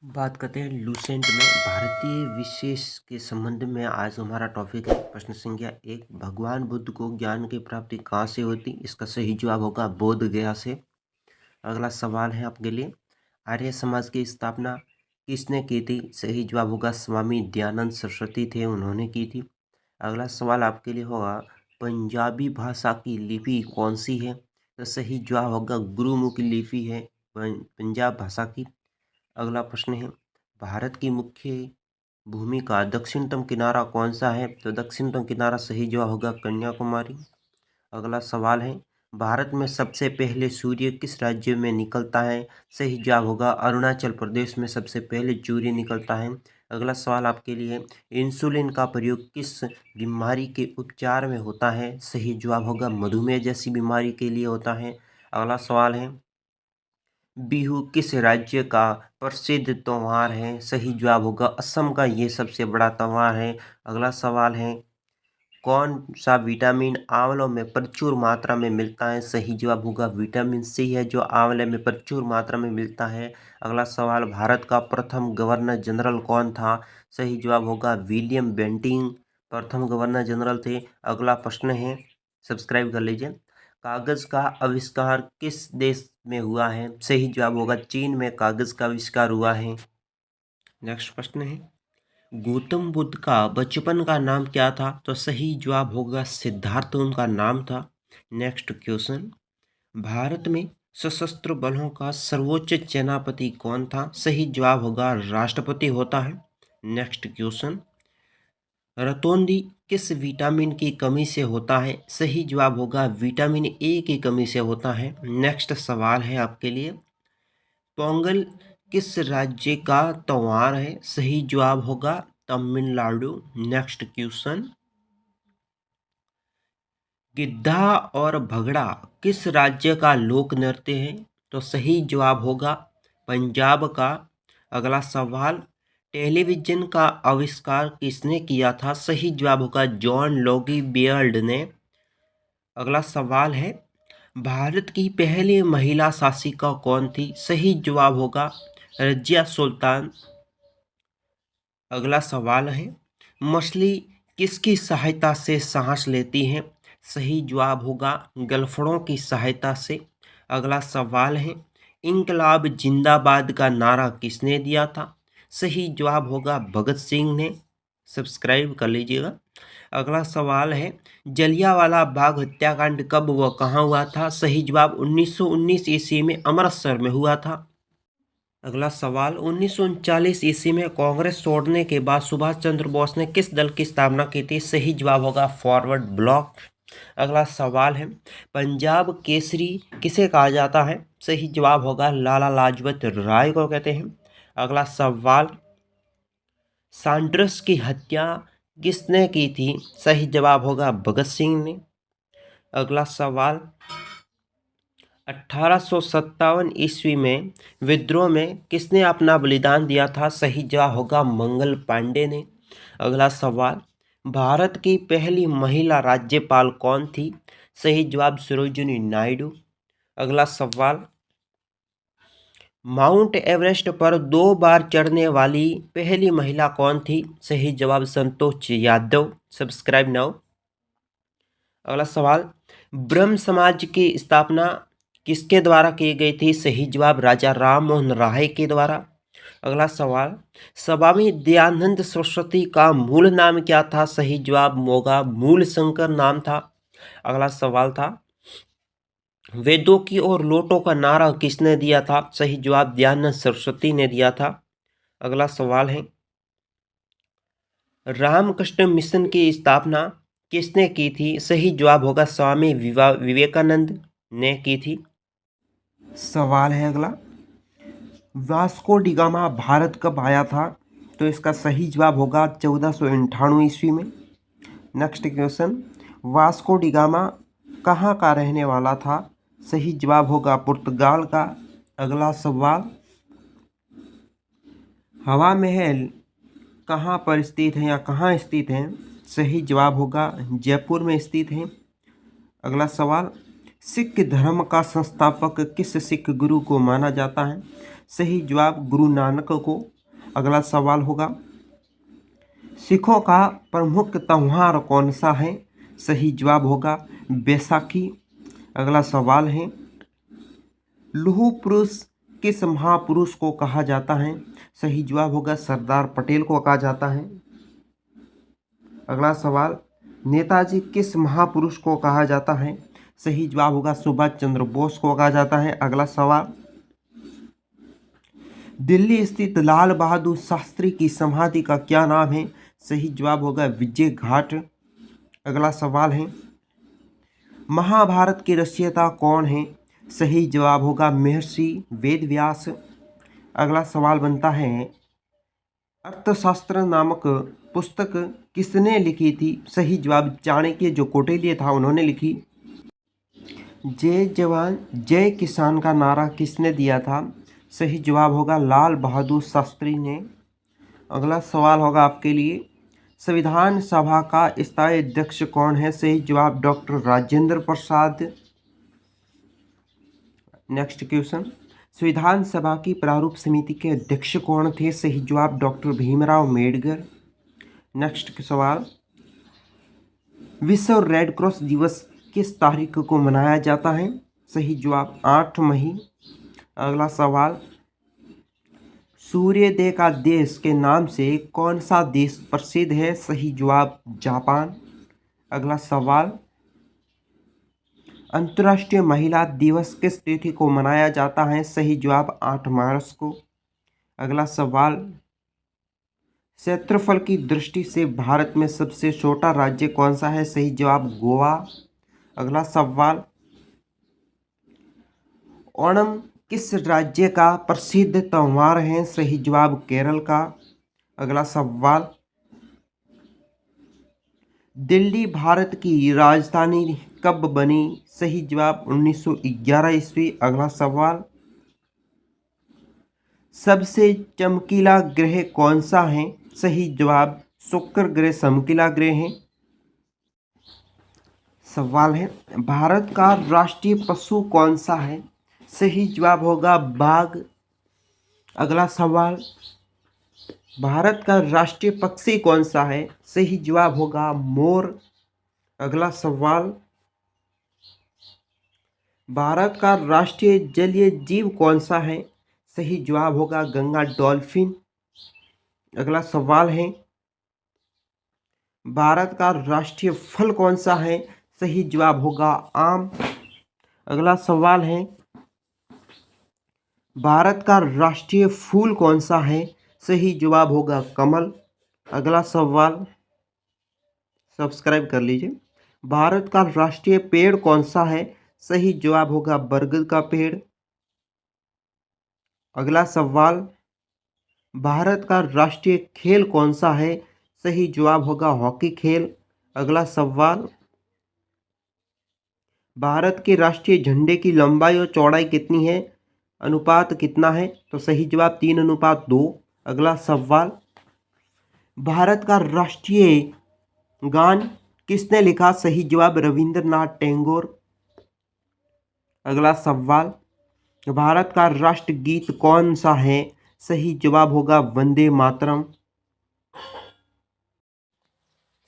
बात करते हैं लूसेंट में भारतीय विशेष के संबंध में। आज हमारा टॉपिक है प्रश्न संख्या 1। भगवान बुद्ध को ज्ञान की प्राप्ति कहाँ से होती? इसका सही जवाब होगा बोध गया से। अगला सवाल है आपके लिए, आर्य समाज की स्थापना किसने की थी? सही जवाब होगा स्वामी दयानंद सरस्वती थे, उन्होंने की थी। अगला सवाल आपके लिए होगा, पंजाबी भाषा की लिपि कौन सी है? तो सही जवाब होगा गुरुमुखी लिपि है पंजाब भाषा की। अगला प्रश्न है, भारत की मुख्य भूमि का दक्षिणतम किनारा कौन सा है? तो दक्षिणतम किनारा सही जवाब होगा कन्याकुमारी। अगला सवाल है, भारत में सबसे पहले सूर्य किस राज्य में निकलता है? सही जवाब होगा अरुणाचल प्रदेश में सबसे पहले सूर्य निकलता है। अगला सवाल आपके लिए, इंसुलिन का प्रयोग किस बीमारी के उपचार में होता है? सही जवाब होगा मधुमेह जैसी बीमारी के लिए होता है। अगला सवाल है, बिहू किस राज्य का प्रसिद्ध त्योहार है? सही जवाब होगा असम का ये सबसे बड़ा त्योहार है। अगला सवाल है, कौन सा विटामिन आंवलों में प्रचुर मात्रा में मिलता है? सही जवाब होगा विटामिन सी है जो आंवले में प्रचुर मात्रा में मिलता है। अगला सवाल, भारत का प्रथम गवर्नर जनरल कौन था? सही जवाब होगा विलियम बेंटिंग प्रथम गवर्नर जनरल थे। अगला प्रश्न है, सब्सक्राइब कर लीजिए, कागज का आविष्कार किस देश में हुआ है? सही जवाब होगा चीन में कागज का आविष्कार हुआ है। नेक्स्ट प्रश्न है, गौतम बुद्ध का बचपन का नाम क्या था? तो सही जवाब होगा सिद्धार्थ उनका नाम था। नेक्स्ट क्वेश्चन, भारत में सशस्त्र बलों का सर्वोच्च सेनापति कौन था? सही जवाब होगा राष्ट्रपति होता है। नेक्स्ट क्वेश्चन, रतौंधी किस विटामिन की कमी से होता है? सही जवाब होगा विटामिन ए की कमी से होता है। नेक्स्ट सवाल है आपके लिए, पोंगल किस राज्य का त्योहार है? सही जवाब होगा तमिलनाडु। नेक्स्ट क्वेश्चन, गिद्धा और भगड़ा किस राज्य का लोक नृत्य है? तो सही जवाब होगा पंजाब का। अगला सवाल, टेलीविजन का आविष्कार किसने किया था? सही जवाब होगा जॉन लोगी बियर्ड ने। अगला सवाल है, भारत की पहली महिला शासिका कौन थी? सही जवाब होगा रजिया सुल्तान। अगला सवाल है, मछली किसकी सहायता से सांस लेती है? सही जवाब होगा गलफड़ों की सहायता से। अगला सवाल है, इंकलाब जिंदाबाद का नारा किसने दिया था? सही जवाब होगा भगत सिंह ने। सब्सक्राइब कर लीजिएगा। अगला सवाल है, जलियांवाला बाग हत्याकांड कब व कहाँ हुआ था? सही जवाब 1919 ईस्वी में अमृतसर में हुआ था। अगला सवाल, 1939 ईस्वी में कांग्रेस छोड़ने के बाद सुभाष चंद्र बोस ने किस दल की स्थापना की थी? सही जवाब होगा फॉरवर्ड ब्लॉक। अगला सवाल है, पंजाब केसरी किसे कहा जाता है? सही जवाब होगा लाला लाजपत राय को कहते हैं। अगला सवाल, सैंडर्स की हत्या किसने की थी? सही जवाब होगा भगत सिंह ने। अगला सवाल, 1857 ईस्वी में विद्रोह में किसने अपना बलिदान दिया था? सही जवाब होगा मंगल पांडे ने। अगला सवाल, भारत की पहली महिला राज्यपाल कौन थी? सही जवाब सरोजिनी नायडू। अगला सवाल, माउंट एवरेस्ट पर 2 बार चढ़ने वाली पहली महिला कौन थी? सही जवाब संतोष यादव। Subscribe now. अगला सवाल, ब्रह्म समाज की स्थापना किसके द्वारा की गई थी? सही जवाब राजा राम मोहन राय के द्वारा। अगला सवाल, स्वामी दयानंद सरस्वती का मूल नाम क्या था? सही जवाब होगा मूल शंकर नाम था। अगला सवाल था, वेदों की और लोटों का नारा किसने दिया था? सही जवाब दयानंद सरस्वती ने दिया था। अगला सवाल है, रामकृष्ण मिशन की स्थापना किसने की थी? सही जवाब होगा स्वामी विवेकानंद ने की थी। सवाल है अगला, वास्को डी गामा भारत कब आया था? तो इसका सही जवाब होगा 1498 ईस्वी में। Next question, Vasco D gamma कहाँ का रहने वाला था? सही जवाब होगा पुर्तगाल का। अगला सवाल, हवा महल कहाँ पर स्थित है या कहाँ स्थित है? सही जवाब होगा जयपुर में स्थित है। अगला सवाल, सिख धर्म का संस्थापक किस सिख गुरु को माना जाता है? सही जवाब गुरु नानक को। अगला सवाल होगा, सिखों का प्रमुख त्योहार कौन सा है? सही जवाब होगा बैसाखी। अगला सवाल है, लौह पुरुष किस महापुरुष को कहा जाता है? सही जवाब होगा सरदार पटेल को कहा जाता है। अगला सवाल, नेताजी किस महापुरुष को कहा जाता है? सही जवाब होगा सुभाष चंद्र बोस को कहा जाता है। अगला सवाल, दिल्ली स्थित लाल बहादुर शास्त्री की समाधि का क्या नाम है? सही जवाब होगा विजय घाट। अगला सवाल है, महाभारत के रचयिता कौन है? सही जवाब होगा महर्षि वेदव्यास। अगला सवाल बनता है, अर्थशास्त्र नामक पुस्तक किसने लिखी थी? सही जवाब चाणक्य जो कौटिल्य था उन्होंने लिखी। जय जवान जय किसान का नारा किसने दिया था? सही जवाब होगा लाल बहादुर शास्त्री ने। अगला सवाल होगा आपके लिए, संविधान सभा का स्थायी अध्यक्ष कौन है? सही जवाब doctor Rajendra Prasad. Next question, संविधान सभा की प्रारूप समिति के अध्यक्ष कौन थे? सही जवाब डॉक्टर भीमराव अम्बेडकर। नेक्स्ट सवाल, विश्व रेड क्रॉस दिवस किस तारीख को मनाया जाता है? सही जवाब 8 मई। अगला सवाल, सूर्योदय का देश के नाम से कौन सा देश प्रसिद्ध है? सही जवाब जापान। अगला सवाल, अंतर्राष्ट्रीय महिला दिवस किस तिथि को मनाया जाता है? सही जवाब 8 मार्च को। अगला सवाल, क्षेत्रफल की दृष्टि से भारत में सबसे छोटा राज्य कौन सा है? सही जवाब गोवा। अगला सवाल, ओणम किस राज्य का प्रसिद्ध त्योहार है? सही जवाब केरल का। अगला सवाल, दिल्ली भारत की राजधानी कब बनी? सही जवाब 1911 ईस्वी। अगला सवाल, सबसे चमकीला ग्रह कौन सा है? सही जवाब शुक्र ग्रह चमकीला ग्रह है। सवाल है, भारत का राष्ट्रीय पशु कौन सा है? सही जवाब होगा बाघ। अगला सवाल, भारत का राष्ट्रीय पक्षी कौन सा है? सही जवाब होगा मोर। अगला सवाल, भारत का राष्ट्रीय जलीय जीव कौन सा है? सही जवाब होगा गंगा डॉल्फिन। अगला सवाल है, भारत का राष्ट्रीय फल कौन सा है? सही जवाब होगा आम। अगला सवाल है, भारत का राष्ट्रीय फूल कौन सा है? सही जवाब होगा कमल। अगला सवाल, सब्सक्राइब कर लीजिए, भारत का राष्ट्रीय पेड़ कौन सा है? सही जवाब होगा बरगद का पेड़। अगला सवाल, भारत का राष्ट्रीय खेल कौन सा है? सही जवाब होगा हॉकी खेल। अगला सवाल, भारत के राष्ट्रीय झंडे की लंबाई और चौड़ाई कितनी है? अनुपात कितना है? तो सही जवाब 3:2। अगला सवाल, भारत का राष्ट्रीय गान किसने लिखा? सही जवाब रविंद्रनाथ टैगोर। अगला सवाल, भारत का राष्ट्रगीत कौन सा है? सही जवाब होगा वंदे मातरम।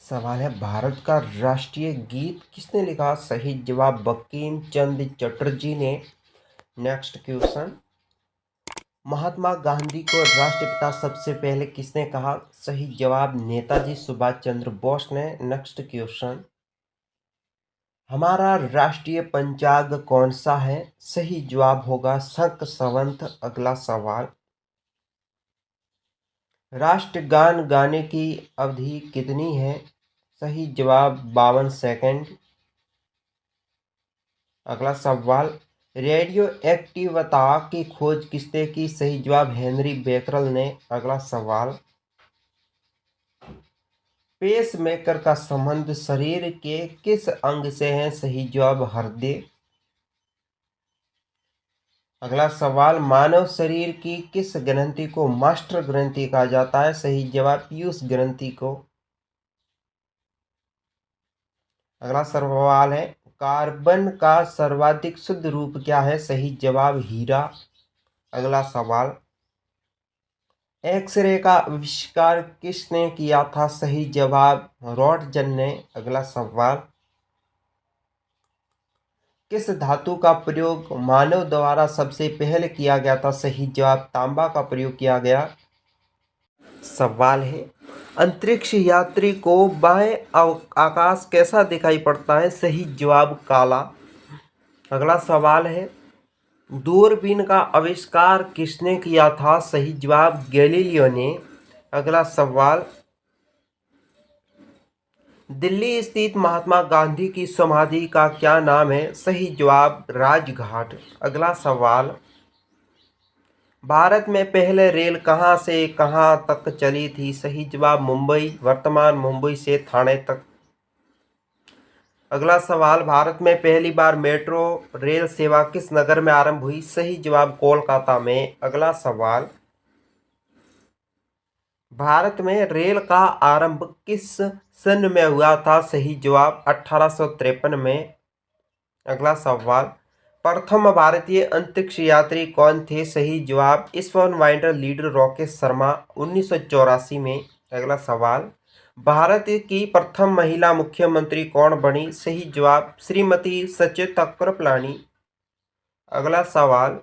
सवाल है, भारत का राष्ट्रीय गीत किसने लिखा? सही जवाब बंकिम चंद्र चटर्जी ने। नेक्स्ट क्वेश्चन, महात्मा गांधी को राष्ट्रपिता सबसे पहले किसने कहा? सही जवाब नेताजी सुभाष चंद्र बोस ने। नेक्स्ट क्वेश्चन, हमारा राष्ट्रीय पंचांग कौन सा है? सही जवाब होगा शक संवत। अगला सवाल, राष्ट्रगान गाने की अवधि कितनी है? सही जवाब 52 सेकंड। अगला सवाल, रेडियो एक्टिवता की खोज किसने की? सही जवाब हेनरी बेकरल ने। अगला सवाल, पेसमेकर का संबंध शरीर के किस अंग से है? सही जवाब हृदय। अगला सवाल, मानव शरीर की किस ग्रंथि को मास्टर ग्रंथि कहा जाता है? सही जवाब पीयूष ग्रंथि को। अगला सवाल है, कार्बन का सर्वाधिक शुद्ध रूप क्या है? सही जवाब हीरा। अगला सवाल, एक्सरे का आविष्कार किसने किया था? सही जवाब रॉटजन ने। अगला सवाल, किस धातु का प्रयोग मानव द्वारा सबसे पहले किया गया था? सही जवाब तांबा का प्रयोग किया गया। सवाल है, अंतरिक्ष यात्री को बाह्य आकाश कैसा दिखाई पड़ता है? सही जवाब काला। अगला सवाल है, दूरबीन का आविष्कार किसने किया था? सही जवाब गैलीलियो ने। अगला सवाल, दिल्ली स्थित महात्मा गांधी की समाधि का क्या नाम है? सही जवाब राजघाट। अगला सवाल, भारत में पहले रेल कहां से कहां तक चली थी? सही जवाब मुंबई, वर्तमान मुंबई से ठाणे तक। अगला सवाल, भारत में पहली बार मेट्रो रेल सेवा किस नगर में आरंभ हुई? सही जवाब कोलकाता में। अगला सवाल, भारत में रेल का आरंभ किस सन में हुआ था? सही जवाब 1853 में। अगला सवाल, प्रथम भारतीय अंतरिक्ष यात्री कौन थे? सही जवाब spawn winder leader Rakesh Sharma 1984 में। अगला सवाल, भारत की प्रथम महिला मुख्यमंत्री कौन बनी? सही जवाब श्रीमती सचेता कृपलानी। अगला सवाल,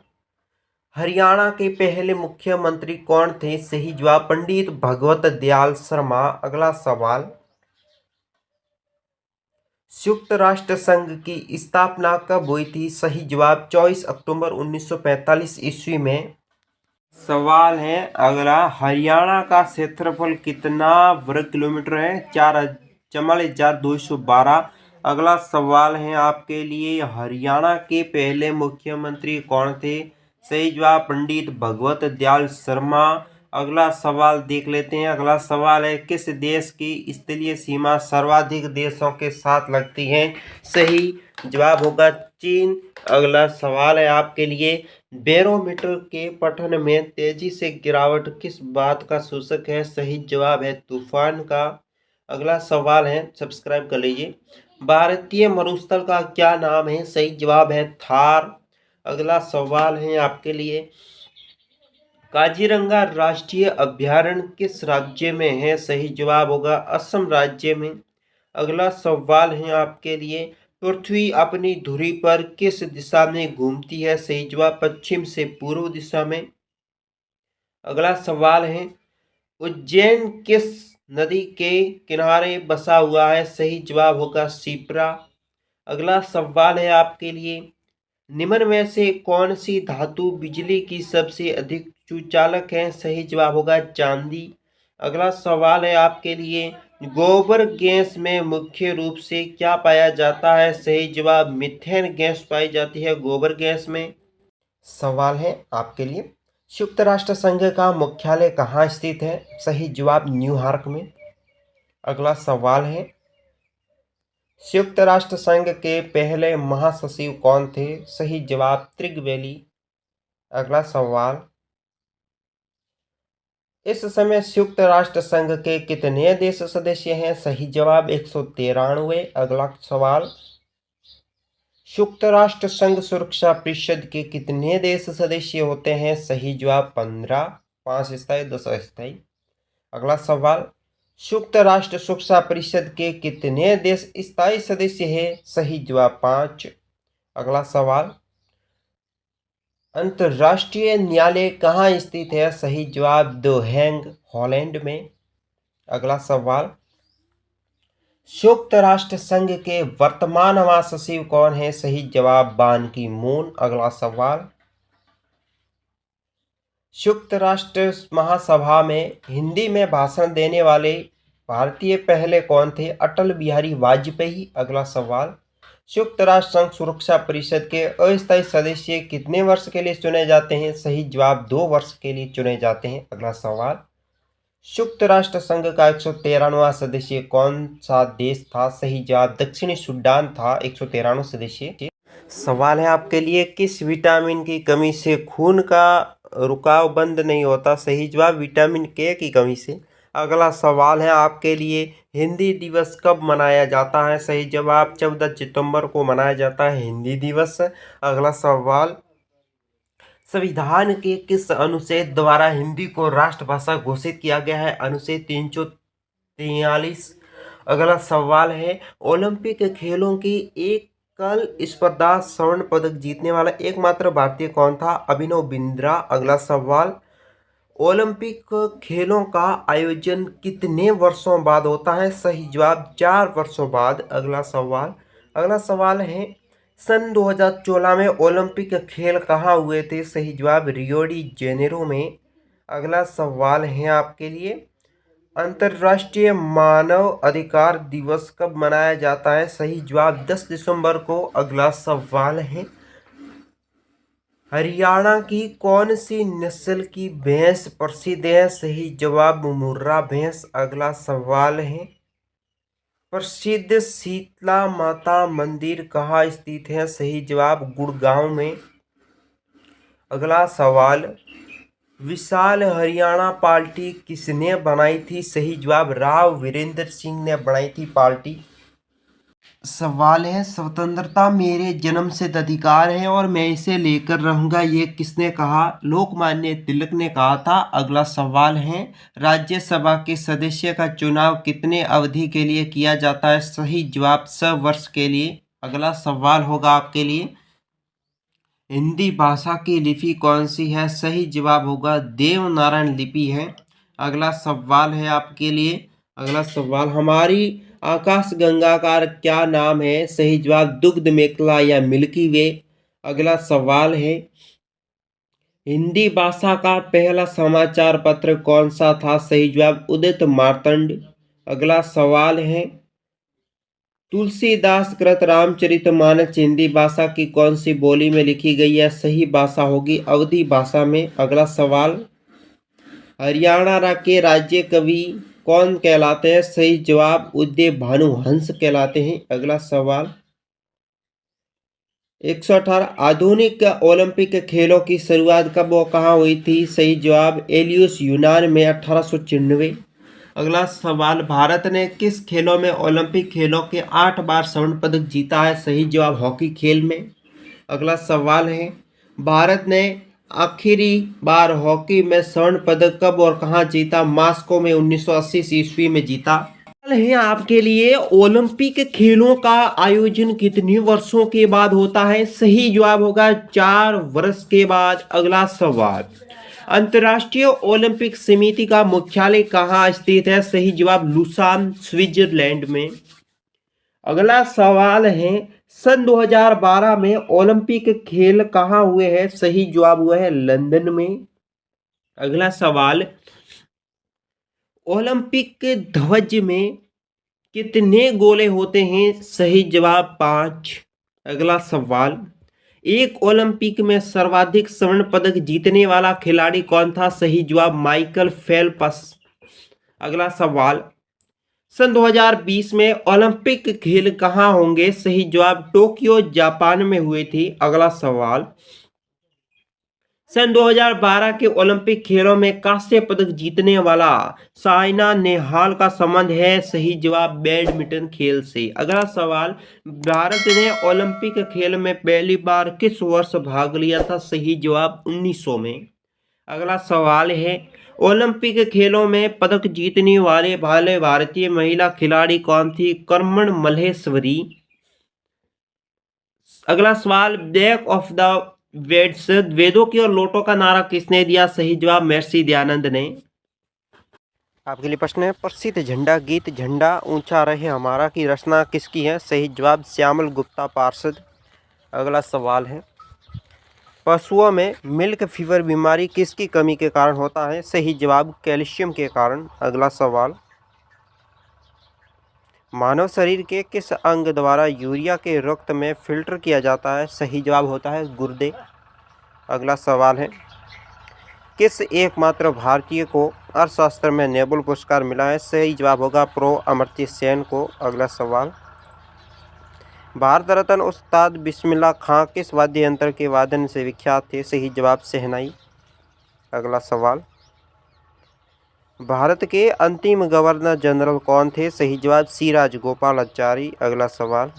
हरियाणा के पहले मुख्यमंत्री कौन थे? सही जवाब पंडित भगवत दयाल शर्मा। अगला सवाल, संयुक्त राष्ट्र संघ की स्थापना कब हुई थी? सही जवाब 24 अक्टूबर 1945 ईस्वी में। सवाल है अगला, हरियाणा का क्षेत्रफल कितना वर्ग किलोमीटर है? 44,212। अगला सवाल है आपके लिए, हरियाणा के पहले मुख्यमंत्री कौन थे? सही जवाब पंडित भगवत दयाल शर्मा। अगला सवाल देख लेते हैं। अगला सवाल है, किस देश की स्थलीय सीमा सर्वाधिक देशों के साथ लगती है? सही जवाब होगा चीन। अगला सवाल है आपके लिए, बैरोमीटर के पठन में तेजी से गिरावट किस बात का सूचक है? सही जवाब है तूफान का। अगला सवाल है, सब्सक्राइब कर लीजिए, भारतीय मरुस्थल का क्या नाम है? सही जवाब है थार। अगला सवाल है आपके लिए, काजीरंगा राष्ट्रीय अभयारण्य किस राज्य में है? सही जवाब होगा असम राज्य में। अगला सवाल है आपके लिए, पृथ्वी अपनी धुरी पर किस दिशा में घूमती है? सही जवाब पश्चिम से पूर्व दिशा में। अगला सवाल है, उज्जैन किस नदी के किनारे बसा हुआ है? सही जवाब होगा शिप्रा। अगला सवाल है आपके लिए, निम्न में से कौन सी धातु बिजली की सबसे अधिक सुचालक है? सही जवाब होगा चांदी। अगला सवाल है आपके लिए, गोबर गैस में मुख्य रूप से क्या पाया जाता है? सही जवाब मीथेन गैस पाई जाती है गोबर गैस में। सवाल है आपके लिए, संयुक्त राष्ट्र संघ का मुख्यालय कहाँ स्थित है? सही जवाब न्यूयॉर्क में। अगला सवाल है, संयुक्त राष्ट्र संघ के पहले महासचिव कौन थे? सही जवाब त्रिगवेली। अगला सवाल, इस समय संयुक्त राष्ट्र संघ के कितने देश सदस्य हैं? सही जवाब 193। अगला सवाल, संयुक्त राष्ट्र संघ सुरक्षा परिषद के कितने देश सदस्य होते हैं? सही जवाब 15, 5 स्थायी 10 अस्थायी। अगला सवाल, संयुक्त राष्ट्र सुरक्षा परिषद के कितने देश स्थायी सदस्य हैं? सही जवाब 5। अगला सवाल, अंतर्राष्ट्रीय न्यायालय कहाँ स्थित है? सही जवाब द हेग हॉलैंड में। अगला सवाल, संयुक्त राष्ट्र संघ के वर्तमान महासचिव कौन है? सही जवाब बान की मून। अगला सवाल, संयुक्त राष्ट्र महासभा में हिंदी में भाषण देने वाले भारतीय पहले कौन थे? अटल बिहारी वाजपेयी। अगला सवाल, संयुक्त राष्ट्र संघ सुरक्षा परिषद के अस्थायी सदस्य कितने वर्ष के लिए चुने जाते हैं? सही जवाब 2 वर्ष के लिए चुने जाते हैं। अगला सवाल, संयुक्त राष्ट्र संघ का 113वां सदस्य कौन सा देश था? सही जवाब दक्षिणी सूडान था 113वां सदस्य। सवाल है आपके लिए, किस विटामिन की कमी से खून का रुकाव बंद नहीं होता? सही जवाब विटामिन के की कमी से। अगला सवाल है आपके लिए, हिंदी दिवस कब मनाया जाता है? सही जवाब 14 सितंबर को मनाया जाता है हिंदी दिवस। अगला सवाल, संविधान के किस अनुच्छेद द्वारा हिंदी को राष्ट्रभाषा घोषित किया गया है? अनुच्छेद 343। अगला सवाल है, ओलंपिक खेलों की एकल स्पर्धा स्वर्ण पदक जीतने वाला एकमात्र भारतीय कौन था? अभिनव बिंद्रा। अगला सवाल, ओलंपिक खेलों का आयोजन कितने वर्षों बाद होता है? सही जवाब 4 वर्षों बाद। अगला सवाल है, सन 2014 में ओलंपिक खेल कहाँ हुए थे? सही जवाब रियो डी जेनेरो में। अगला सवाल है आपके लिए, अंतर्राष्ट्रीय मानव अधिकार दिवस कब मनाया जाता है? सही जवाब 10 दिसंबर को। अगला सवाल है, हरियाणा की कौन सी नस्ल की भैंस प्रसिद्ध है? सही जवाब मुर्रा भैंस। अगला सवाल है, प्रसिद्ध शीतला माता मंदिर कहाँ स्थित है? सही जवाब गुड़गांव में। अगला सवाल, विशाल हरियाणा पार्टी किसने बनाई थी? सही जवाब राव वीरेंद्र सिंह ने बनाई थी पार्टी। सवाल है, स्वतंत्रता मेरे जन्मसिद्ध अधिकार है और मैं इसे लेकर रहूंगा, ये किसने कहा? लोकमान्य तिलक ने कहा था। अगला सवाल है, राज्यसभा के सदस्य का चुनाव कितने अवधि के लिए किया जाता है? सही जवाब 6 वर्ष के लिए। अगला सवाल होगा आपके लिए, हिंदी भाषा की लिपि कौन सी है? सही जवाब होगा देवनारायण लिपि है। अगला सवाल है आपके लिए, अगला सवाल, हमारी आकाशगंगा का क्या नाम है? सही जवाब दुग्ध मेखला या मिल्की वे। अगला सवाल है, हिंदी भाषा का पहला समाचार पत्र कौन सा था? सही जवाब उदित मार्तंड। अगला सवाल है, तुलसीदास कृत रामचरितमानस हिंदी भाषा की कौन सी बोली में लिखी गई है? सही भाषा होगी अवधी भाषा में। अगला सवाल, हरियाणा के राज्य कवि कौन कहलाते हैं? सही जवाब उदय भानु हंस कहलाते हैं। अगला सवाल, 118 आधुनिक ओलंपिक खेलों की शुरुआत कब और कहाँ हुई थी? सही जवाब एलियस यूनान में 1896। अगला सवाल, भारत ने किस खेलों में ओलंपिक खेलों के 8 बार स्वर्ण पदक जीता है? सही जवाब हॉकी खेल में। अगला सवाल है, भारत ने आखिरी बार हॉकी में स्वर्ण पदक कब और कहां जीता? मास्को में 1980 ईस्वी में जीता। है आपके लिए, ओलंपिक खेलों का आयोजन कितने वर्षों के बाद होता है? सही जवाब होगा 4 वर्ष के बाद। अगला सवाल, अंतर्राष्ट्रीय ओलंपिक समिति का मुख्यालय कहाँ स्थित है? सही जवाब लुसान स्विट्जरलैंड में। अगला सवाल है, सन 2012 में ओलंपिक खेल कहाँ हुए हैं? सही जवाब हुआ है लंदन में। अगला सवाल, ओलंपिक ध्वज में कितने गोले होते हैं? सही जवाब 5। अगला सवाल, एक ओलंपिक में सर्वाधिक स्वर्ण पदक जीतने वाला खिलाड़ी कौन था? सही जवाब माइकल फेल्प्स। अगला सवाल, सन 2020 में ओलंपिक खेल कहाँ होंगे? सही जवाब टोक्यो जापान में हुए थे। अगला सवाल, सन 2012 के ओलंपिक खेलों में कांस्य पदक जीतने वाला साइना नेहवाल का संबंध है? सही जवाब बैडमिंटन खेल से। अगला सवाल, भारत ने ओलंपिक खेल में पहली बार किस वर्ष भाग लिया था? सही जवाब 1900 में। अगला सवाल है, ओलंपिक खेलों में पदक जीतने वाले भारतीय महिला खिलाड़ी कौन थी? कर्मण मल्लेश्वरी। अगला सवाल, बैक ऑफ द वेड्स वेदों की और लोटों का नारा किसने दिया? सही जवाब महर्षि दयानंद ने। आपके लिए प्रश्न है, प्रसिद्ध झंडा गीत झंडा ऊंचा रहे हमारा की रचना किसकी है? सही जवाब श्यामल गुप्ता पार्षद। अगला सवाल है, पशुओं में मिल्क फीवर बीमारी किसकी कमी के कारण होता है? सही जवाब कैल्शियम के कारण। अगला सवाल, मानव शरीर के किस अंग द्वारा यूरिया के रक्त में फिल्टर किया जाता है? सही जवाब होता है गुर्दे। अगला सवाल है, किस एकमात्र भारतीय को अर्थशास्त्र में नोबेल पुरस्कार मिला है? सही जवाब होगा प्रो अमर्त्य सेन को। अगला सवाल, भारत रत्न उस्ताद बिस्मिल्लाह खां किस वाद्य यंत्र के वादन से विख्यात थे? सही जवाब शहनाई। अगला सवाल, भारत के अंतिम गवर्नर जनरल कौन थे? सही जवाब सी राजगोपालाचारी। अगला सवाल,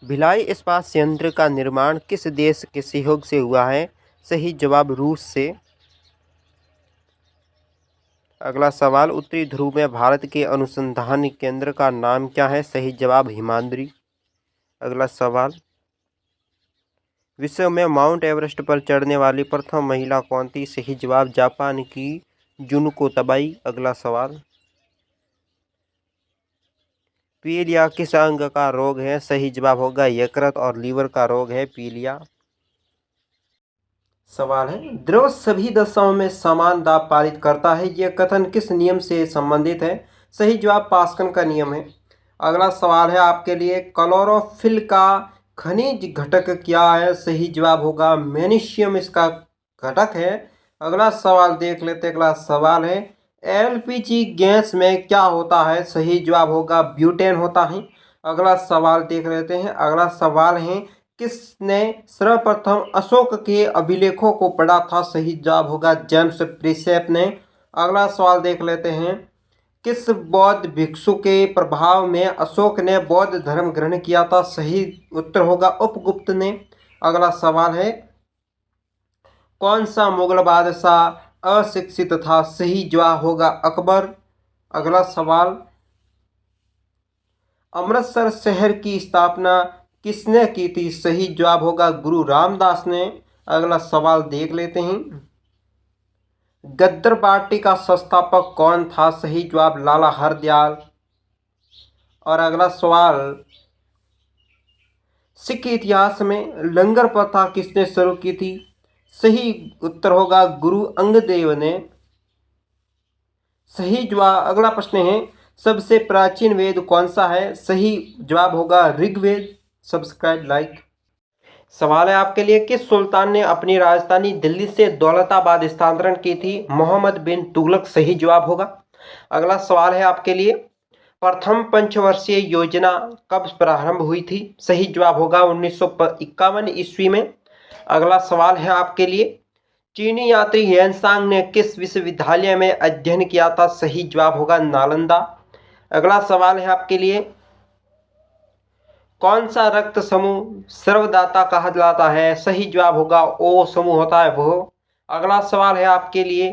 भिलाई इस्पात संयंत्र का निर्माण किस देश के सहयोग से हुआ है? सही जवाब रूस से। अगला सवाल, उत्तरी ध्रुव में भारत के अनुसंधान केंद्र का नाम क्या है? सही जवाब हिमाद्री। अगला सवाल, विश्व में माउंट एवरेस्ट पर चढ़ने वाली प्रथम महिला कौन थी? सही जवाब जापान की जुनको तबाई। अगला सवाल, पीलिया किस अंग का रोग है? सही जवाब होगा यकृत और लीवर का रोग है पीलिया। सवाल है, द्रव सभी दशाओं में समान दाब पारित करता है, यह कथन किस नियम से संबंधित है? सही जवाब पास्कल का नियम है। अगला सवाल है आपके लिए, क्लोरोफिल का खनिज घटक क्या है? सही जवाब होगा मैग्नीशियम इसका घटक है। अगला सवाल देख लेते। अगला सवाल है, एलपीजी गैस में क्या होता है? सही जवाब होगा ब्यूटेन होता है। अगला सवाल देख लेते हैं। अगला सवाल है, किसने सर्वप्रथम अशोक के अभिलेखों को पढ़ा था? सही जवाब होगा जेम्स प्रिसेप ने। अगला सवाल देख लेते हैं, किस बौद्ध भिक्षु के प्रभाव में अशोक ने बौद्ध धर्म ग्रहण किया था? सही उत्तर होगा उपगुप्त ने। अगला सवाल है, कौन सा मुगल बादशाह अशिक्षित था? सही जवाब होगा अकबर। अगला सवाल, अमृतसर शहर की स्थापना किसने की थी? सही जवाब होगा गुरु रामदास ने। अगला सवाल देख लेते हैं, गदर पार्टी का संस्थापक कौन था? सही जवाब लाला हरदयाल। और अगला सवाल, सिख इतिहास में लंगर प्रथा किसने शुरू की थी? सही उत्तर होगा गुरु अंगदेव ने। सही जवाब, अगला प्रश्न है, सबसे प्राचीन वेद कौन सा है? सही जवाब होगा ऋग्वेद। Subscribe like. सवाल है आपके लिए, किस सुल्तान ने अपनी राजधानी दिल्ली से दौलताबाद स्थानांतरण की थी? मोहम्मद बिन तुगलक। सही जवाब होगा। अगला सवाल है आपके लिए, प्रथम पंचवर्षीय योजना कब प्रारंभ हुई थी? सही जवाब होगा 1951 ईस्वी में। अगला सवाल है आपके लिए, चीनी यात्री ह्वेनसांग ने किस विश्वविद्यालय में अध्ययन किया था? सही जवाब होगा नालंदा। अगला सवाल है आपके लिए, कौन सा रक्त समूह सर्वदाता कहा जाता है? सही जवाब होगा ओ समूह होता है वो। अगला सवाल है आपके लिए,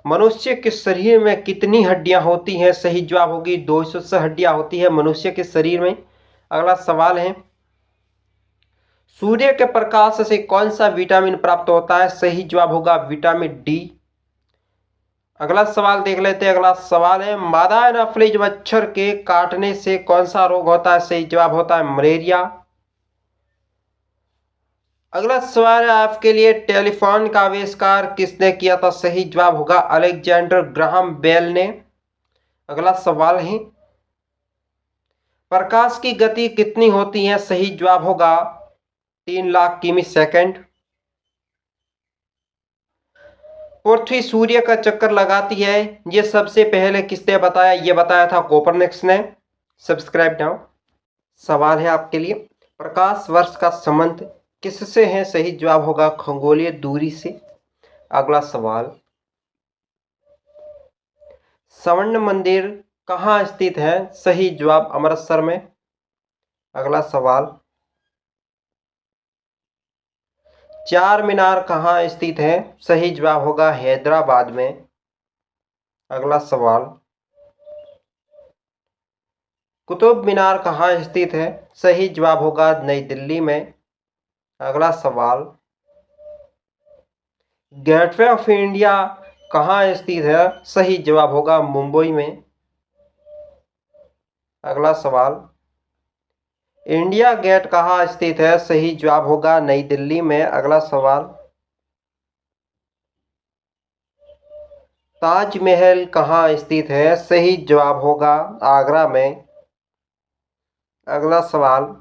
मनुष्य के शरीर में कितनी हड्डियां होती हैं? सही जवाब होगी 200 हड्डियां होती है मनुष्य के शरीर में। अगला सवाल है, सूर्य के प्रकाश से कौन सा विटामिन प्राप्त होता है? सही जवाब होगा विटामिन डी। अगला सवाल देख लेते हैं। अगला सवाल है, मादा एनाफिलीज मच्छर के काटने से कौन सा रोग होता है? सही जवाब होता है मलेरिया। अगला सवाल है आपके लिए, टेलीफोन का आविष्कार किसने किया था? सही जवाब होगा अलेक्जेंडर ग्राहम बेल ने। अगला सवाल है, प्रकाश की गति कितनी होती है? सही जवाब होगा 3 लाख किमी सेकंड। पृथ्वी सूर्य का चक्कर लगाती है, ये सबसे पहले किसने बताया? ये बताया था कोपरनिकस ने। Subscribe now. सवाल है आपके लिए, प्रकाश वर्ष का संबंध किससे है? सही जवाब होगा खगोलीय दूरी से। अगला सवाल, स्वर्ण मंदिर कहाँ स्थित है? सही जवाब अमृतसर में। अगला सवाल, चार मीनार कहाँ स्थित है? सही जवाब होगा हैदराबाद में। अगला सवाल, कुतुब मीनार कहाँ स्थित है? सही जवाब होगा नई दिल्ली में। अगला सवाल, गेटवे ऑफ इंडिया कहाँ स्थित है? सही जवाब होगा मुंबई में। अगला सवाल, इंडिया गेट कहाँ स्थित है? सही जवाब होगा नई दिल्ली में। अगला सवाल, ताजमहल कहाँ स्थित है? सही जवाब होगा आगरा में। अगला सवाल,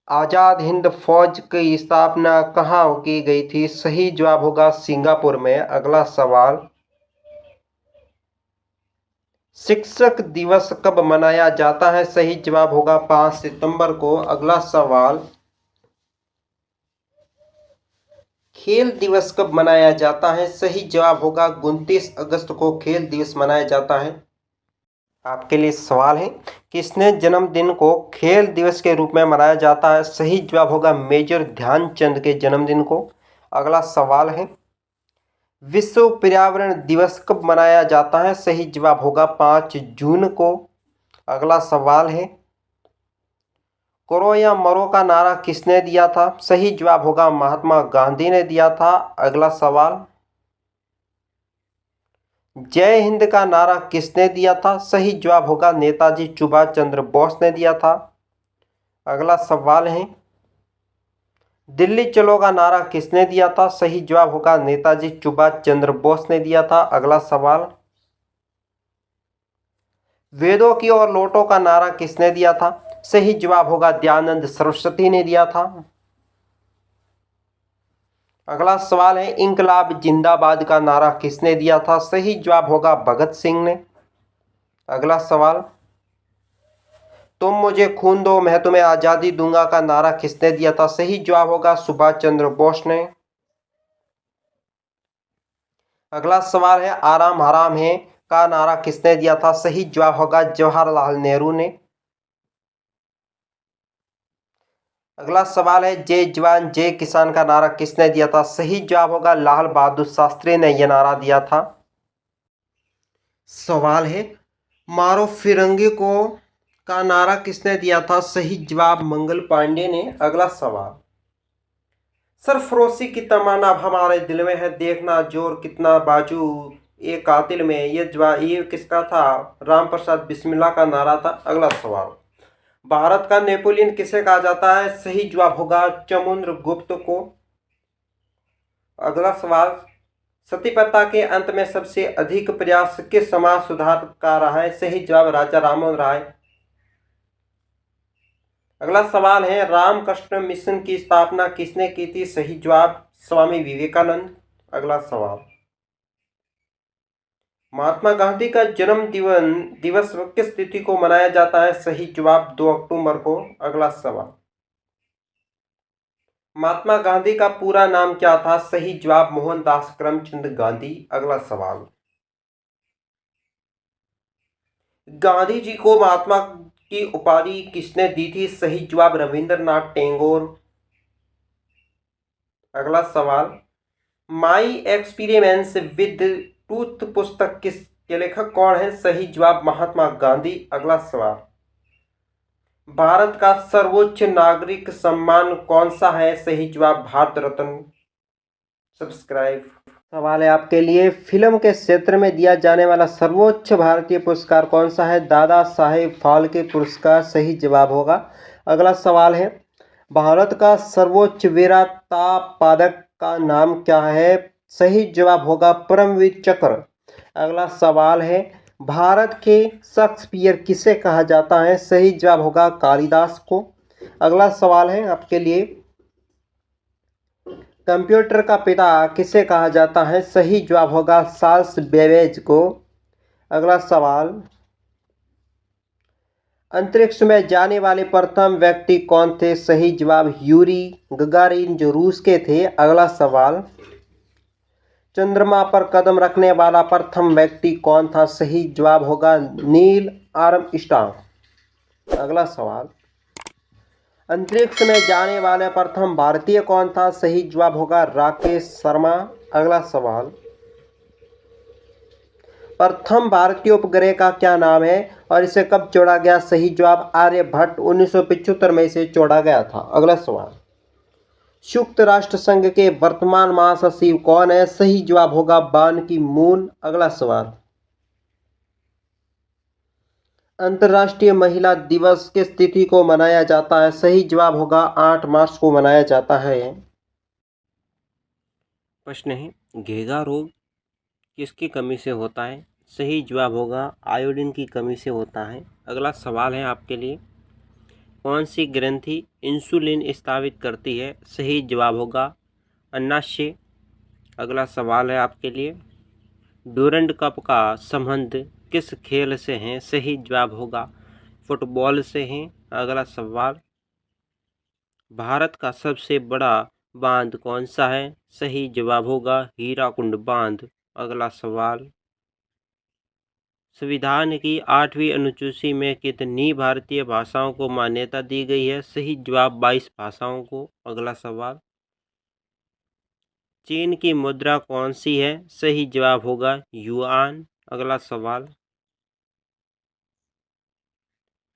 आज़ाद हिंद फौज की स्थापना कहाँ की गई थी? सही जवाब होगा सिंगापुर में। अगला सवाल, शिक्षक दिवस कब मनाया जाता है? सही जवाब होगा 5 सितंबर को। अगला सवाल, खेल दिवस कब मनाया जाता है? सही जवाब होगा 29 अगस्त को खेल दिवस मनाया जाता है। आपके लिए सवाल है, किसने जन्मदिन को खेल दिवस के रूप में मनाया जाता है? सही जवाब होगा मेजर ध्यानचंद के जन्मदिन को। अगला सवाल है, विश्व पर्यावरण दिवस कब मनाया जाता है? सही जवाब होगा 5 जून को। अगला सवाल है, करो या मरो का नारा किसने दिया था? सही जवाब होगा महात्मा गांधी ने दिया था। अगला सवाल, जय हिंद का नारा किसने दिया था? सही जवाब होगा नेताजी सुभाष चंद्र बोस ने दिया था। अगला सवाल है, दिल्ली चलो का नारा किसने दिया था? सही जवाब होगा नेताजी सुभाष चंद्र बोस ने दिया था। अगला सवाल, वेदों की ओर लौटो का नारा किसने दिया था? सही जवाब होगा दयानंद सरस्वती ने दिया था। अगला सवाल है, इंकलाब जिंदाबाद का नारा किसने दिया था? सही जवाब होगा भगत सिंह ने। अगला सवाल, तुम मुझे खून दो मैं तुम्हें आज़ादी दूंगा का नारा किसने दिया था? सही जवाब होगा सुभाष चंद्र बोस ने। अगला सवाल है, आराम हराम है का नारा किसने दिया था? सही जवाब होगा जवाहरलाल नेहरू ने। अगला सवाल है, जय जवान जय किसान का नारा किसने दिया था? सही जवाब होगा लाल बहादुर शास्त्री ने यह नारा दिया था। सवाल है, मारो फिरंगी को का नारा किसने दिया था? सही जवाब मंगल पांडे ने। अगला सवाल, सरफरोशी की तमन्ना अब हमारे दिल में है, देखना जोर कितना बाजू ये कातिल में, ये किसका था? राम प्रसाद बिस्मिल्ला का नारा था। अगला सवाल, भारत का नेपोलियन किसे कहा जाता है? सही जवाब होगा समुद्रगुप्त को। अगला सवाल, सती प्रथा के अंत में सबसे अधिक प्रयास किस समाज सुधार का रहा है? सही जवाब राजा राममोहन राय। अगला सवाल है, रामकृष्ण मिशन की स्थापना किसने की थी? सही जवाब स्वामी विवेकानंद। अगला सवाल, महात्मा गांधी का जन्म दिवस किस तिथि को मनाया जाता है? सही जवाब 2 अक्टूबर को। अगला सवाल, महात्मा गांधी का पूरा नाम क्या था? सही जवाब मोहनदास करमचंद गांधी। अगला सवाल, गांधी जी को महात्मा की उपाधि किसने दी थी? सही जवाब रविंद्रनाथ टैगोर। अगला सवाल, माई एक्सपीरियंस विद टूथ पुस्तक के लेखक कौन है? सही जवाब महात्मा गांधी। अगला सवाल, भारत का सर्वोच्च नागरिक सम्मान कौन सा है? सही जवाब भारत रत्न। सब्सक्राइब। सवाल है आपके लिए, फिल्म के क्षेत्र में दिया जाने वाला सर्वोच्च भारतीय पुरस्कार कौन सा है? दादा साहेब फाल्के पुरस्कार सही जवाब होगा। अगला सवाल है, भारत का सर्वोच्च वीरता पदक का नाम क्या है? सही जवाब होगा परमवीर चक्र। अगला सवाल है, भारत के शेक्सपियर किसे कहा जाता है? सही जवाब होगा कालिदास को। अगला सवाल है आपके लिए, कंप्यूटर का पिता किसे कहा जाता है? सही जवाब होगा चार्ल्स बेबेज को। अगला सवाल, अंतरिक्ष में जाने वाले प्रथम व्यक्ति कौन थे? सही जवाब यूरी गगारिन जो रूस के थे। अगला सवाल, चंद्रमा पर कदम रखने वाला प्रथम व्यक्ति कौन था? सही जवाब होगा नील आर्मस्ट्रांग। अगला सवाल, अंतरिक्ष में जाने वाला प्रथम भारतीय कौन था? सही जवाब होगा राकेश शर्मा। अगला सवाल, प्रथम भारतीय उपग्रह का क्या नाम है और इसे कब छोड़ा गया? सही जवाब आर्यभट्ट 1975 में इसे छोड़ा गया था। अगला सवाल, संयुक्त राष्ट्र संघ के वर्तमान महासचिव कौन है? सही जवाब होगा बान की मून। अगला सवाल, अंतर्राष्ट्रीय महिला दिवस किस तिथि को मनाया जाता है? सही जवाब होगा 8 मार्च को मनाया जाता है। प्रश्न है, घेगा रोग किसकी कमी से होता है? सही जवाब होगा आयोडीन की कमी से होता है। अगला सवाल है आपके लिए, कौन सी ग्रंथि इंसुलिन स्रावित करती है? सही जवाब होगा अन्नाशय। अगला सवाल है आपके लिए, डूरंड कप का संबंध किस खेल से है? सही जवाब होगा फुटबॉल से है। अगला सवाल, भारत का सबसे बड़ा बांध कौन सा है? सही जवाब होगा हीराकुंड बांध। अगला सवाल, संविधान की 8वीं अनुसूची में कितनी भारतीय भाषाओं को मान्यता दी गई है? सही जवाब 22 भाषाओं को। अगला सवाल, चीन की मुद्रा कौन सी है? सही जवाब होगा युआन। अगला सवाल,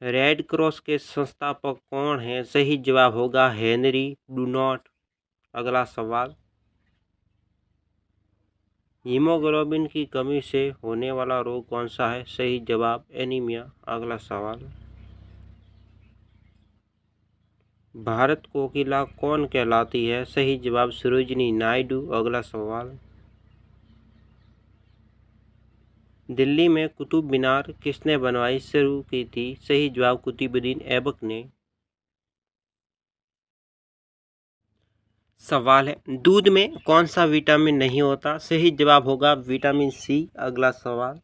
रेड क्रॉस के संस्थापक कौन हैं? सही जवाब होगा हेनरी डुनॉट। अगला सवाल, हीमोग्लोबिन की कमी से होने वाला रोग कौन सा है? सही जवाब एनीमिया। अगला सवाल, भारत कोकिला कौन कहलाती है? सही जवाब सरोजिनी नायडू। अगला सवाल, दिल्ली में कुतुब मीनार किसने बनवाई शुरू की थी? सही जवाब कुतुबुद्दीन ऐबक ने। सवाल है, दूध में कौन सा विटामिन नहीं होता? सही जवाब होगा विटामिन सी। अगला सवाल,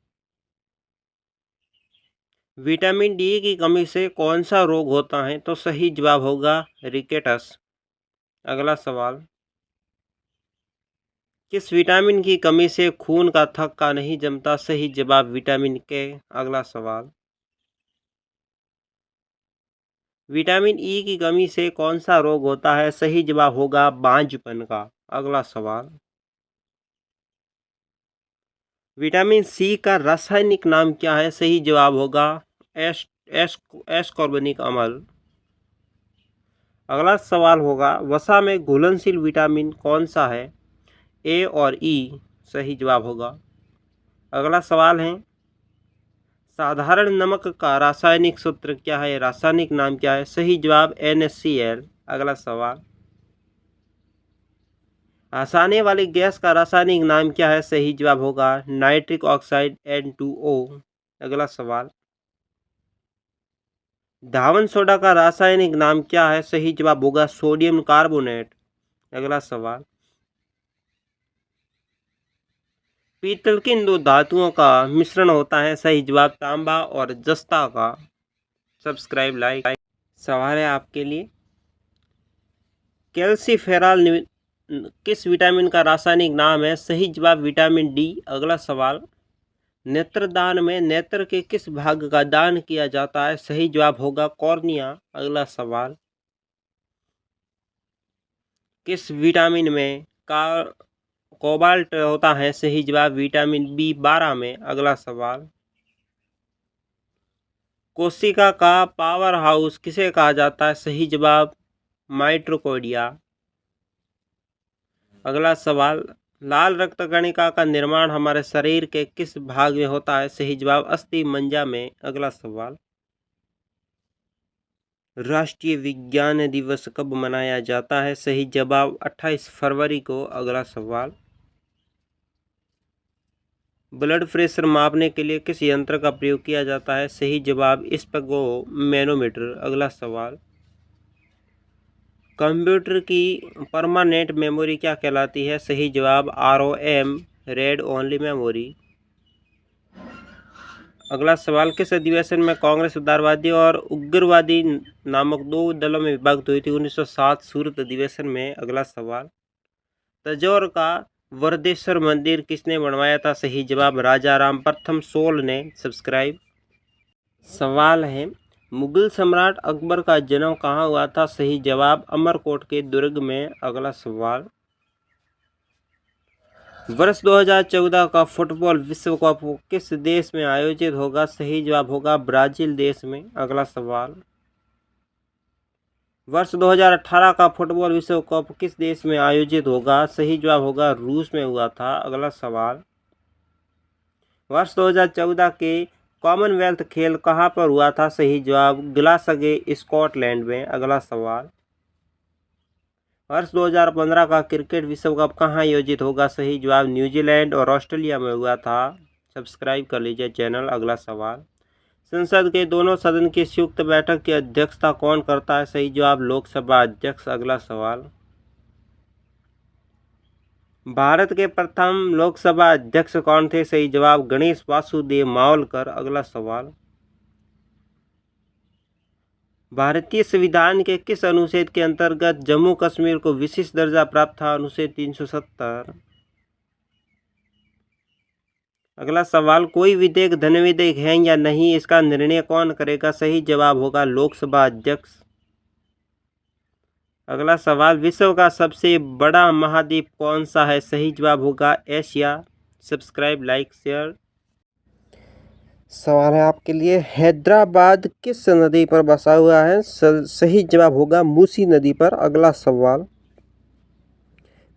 विटामिन डी की कमी से कौन सा रोग होता है? तो सही जवाब होगा रिकेटस। अगला सवाल, किस विटामिन की कमी से खून का थक्का नहीं जमता? सही जवाब विटामिन के। अगला सवाल, विटामिन ई की कमी से कौन सा रोग होता है? सही जवाब होगा बांझपन का। अगला सवाल, विटामिन सी का रासायनिक नाम क्या है? सही जवाब होगा एस एस एस्कॉर्बिक अम्ल। अगला सवाल होगा, वसा में घुलनशील विटामिन कौन सा है? ए और ई। सही जवाब होगा। अगला सवाल है, साधारण नमक का रासायनिक सूत्र क्या है? रासायनिक नाम क्या है? सही जवाब NaCl। अगला सवाल, हंसाने वाली गैस का रासायनिक नाम क्या है? सही जवाब होगा नाइट्रिक ऑक्साइड N2O। अगला सवाल, धावन सोडा का रासायनिक नाम क्या है? सही जवाब होगा सोडियम कार्बोनेट। अगला सवाल, पीतल किन दो धातुओं का मिश्रण होता है? सही जवाब तांबा और जस्ता का। Subscribe like. सवाल है आपके लिए, कैल्सीफेरॉल किस विटामिन का रासायनिक नाम है? सही जवाब विटामिन डी। अगला सवाल, नेत्रदान में नेत्र के किस भाग का दान किया जाता है? सही जवाब होगा कॉर्निया। अगला सवाल, किस विटामिन में कोबाल्ट होता है? सही जवाब विटामिन B12 में। अगला सवाल, कोशिका का पावर हाउस किसे कहा जाता है? सही जवाब माइटोकॉन्ड्रिया। अगला सवाल, लाल रक्त कणिका का निर्माण हमारे शरीर के किस भाग में होता है? सही जवाब अस्थि मज्जा में। अगला सवाल, राष्ट्रीय विज्ञान दिवस कब मनाया जाता है? सही जवाब 28 फरवरी को। अगला सवाल, ब्लड प्रेशर मापने के लिए किस यंत्र का प्रयोग किया जाता है? सही जवाब स्पेगोमेनोमीटर। अगला सवाल, कंप्यूटर की परमानेंट मेमोरी क्या कहलाती है? सही जवाब ROM रीड ओनली मेमोरी। अगला सवाल, किस अधिवेशन में कांग्रेस उदारवादी और उग्रवादी नामक दो दलों में विभक्त हुई थी? 1907 सूरत अधिवेशन में। अगला सवाल, तंजौर का वरदेश्वर मंदिर किसने बनवाया था? सही जवाब राजा राम प्रथम सोल ने। सब्सक्राइब। सवाल है, मुगल सम्राट अकबर का जन्म कहाँ हुआ था? सही जवाब अमरकोट के दुर्ग में। अगला सवाल, वर्ष 2014 का फुटबॉल विश्व कप किस देश में आयोजित होगा? सही जवाब होगा ब्राजील देश में। अगला सवाल, वर्ष 2018 का फुटबॉल विश्व कप किस देश में आयोजित होगा? सही जवाब होगा रूस में हुआ था। अगला सवाल, वर्ष 2014 के कॉमनवेल्थ खेल कहाँ पर हुआ था? सही जवाब ग्लासगो स्कॉटलैंड में। अगला सवाल, वर्ष 2015 का क्रिकेट विश्व कप कहाँ आयोजित होगा? सही जवाब न्यूजीलैंड और ऑस्ट्रेलिया में हुआ था। सब्सक्राइब कर लीजिए चैनल। अगला सवाल, संसद के दोनों सदन की संयुक्त बैठक की अध्यक्षता कौन करता है? सही जवाब लोकसभा अध्यक्ष। अगला सवाल, भारत के प्रथम लोकसभा अध्यक्ष कौन थे? सही जवाब गणेश वासुदेव मावलकर। अगला सवाल, भारतीय संविधान के किस अनुच्छेद के अंतर्गत जम्मू कश्मीर को विशिष्ट दर्जा प्राप्त था? अनुच्छेद 370। अगला सवाल, कोई विधेयक धन विधेयक है या नहीं, इसका निर्णय कौन करेगा? सही जवाब होगा लोकसभा अध्यक्ष। अगला सवाल, विश्व का सबसे बड़ा महाद्वीप कौन सा है? सही जवाब होगा एशिया। Subscribe, like, share. सवाल है आपके लिए, हैदराबाद किस नदी पर बसा हुआ है? सही जवाब होगा मूसी नदी पर। अगला सवाल,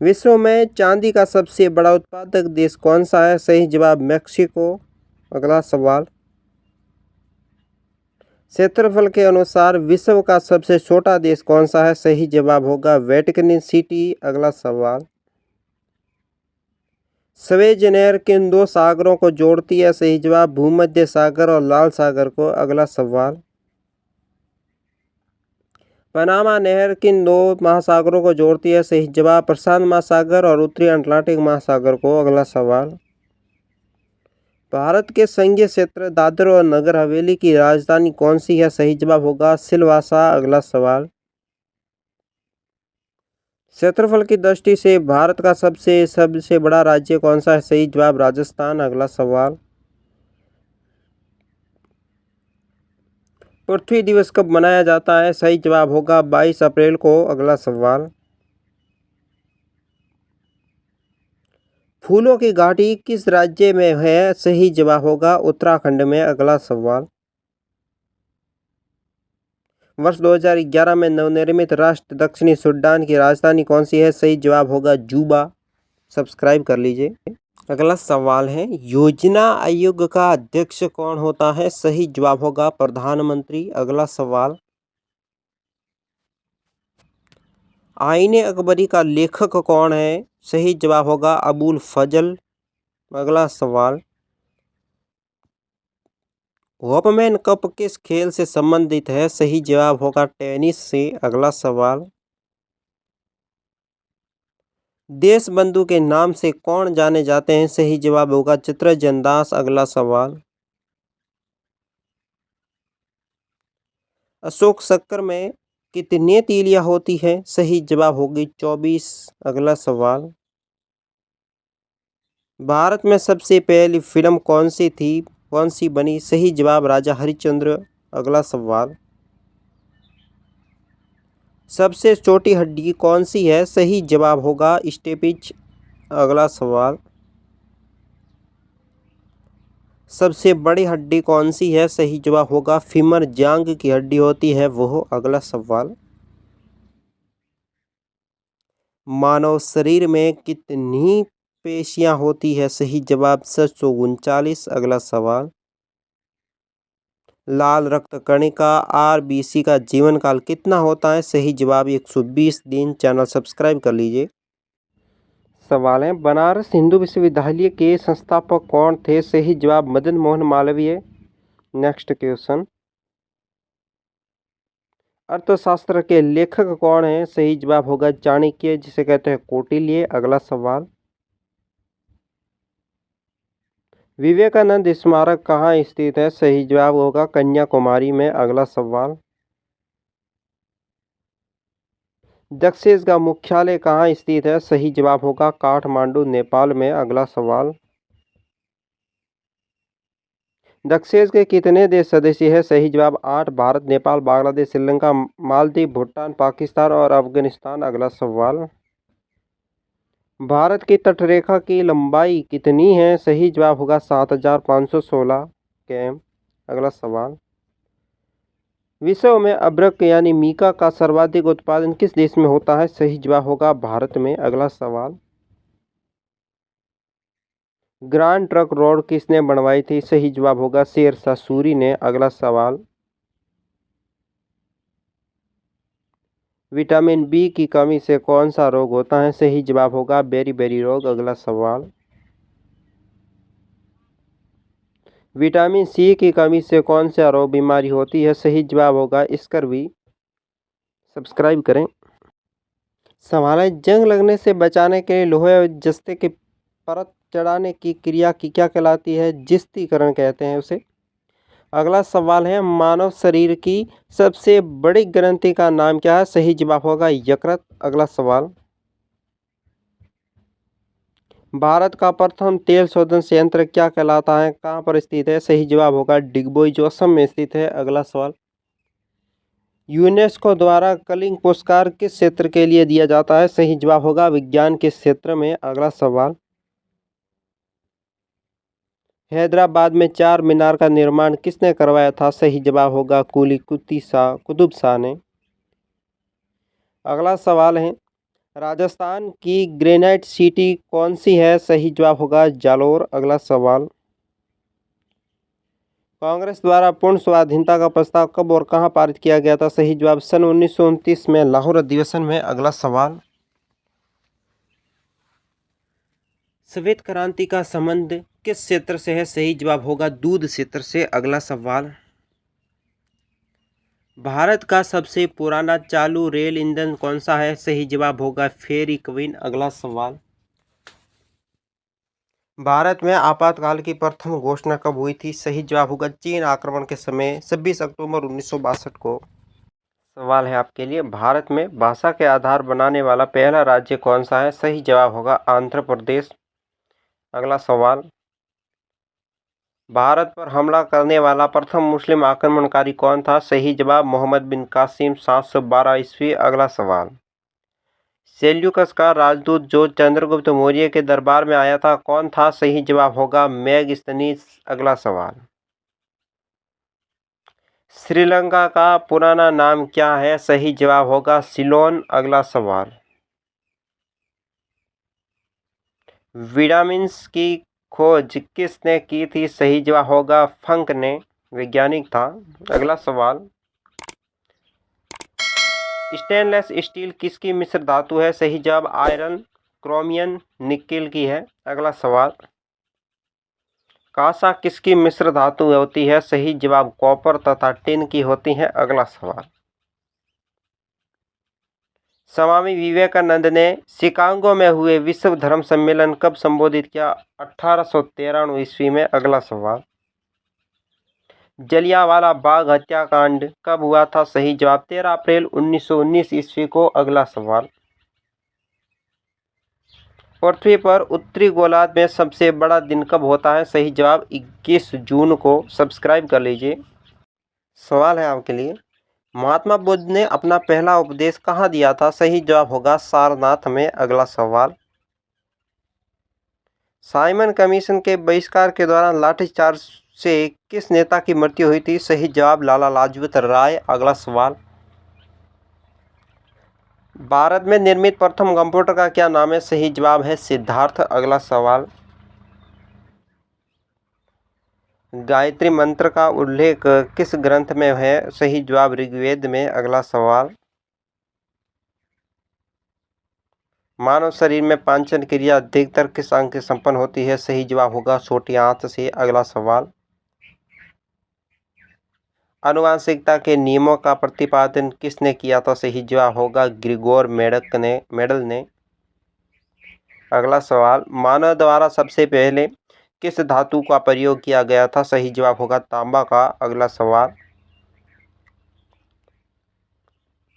विश्व में चांदी का सबसे बड़ा उत्पादक देश कौन सा है? सही जवाब मैक्सिको। अगला सवाल, क्षेत्रफल के अनुसार विश्व का सबसे छोटा देश कौन सा है? सही जवाब होगा वेटिकन सिटी। अगला सवाल, स्वेज नहर किन दो सागरों को जोड़ती है? सही जवाब भूमध्य सागर और लाल सागर को। अगला सवाल, पनामा नहर किन दो महासागरों को जोड़ती है? सही जवाब प्रशांत महासागर और उत्तरी अटलांटिक महासागर को। अगला सवाल, भारत के संघीय क्षेत्र दादर और नगर हवेली की राजधानी कौन सी है? सही जवाब होगा सिलवासा। अगला सवाल, क्षेत्रफल की दृष्टि से भारत का सबसे बड़ा राज्य कौन सा है? सही जवाब राजस्थान। अगला सवाल, पृथ्वी दिवस कब मनाया जाता है? सही जवाब होगा 22 अप्रैल को। अगला सवाल, फूलों की घाटी किस राज्य में है? सही जवाब होगा उत्तराखंड में। अगला सवाल, वर्ष 2011 में नवनिर्मित राष्ट्र दक्षिणी सूडान की राजधानी कौन सी है? सही जवाब होगा जूबा। सब्सक्राइब कर लीजिए। अगला सवाल है, योजना आयोग का अध्यक्ष कौन होता है? सही जवाब होगा प्रधानमंत्री। अगला सवाल, आईने अकबरी का लेखक कौन है? सही जवाब होगा अबुल फजल। अगला सवाल, होपमैन कप किस खेल से संबंधित है? सही जवाब होगा टेनिस से। अगला सवाल, देश बंधु के नाम से कौन जाने जाते हैं? सही जवाब होगा चित्तरंजन दास। अगला सवाल, अशोक चक्र में कितनी तीलियां होती हैं? सही जवाब होगी 24। अगला सवाल, भारत में सबसे पहली फिल्म कौन सी थी? कौन सी बनी? सही जवाब राजा हरिश्चंद्र। अगला सवाल, सबसे छोटी हड्डी कौन सी है? सही जवाब होगा स्टेपिज। अगला सवाल, सबसे बड़ी हड्डी कौन सी है? सही जवाब होगा फीमर, जांघ की हड्डी होती है वो। अगला सवाल, मानव शरीर में कितनी पेशियां होती है? सही जवाब 739। अगला सवाल, लाल रक्त कणिका आरबीसी का जीवन काल कितना होता है? सही जवाब 120 दिन। चैनल सब्सक्राइब कर लीजिए। सवाल है, बनारस हिंदू विश्वविद्यालय के संस्थापक कौन थे? सही जवाब मदन मोहन मालवीय। नेक्स्ट क्वेश्चन, अर्थशास्त्र के लेखक कौन है? सही जवाब होगा चाणक्य, जिसे कहते हैं कौटिल्य। अगला सवाल, विवेकानंद स्मारक कहाँ स्थित है? सही जवाब होगा कन्याकुमारी में। अगला सवाल, दक्षेस का मुख्यालय कहाँ स्थित है? सही जवाब होगा काठमांडू, नेपाल में। अगला सवाल, दक्षेस के कितने देश सदस्य हैं? सही जवाब 8, भारत, नेपाल, बांग्लादेश, श्रीलंका, मालदीव, भूटान, पाकिस्तान और अफगानिस्तान। अगला सवाल, भारत की तटरेखा की लंबाई कितनी है? सही जवाब होगा 7516 km। अगला सवाल, विश्व में अभ्रक यानी मीका का सर्वाधिक उत्पादन किस देश में होता है? सही जवाब होगा भारत में। अगला सवाल, ग्रांड ट्रंक रोड किसने बनवाई थी? सही जवाब होगा शेरशाह सूरी ने। अगला सवाल, विटामिन बी की कमी से कौन सा रोग होता है? सही जवाब होगा बेरी रोग। अगला सवाल, विटामिन सी की कमी से कौन सा रोग बीमारी होती है? सही जवाब होगा स्कर्वी। सब्सक्राइब करें। सवाल है, जंग लगने से बचाने के लिए लोहे और जस्ते की परत चढ़ाने की क्रिया की क्या कहलाती है? जिस्तीकरण कहते हैं उसे। अगला सवाल है, मानव शरीर की सबसे बड़ी ग्रंथि का नाम क्या है? सही जवाब होगा यकृत। अगला सवाल, भारत का प्रथम तेल शोधन संयंत्र क्या कहलाता है? कहाँ पर स्थित है? सही जवाब होगा डिगबोई जो असम में स्थित है। अगला सवाल, यूनेस्को द्वारा कलिंग पुरस्कार किस क्षेत्र के लिए दिया जाता है? सही जवाब होगा विज्ञान के क्षेत्र में। अगला सवाल, हैदराबाद में चार मीनार का निर्माण किसने करवाया था? सही जवाब होगा कुतुब शाह ने। अगला सवाल है, राजस्थान की ग्रेनाइट सिटी कौन सी है? सही जवाब होगा जालोर। अगला सवाल, कांग्रेस द्वारा पूर्ण स्वाधीनता का प्रस्ताव कब और कहां पारित किया गया था? सही जवाब सन 1929 में लाहौर अधिवेशन में। अगला सवाल, श्वेत क्रांति का संबंध किस क्षेत्र से है? सही जवाब होगा दूध क्षेत्र से। अगला सवाल, भारत का सबसे पुराना चालू रेल इंजन कौन सा है? सही जवाब होगा फेरी क्वीन। अगला सवाल, भारत में आपातकाल की प्रथम घोषणा कब हुई थी? सही जवाब होगा चीन आक्रमण के समय 26 अक्टूबर 1962 को। सवाल है आपके लिए, भारत में भाषा के आधार बनाने वाला पहला राज्य कौन सा है? सही जवाब होगा आंध्र प्रदेश। अगला सवाल, भारत पर हमला करने वाला प्रथम मुस्लिम आक्रमणकारी कौन था? सही जवाब मोहम्मद बिन कासिम 712 ईस्वी। अगला सवाल, सेल्यूकस का राजदूत जो चंद्रगुप्त मौर्य के दरबार में आया था कौन था? सही जवाब होगा मेगस्थनीज। अगला सवाल, श्रीलंका का पुराना नाम क्या है? सही जवाब होगा सिलोन। अगला सवाल, विटामिन्स की खोज किसने की थी? सही जवाब होगा फंक ने, वैज्ञानिक था। अगला सवाल, स्टेनलेस स्टील किसकी मिश्र धातु है? सही जवाब आयरन, क्रोमियम, निकेल की है। अगला सवाल, कांसा किसकी मिश्र धातु होती है? सही जवाब कॉपर तथा टिन की होती है। अगला सवाल, स्वामी विवेकानंद ने शिकागो में हुए विश्व धर्म सम्मेलन कब संबोधित किया? 1893 ईस्वी में। अगला सवाल, जलियांवाला बाग हत्याकांड कब हुआ था? सही जवाब 13 अप्रैल 1919 ईस्वी को। अगला सवाल, पृथ्वी पर उत्तरी गोलार्ध में सबसे बड़ा दिन कब होता है? सही जवाब 21 जून को। सब्सक्राइब कर लीजिए। सवाल है आपके लिए, महात्मा बुद्ध ने अपना पहला उपदेश कहाँ दिया था? सही जवाब होगा सारनाथ में। अगला सवाल, साइमन कमीशन के बहिष्कार के दौरान लाठीचार्ज से किस नेता की मृत्यु हुई थी? सही जवाब लाला लाजपत राय। अगला सवाल, भारत में निर्मित प्रथम कंप्यूटर का क्या नाम है? सही जवाब है सिद्धार्थ। अगला सवाल, गायत्री मंत्र का उल्लेख किस ग्रंथ में है? सही जवाब ऋग्वेद में। अगला सवाल, मानव शरीर में पाचन क्रिया अधिकतर किस अंग से संपन्न होती है? सही जवाब होगा छोटी आंत से। अगला सवाल, आनुवंशिकता के नियमों का प्रतिपादन किसने किया था? सही जवाब होगा ग्रिगोर मेंडल ने। अगला सवाल, मानव द्वारा सबसे पहले किस धातु का प्रयोग किया गया था? सही जवाब होगा तांबा का। अगला सवाल,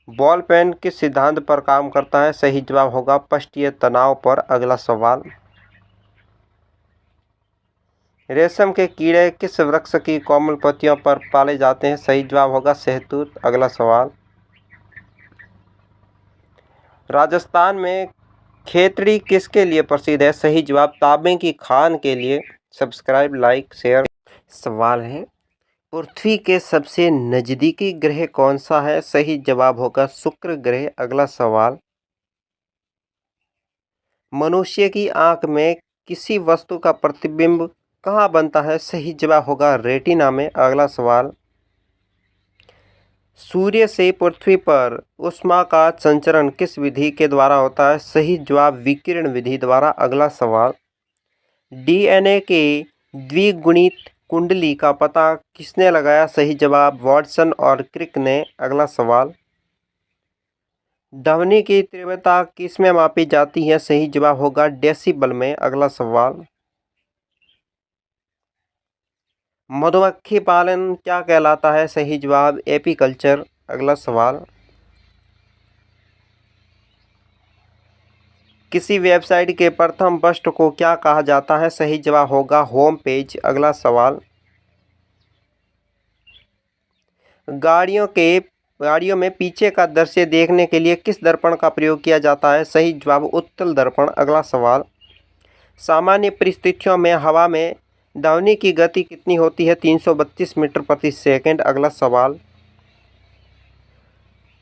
बॉल पेन किस सिद्धांत पर काम करता है? सही जवाब होगा पृष्ठीय तनाव पर। अगला सवाल, रेशम के कीड़े किस वृक्ष की कोमल पत्तियों पर पाले जाते हैं? सही जवाब होगा शहतूत। अगला सवाल, राजस्थान में खेतड़ी किसके लिए प्रसिद्ध है? सही जवाब तांबे की खान के लिए। Subscribe, like, share. सवाल है, पृथ्वी के सबसे नजदीकी ग्रह कौन सा है? सही जवाब होगा शुक्र ग्रह। अगला सवाल, मनुष्य की आंख में किसी वस्तु का प्रतिबिंब कहाँ बनता है? सही जवाब होगा रेटिना में। अगला सवाल, सूर्य से पृथ्वी पर ऊष्मा का संचरण किस विधि के द्वारा होता है? सही जवाब विकिरण विधि द्वारा। अगला सवाल, डीएनए के द्विगुणित कुंडली का पता किसने लगाया? सही जवाब वाटसन और क्रिक ने। अगला सवाल, ध्वनि की तीव्रता किसमें मापी जाती है? सही जवाब होगा डेसिबल में। अगला सवाल, मधुमक्खी पालन क्या कहलाता है? सही जवाब एपीकल्चर। अगला सवाल, किसी वेबसाइट के प्रथम पृष्ठ को क्या कहा जाता है? सही जवाब होगा होम पेज। अगला सवाल, गाड़ियों में पीछे का दृश्य देखने के लिए किस दर्पण का प्रयोग किया जाता है? सही जवाब उत्तल दर्पण। अगला सवाल, सामान्य परिस्थितियों में हवा में ध्वनि की गति कितनी होती है? 332 मीटर प्रति सेकंड। अगला सवाल,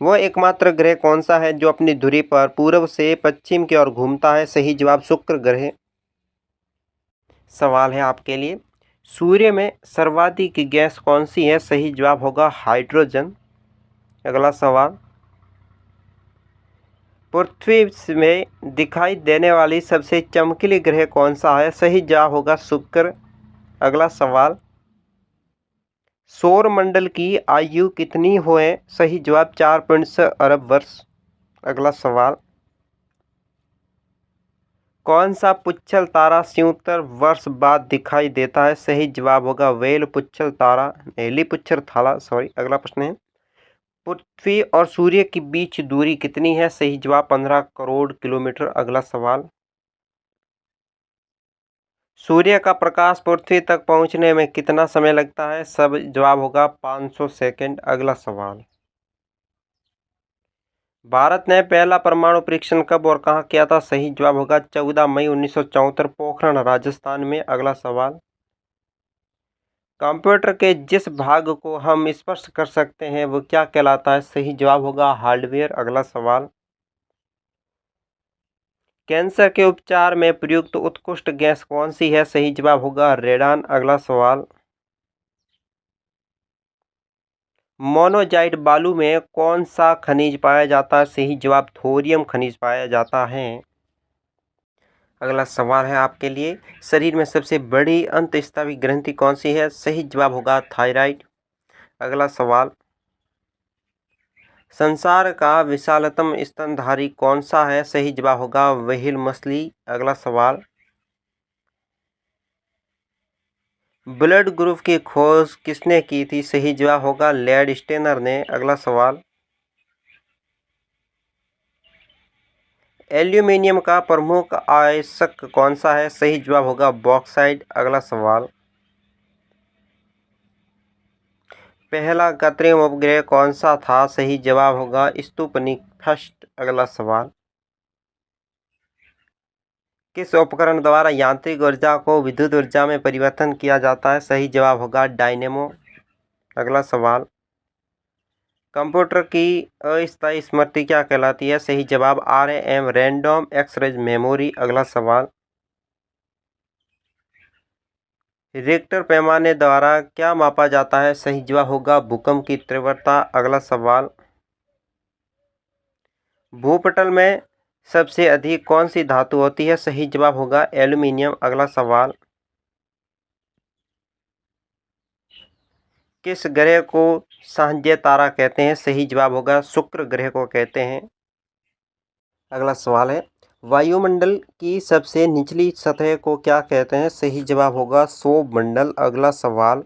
वह एकमात्र ग्रह कौन सा है जो अपनी धुरी पर पूर्व से पश्चिम की ओर घूमता है? सही जवाब शुक्र ग्रह। सवाल है आपके लिए, सूर्य में सर्वाधिक गैस कौन सी है? सही जवाब होगा हाइड्रोजन। अगला सवाल, पृथ्वी में दिखाई देने वाली सबसे चमकीली ग्रह कौन सा है? सही जवाब होगा शुक्र। अगला सवाल, सौर मंडल की आयु कितनी है? सही जवाब 4.6 अरब वर्ष। अगला सवाल, कौन सा पुच्छल तारा 77 वर्ष बाद दिखाई देता है? सही जवाब होगा वेल पुच्छल तारा, एली पुच्छर थाला सॉरी। अगला प्रश्न है, पृथ्वी और सूर्य के बीच दूरी कितनी है? सही जवाब 15 करोड़ किलोमीटर। अगला सवाल, सूर्य का प्रकाश पृथ्वी तक पहुंचने में कितना समय लगता है? सब जवाब होगा 500 सेकंड। अगला सवाल, भारत ने पहला परमाणु परीक्षण कब और कहां किया था? सही जवाब होगा 14 मई 1974 पोखरण राजस्थान में। अगला सवाल, कंप्यूटर के जिस भाग को हम स्पर्श कर सकते हैं वो क्या कहलाता है? सही जवाब होगा हार्डवेयर। अगला सवाल, कैंसर के उपचार में प्रयुक्त उत्कृष्ट गैस कौन सी है? सही जवाब होगा रेडान। अगला सवाल, मोनोजाइट बालू में कौन सा खनिज पाया जाता है? सही जवाब थोरियम खनिज पाया जाता है। अगला सवाल है आपके लिए, शरीर में सबसे बड़ी अंतःस्रावी ग्रंथि कौन सी है? सही जवाब होगा थायराइड। अगला सवाल, संसार का विशालतम स्तनधारी कौन सा है? सही जवाब होगा व्हेल मछली। अगला सवाल, ब्लड ग्रुप की खोज किसने की थी? सही जवाब होगा लैड स्टेनर ने। अगला सवाल, एल्यूमिनियम का प्रमुख आयस्क कौन सा है? सही जवाब होगा बॉक्साइट। अगला सवाल, पहला कृत्रिम उपग्रह कौन सा था? सही जवाब होगा स्पुतनिक फर्स्ट। अगला सवाल, किस उपकरण द्वारा यांत्रिक ऊर्जा को विद्युत ऊर्जा में परिवर्तन किया जाता है? सही जवाब होगा डायनेमो। अगला सवाल, कंप्यूटर की अस्थायी स्मृति क्या कहलाती है? सही जवाब RAM रैंडम एक्सेस मेमोरी। अगला सवाल, रिक्टर पैमाने द्वारा क्या मापा जाता है? सही जवाब होगा भूकंप की तीव्रता। अगला सवाल, भूपटल में सबसे अधिक कौन सी धातु होती है? सही जवाब होगा एल्यूमिनियम। अगला सवाल, किस ग्रह को सांझे तारा कहते हैं? सही जवाब होगा शुक्र ग्रह को कहते हैं। अगला सवाल है, वायुमंडल की सबसे निचली सतह को क्या कहते हैं? सही जवाब होगा सौरमंडल। अगला सवाल,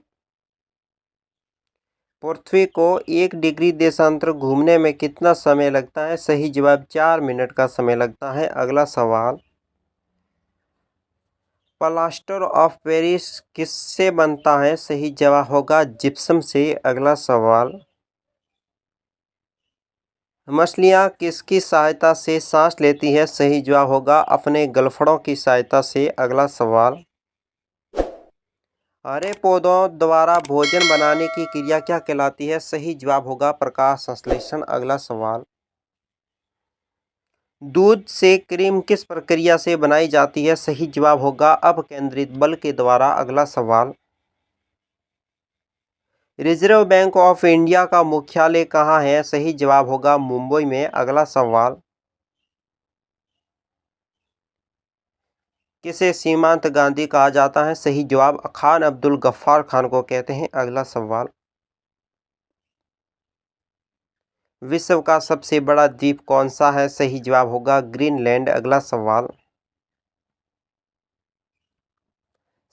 पृथ्वी को 1 डिग्री देशांतर घूमने में कितना समय लगता है? सही जवाब 4 मिनट का समय लगता है। अगला सवाल, प्लास्टर ऑफ पेरिस किससे बनता है? सही जवाब होगा जिप्सम से। अगला सवाल, मछलियाँ किसकी सहायता से सांस लेती है? सही जवाब होगा अपने गलफड़ों की सहायता से। अगला सवाल, हरे पौधों द्वारा भोजन बनाने की क्रिया क्या कहलाती है? सही जवाब होगा प्रकाश संश्लेषण। अगला सवाल, दूध से क्रीम किस प्रक्रिया से बनाई जाती है? सही जवाब होगा अपकेंद्रित बल के द्वारा। अगला सवाल, रिजर्व बैंक ऑफ इंडिया का मुख्यालय कहाँ है? सही जवाब होगा मुंबई में। अगला सवाल, किसे सीमांत गांधी कहा जाता है? सही जवाब खान अब्दुल गफ्फार खान को कहते हैं। अगला सवाल, विश्व का सबसे बड़ा द्वीप कौन सा है? सही जवाब होगा ग्रीनलैंड। अगला सवाल,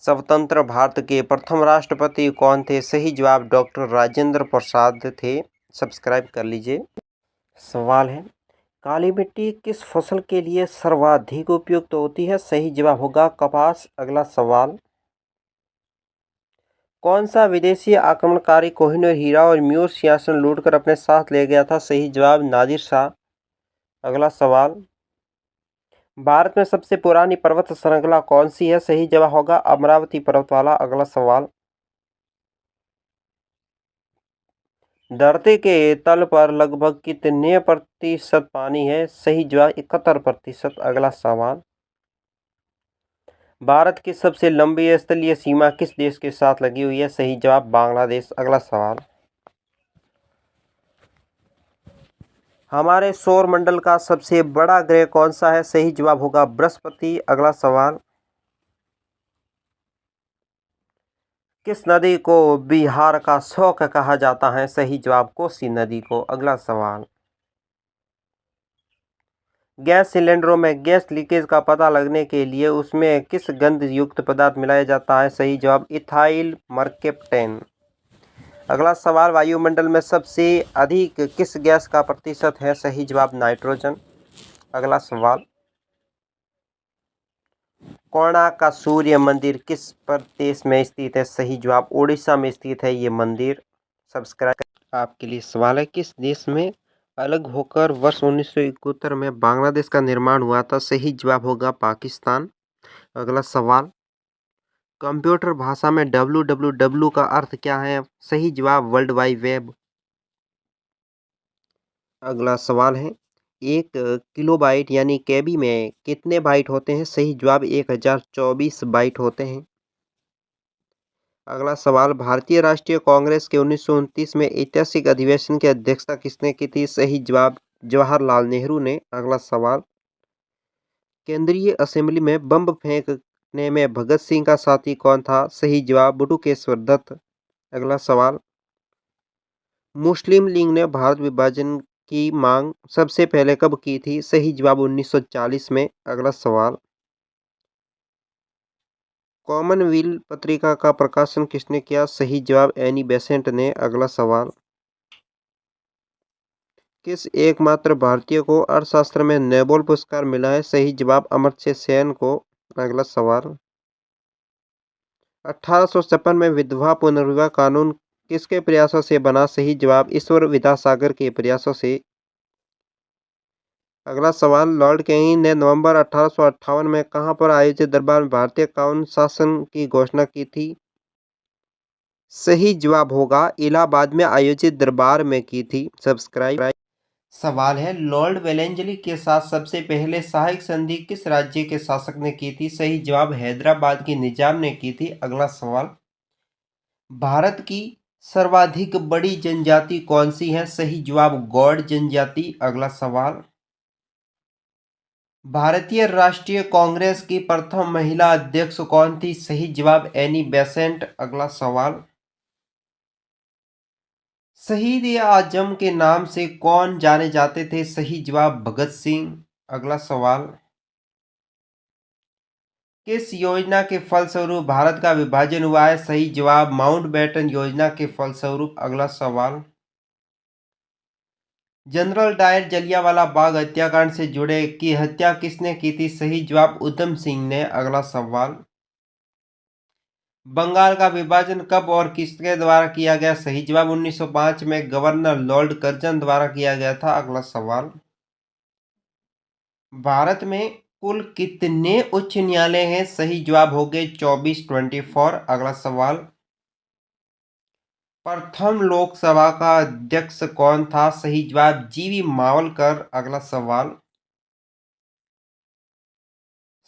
स्वतंत्र भारत के प्रथम राष्ट्रपति कौन थे? सही जवाब डॉक्टर राजेंद्र प्रसाद थे। सब्सक्राइब कर लीजिए। सवाल है, काली मिट्टी किस फसल के लिए सर्वाधिक उपयुक्त होती है? सही जवाब होगा कपास। अगला सवाल, कौन सा विदेशी आक्रमणकारी कोहिनूर हीरा और म्यूर सिंहासन लूटकर अपने साथ ले गया था? सही जवाब नादिर शाह। अगला सवाल, भारत में सबसे पुरानी पर्वत श्रृंखला कौन सी है? सही जवाब होगा अमरावती पर्वतमाला। अगला सवाल, धरती के तल पर लगभग कितने प्रतिशत पानी है? सही जवाब 71%। अगला सवाल, भारत की सबसे लंबी स्थलीय सीमा किस देश के साथ लगी हुई है? सही जवाब बांग्लादेश। अगला सवाल, हमारे सौर मंडल का सबसे बड़ा ग्रह कौन सा है? सही जवाब होगा बृहस्पति। अगला सवाल, किस नदी को बिहार का शौक कहा जाता है? सही जवाब कोसी नदी को। अगला सवाल, गैस सिलेंडरों में गैस लीकेज का पता लगने के लिए उसमें किस गंध युक्त पदार्थ मिलाया जाता है? सही जवाब इथाइल मरकेप्टेन। अगला सवाल, वायुमंडल में सबसे अधिक किस गैस का प्रतिशत है? सही जवाब नाइट्रोजन। अगला सवाल, कोणार्क का सूर्य मंदिर किस प्रदेश में स्थित है? सही जवाब उड़ीसा में स्थित है ये मंदिर। सब्सक्राइब। आपके लिए सवाल है, किस देश में अलग होकर वर्ष 1971 में बांग्लादेश का निर्माण हुआ था? सही जवाब होगा पाकिस्तान। अगला सवाल, कंप्यूटर भाषा में www का अर्थ क्या है? सही जवाब वर्ल्ड वाइड वेब। अगला सवाल है, एक किलोबाइट यानी केबी में कितने बाइट होते हैं? सही जवाब 1024 बाइट होते हैं। अगला सवाल, भारतीय राष्ट्रीय कांग्रेस के 1929 में ऐतिहासिक अधिवेशन की अध्यक्षता किसने की थी? सही जवाब जवाहरलाल नेहरू ने। अगला सवाल, केंद्रीय असेंबली में बम फेंकने में भगत सिंह का साथी कौन था? सही जवाब बटुकेश्वर दत्त। अगला सवाल, मुस्लिम लीग ने भारत विभाजन की मांग सबसे पहले कब की थी? सही जवाब 1940 में। अगला सवाल, कॉमनवेल्थ पत्रिका का प्रकाशन किसने किया? सही जवाब एनी बेसेंट ने। अगला सवाल, किस एकमात्र भारतीय को अर्थशास्त्र में नोबेल पुरस्कार मिला है? सही जवाब अमर्त्य सेन को। अगला सवाल, 1856 में विधवा पुनर्विवाह कानून किसके प्रयासों से बना? सही जवाब ईश्वर विद्यासागर के प्रयासों से। अगला सवाल, लॉर्ड कैनिंग ने नवंबर 1858 में कहां पर आयोजित दरबार में भारतीय कानून शासन की घोषणा की थी? सही जवाब होगा इलाहाबाद में आयोजित दरबार में की थी। सब्सक्राइब। सवाल है, लॉर्ड वेलेंजली के साथ सबसे पहले सहायक संधि किस राज्य के शासक ने की थी? सही जवाब हैदराबाद की निजाम ने की थी। अगला सवाल, भारत की सर्वाधिक बड़ी जनजाति कौन सी है? सही जवाब गौड़ जनजाति। अगला सवाल, भारतीय राष्ट्रीय कांग्रेस की प्रथम महिला अध्यक्ष कौन थी? सही जवाब एनी बेसेंट। अगला सवाल, शहीद ए आजम के नाम से कौन जाने जाते थे? सही जवाब भगत सिंह। अगला सवाल, किस योजना के फलस्वरूप भारत का विभाजन हुआ है? सही जवाब माउंटबेटन योजना के फलस्वरूप। अगला सवाल, जनरल डायर जलियांवाला बाग हत्याकांड से जुड़े की हत्या किसने की थी? सही जवाब उधम सिंह ने। अगला सवाल, बंगाल का विभाजन कब और किसके द्वारा किया गया? सही जवाब 1905 में गवर्नर लॉर्ड कर्जन द्वारा किया गया था। अगला सवाल, भारत में कुल कितने उच्च न्यायालय हैं? सही जवाब हो गए 24। अगला सवाल, प्रथम लोकसभा का अध्यक्ष कौन था? सही जवाब जीवी मावलकर। अगला सवाल,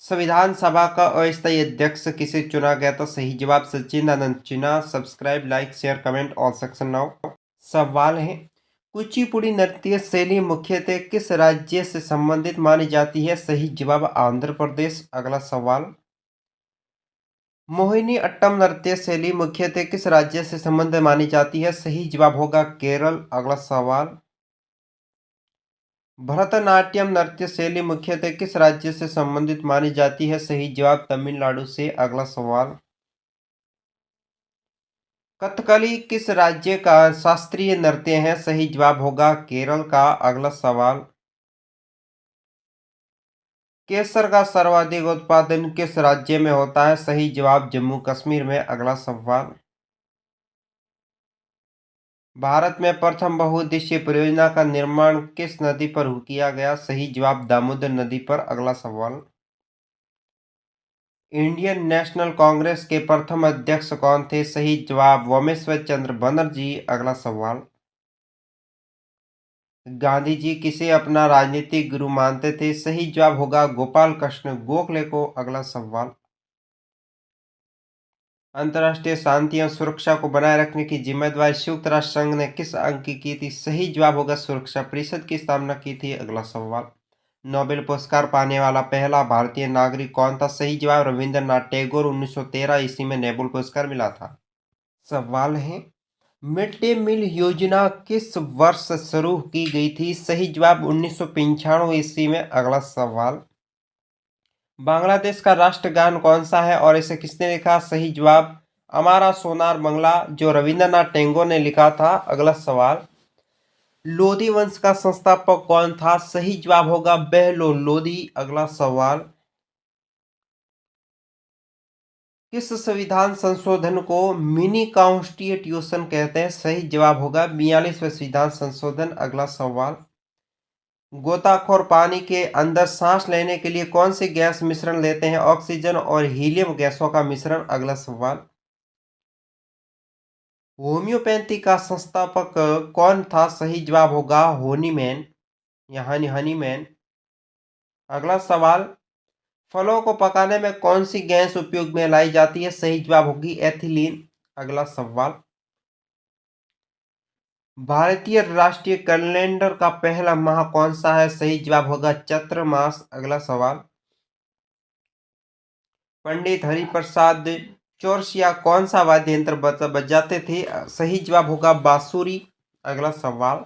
संविधान सभा का अस्थायी अध्यक्ष किसे चुना गया था? सही जवाब Sachchidanand Sinha. Subscribe, like, share, comment all section now. सवाल है, कुचिपुड़ी नृत्य शैली मुख्यतः किस राज्य से संबंधित मानी जाती है? सही जवाब आंध्र प्रदेश। अगला सवाल, मोहिनी अट्टम नृत्य शैली मुख्यतः किस राज्य से संबंधित मानी जाती है? सही जवाब होगा केरल। अगला सवाल, भरतनाट्यम नृत्य शैली मुख्यतः किस राज्य से संबंधित मानी जाती है? सही जवाब तमिलनाडु से। अगला सवाल, कथकली किस राज्य का शास्त्रीय नृत्य है? सही जवाब होगा केरल का। अगला सवाल, केसर का सर्वाधिक उत्पादन किस राज्य में होता है? सही जवाब जम्मू कश्मीर में। अगला सवाल, भारत में प्रथम बहुउद्देशीय परियोजना का निर्माण किस नदी पर किया गया? सही जवाब दामोदर नदी पर। अगला सवाल, इंडियन नेशनल कांग्रेस के प्रथम अध्यक्ष कौन थे? सही जवाब वोमेश्वर चंद्र बनर्जी। अगला सवाल, गांधी जी किसे अपना राजनीतिक गुरु मानते थे? सही जवाब होगा गोपाल कृष्ण गोखले को। अगला सवाल, अंतर्राष्ट्रीय शांति और सुरक्षा को बनाए रखने की जिम्मेदारी संयुक्त राष्ट्र संघ ने किस अंग की थी? सही जवाब होगा सुरक्षा परिषद की स्थापना की थी। अगला सवाल, नोबेल पुरस्कार पाने वाला पहला भारतीय नागरिक कौन था? सही जवाब रविंद्रनाथ टैगोर। 1913 ईस्वी में नोबेल पुरस्कार मिला था। सवाल है, मिड डे मील योजना किस वर्ष शुरू की गई थी? सही जवाब 1995 ईस्वी में। अगला सवाल, बांग्लादेश का राष्ट्रगान कौन सा है और इसे किसने लिखा? सही जवाब हमारा सोनार बांग्ला, जो रविंद्रनाथ टैगोर ने लिखा था। अगला सवाल, लोधी वंश का संस्थापक कौन था? सही जवाब होगा बहलो लोधी। अगला सवाल, किस संविधान संशोधन को मिनी कॉन्स्टिट्यूशन कहते हैं? सही जवाब होगा 42वें संविधान संशोधन। अगला सवाल, गोताखोर पानी के अंदर सांस लेने के लिए कौन सी गैस मिश्रण लेते हैं? ऑक्सीजन और हीलियम गैसों का मिश्रण। अगला सवाल, होम्योपैथी का संस्थापक कौन था? सही जवाब होगा होनीमैन या हनीमैन। अगला सवाल, फलों को पकाने में कौन सी गैस उपयोग में लाई जाती है? सही जवाब होगी एथिलीन। अगला सवाल, भारतीय राष्ट्रीय कैलेंडर का पहला माह कौन सा है? सही जवाब होगा चैत्र मास। अगला सवाल, पंडित हरिप्रसाद चौरसिया कौन सा वाद्य यंत्र बजाते थे? सही जवाब होगा बांसुरी। अगला सवाल,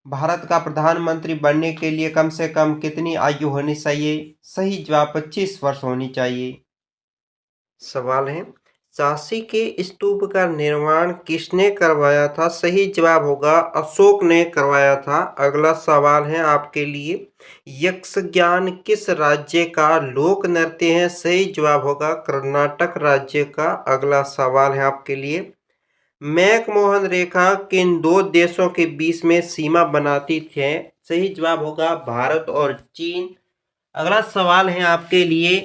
भारत का प्रधानमंत्री बनने के लिए कम से कम कितनी आयु होनी चाहिए? सही जवाब 25 वर्ष होनी चाहिए। सवाल है, झांसी के स्तूप का निर्माण किसने करवाया था? सही जवाब होगा अशोक ने करवाया था। अगला सवाल है आपके लिए, यक्षगान किस राज्य का लोक नृत्य है? सही जवाब होगा कर्नाटक राज्य का। अगला सवाल है आपके लिए, मैकमोहन रेखा किन दो देशों के बीच में सीमा बनाती है? सही जवाब होगा भारत और चीन। अगला सवाल है आपके लिए,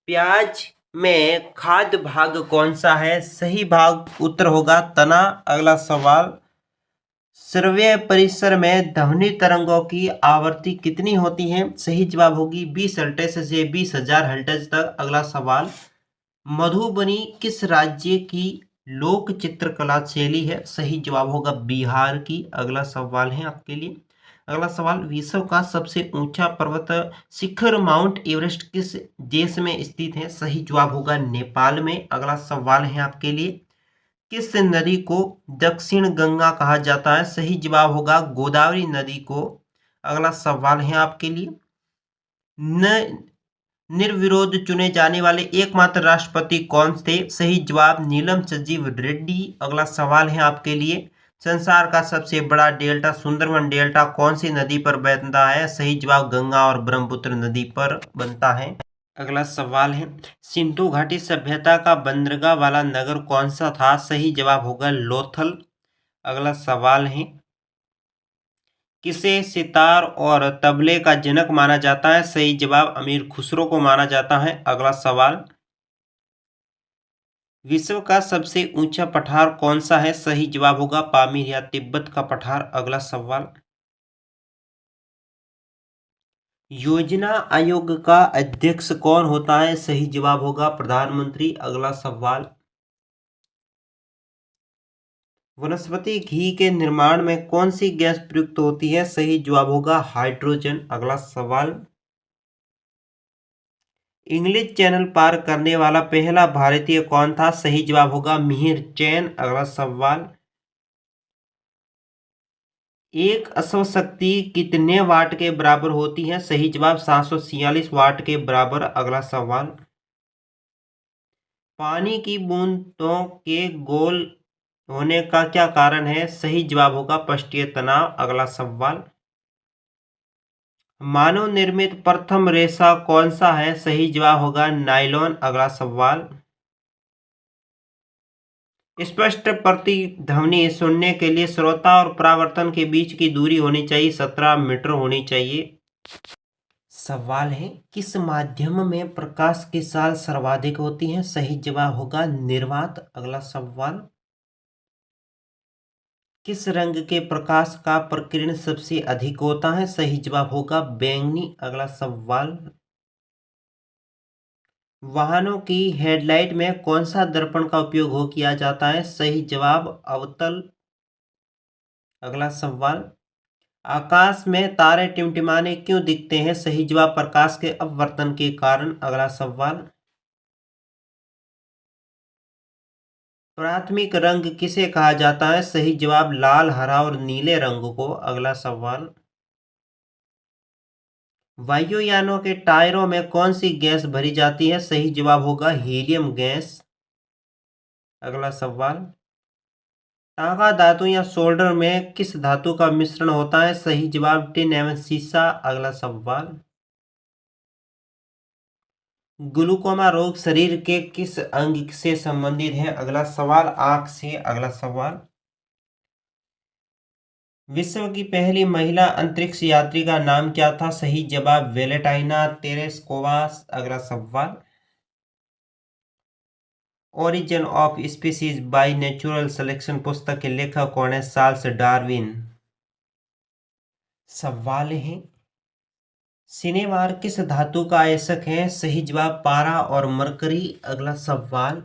प्याज में खाद्य भाग कौन सा है? सही भाग उत्तर होगा तना। अगला सवाल, श्रव्य परिसर में ध्वनि तरंगों की आवृत्ति कितनी होती है? सही जवाब होगी 20 हर्ट्ज से 20,000 हर्ट्ज तक। अगला सवाल, मधुबनी किस राज्य की लोक चित्रकला शैली है? सही जवाब होगा बिहार की। अगला सवाल है आपके लिए, अगला सवाल, विश्व का सबसे ऊंचा पर्वत शिखर माउंट एवरेस्ट किस देश में स्थित है? सही जवाब होगा नेपाल में। अगला सवाल है आपके लिए, किस नदी को दक्षिण गंगा कहा जाता है? सही जवाब होगा गोदावरी नदी को। अगला सवाल है आपके लिए, न निर्विरोध चुने जाने वाले एकमात्र राष्ट्रपति कौन थे? सही जवाब नीलम संजीव रेड्डी। अगला सवाल है आपके लिए, संसार का सबसे बड़ा डेल्टा सुंदरवन डेल्टा कौन सी नदी पर बनता है? सही जवाब गंगा और ब्रह्मपुत्र नदी पर बनता है। अगला सवाल है, सिंधु घाटी सभ्यता का बंदरगाह वाला नगर कौन सा था? सही जवाब होगा लोथल। अगला सवाल है, किसे सितार और तबले का जनक माना जाता है? सही जवाब अमीर खुसरो को माना जाता है। अगला सवाल, विश्व का सबसे ऊंचा पठार कौन सा है? सही जवाब होगा पामीर या तिब्बत का पठार। अगला सवाल, योजना आयोग का अध्यक्ष कौन होता है? सही जवाब होगा प्रधानमंत्री। अगला सवाल, वनस्पति घी के निर्माण में कौन सी गैस प्रयुक्त होती है? सही जवाब होगा हाइड्रोजन। अगला सवाल, इंग्लिश चैनल पार करने वाला पहला भारतीय कौन था? सही जवाब होगा मिहिर चैन। अगला सवाल, एक अश्व शक्ति कितने वाट के बराबर होती है? सही जवाब 746 वाट के बराबर। अगला सवाल, पानी की बूंदों के गोल होने का क्या कारण है? सही जवाब होगा पृष्ठीय तनाव। अगला सवाल, मानव निर्मित प्रथम रेशा कौन सा है? सही जवाब होगा नायलॉन। अगला सवाल, स्पष्ट प्रतिध्वनि सुनने के लिए श्रोता और परावर्तन के बीच की दूरी होनी चाहिए 17 मीटर होनी चाहिए। सवाल है, किस माध्यम में प्रकाश की साल सर्वाधिक होती है? सही जवाब होगा निर्वात। अगला सवाल, किस रंग के प्रकाश का प्रकीर्ण सबसे अधिक होता है? सही जवाब होगा बैंगनी। अगला सवाल, वाहनों की हेडलाइट में कौन सा दर्पण का उपयोग हो किया जाता है? सही जवाब अवतल। अगला सवाल, आकाश में तारे टिमटिमाने क्यों दिखते हैं? सही जवाब प्रकाश के अपवर्तन के कारण। अगला सवाल, प्राथमिक रंग किसे कहा जाता है? सही जवाब लाल, हरा और नीले रंग को। अगला सवाल, वायुयानों के टायरों में कौन सी गैस भरी जाती है? सही जवाब होगा हीलियम गैस। अगला सवाल, तांबा धातु या सोल्डर में किस धातु का मिश्रण होता है? सही जवाब टिन एवं सीसा। अगला सवाल, ग्लूकोमा रोग शरीर के किस अंग से संबंधित है? अगला सवाल, आंख से। अगला सवाल, विश्व की पहली महिला अंतरिक्ष यात्री का नाम क्या था? सही जवाब वेलेंटाइना तेरेस्कोवा। अगला सवाल, origin of species by natural selection पुस्तक के लेखक कौन है? Charles Darwin. सवाल है, सिनेमार किस धातु का आयस्क है? सही जवाब पारा और मरकरी। अगला सवाल,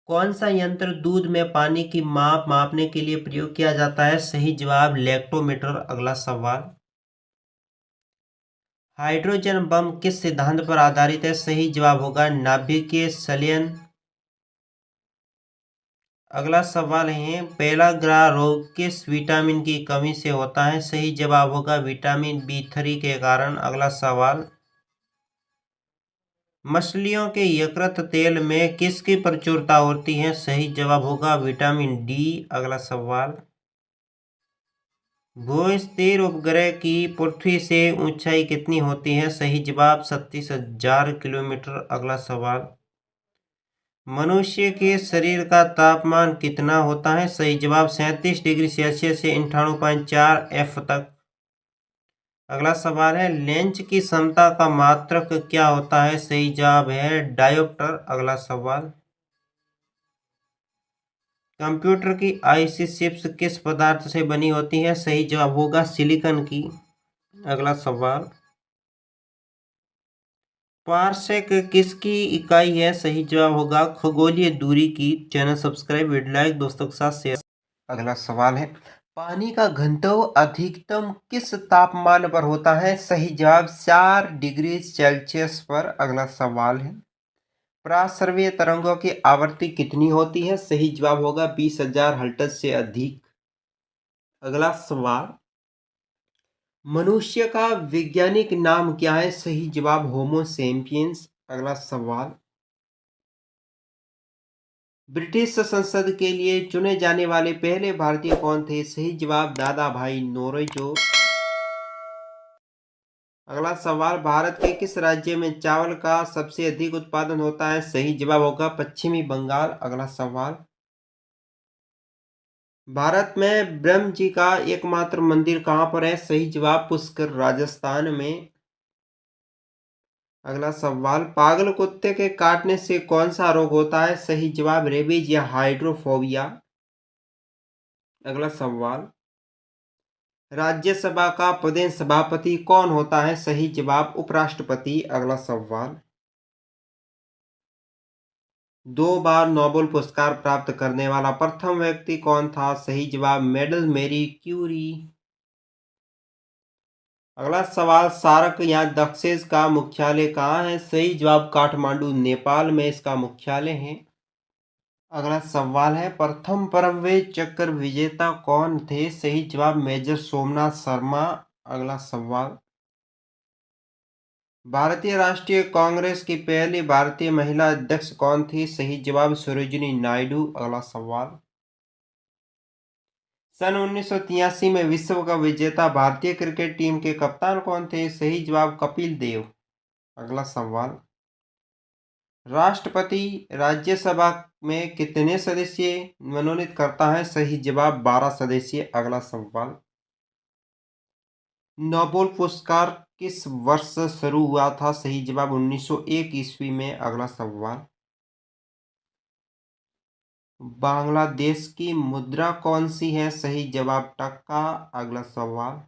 कौन सा यंत्र दूध में पानी की माप मापने के लिए प्रयोग किया जाता है? सही जवाब लैक्टोमीटर। अगला सवाल, हाइड्रोजन बम किस सिद्धांत पर आधारित है? सही जवाब होगा नाभिकीय संलयन। अगला सवाल है, पेलाग्रा रोग किस विटामिन की कमी से होता है? सही जवाब होगा विटामिन B3 के कारण। अगला सवाल, मछलियों के यकृत तेल में किसकी प्रचुरता होती है? सही जवाब होगा विटामिन D। अगला सवाल, भूस्थिर उपग्रह की पृथ्वी से ऊंचाई कितनी होती है? सही जवाब 37,000 किलोमीटर। अगला सवाल, मनुष्य के शरीर का तापमान कितना होता है? सही जवाब 37 डिग्री सेल्सियस से 98.4 F तक। अगला सवाल है, लेंस की क्षमता का मात्रक क्या होता है? सही जवाब है डायोप्टर। अगला सवाल, कंप्यूटर की आईसी चिप्स किस पदार्थ से बनी होती है? सही जवाब होगा सिलिकॉन की। अगला सवाल, पारसेक किसकी इकाई है? सही जवाब होगा खगोलीय दूरी की। चैनल सब्सक्राइब, वीडियो लाइक, दोस्तों के साथ शेयर। अगला सवाल है, पानी का घनत्व अधिकतम किस तापमान पर होता है? सही जवाब 4 डिग्री सेल्सियस पर। अगला सवाल है, पराश्रव्य तरंगों की आवृत्ति कितनी होती है? सही जवाब होगा 20,000 हर्ट्ज से अधिक। अगला सवाल, मनुष्य का वैज्ञानिक नाम क्या है? सही जवाब होमो सेपियंस। अगला सवाल, ब्रिटिश संसद के लिए चुने जाने वाले पहले भारतीय कौन थे? सही जवाब दादा भाई नौरोजी। अगला सवाल, भारत के किस राज्य में चावल का सबसे अधिक उत्पादन होता है? सही जवाब होगा पश्चिमी बंगाल। अगला सवाल, भारत में ब्रह्म जी का एकमात्र मंदिर कहाँ पर है? सही जवाब पुष्कर, राजस्थान में। अगला सवाल, पागल कुत्ते के काटने से कौन सा रोग होता है? सही जवाब रेबीज या हाइड्रोफोबिया। अगला सवाल, राज्यसभा का प्रदेश सभापति कौन होता है? सही जवाब उपराष्ट्रपति। अगला सवाल, 2 बार नोबेल पुरस्कार प्राप्त करने वाला प्रथम व्यक्ति कौन था? सही जवाब मेडल मेरी क्यूरी। अगला सवाल, सार्क या दक्षेस का मुख्यालय कहाँ है? सही जवाब काठमांडू, नेपाल में इसका मुख्यालय है। अगला सवाल है, प्रथम परमवीर चक्र विजेता कौन थे? सही जवाब मेजर सोमनाथ शर्मा। अगला सवाल, भारतीय राष्ट्रीय कांग्रेस की पहली भारतीय महिला अध्यक्ष कौन थी? सही जवाब सरोजिनी नायडू। अगला सवाल। सन 1983 में विश्व कप विजेता भारतीय क्रिकेट टीम के कप्तान कौन थे? सही जवाब कपिल देव। अगला सवाल। राष्ट्रपति राज्यसभा में कितने सदस्य मनोनीत करता है? सही जवाब 12 सदस्य। अगला सवाल। नोबेल पुरस्कार किस वर्ष शुरू हुआ था? सही जवाब 1901 ईस्वी में। अगला सवाल। बांग्लादेश की मुद्रा कौन सी है? सही जवाब टका। अगला सवाल।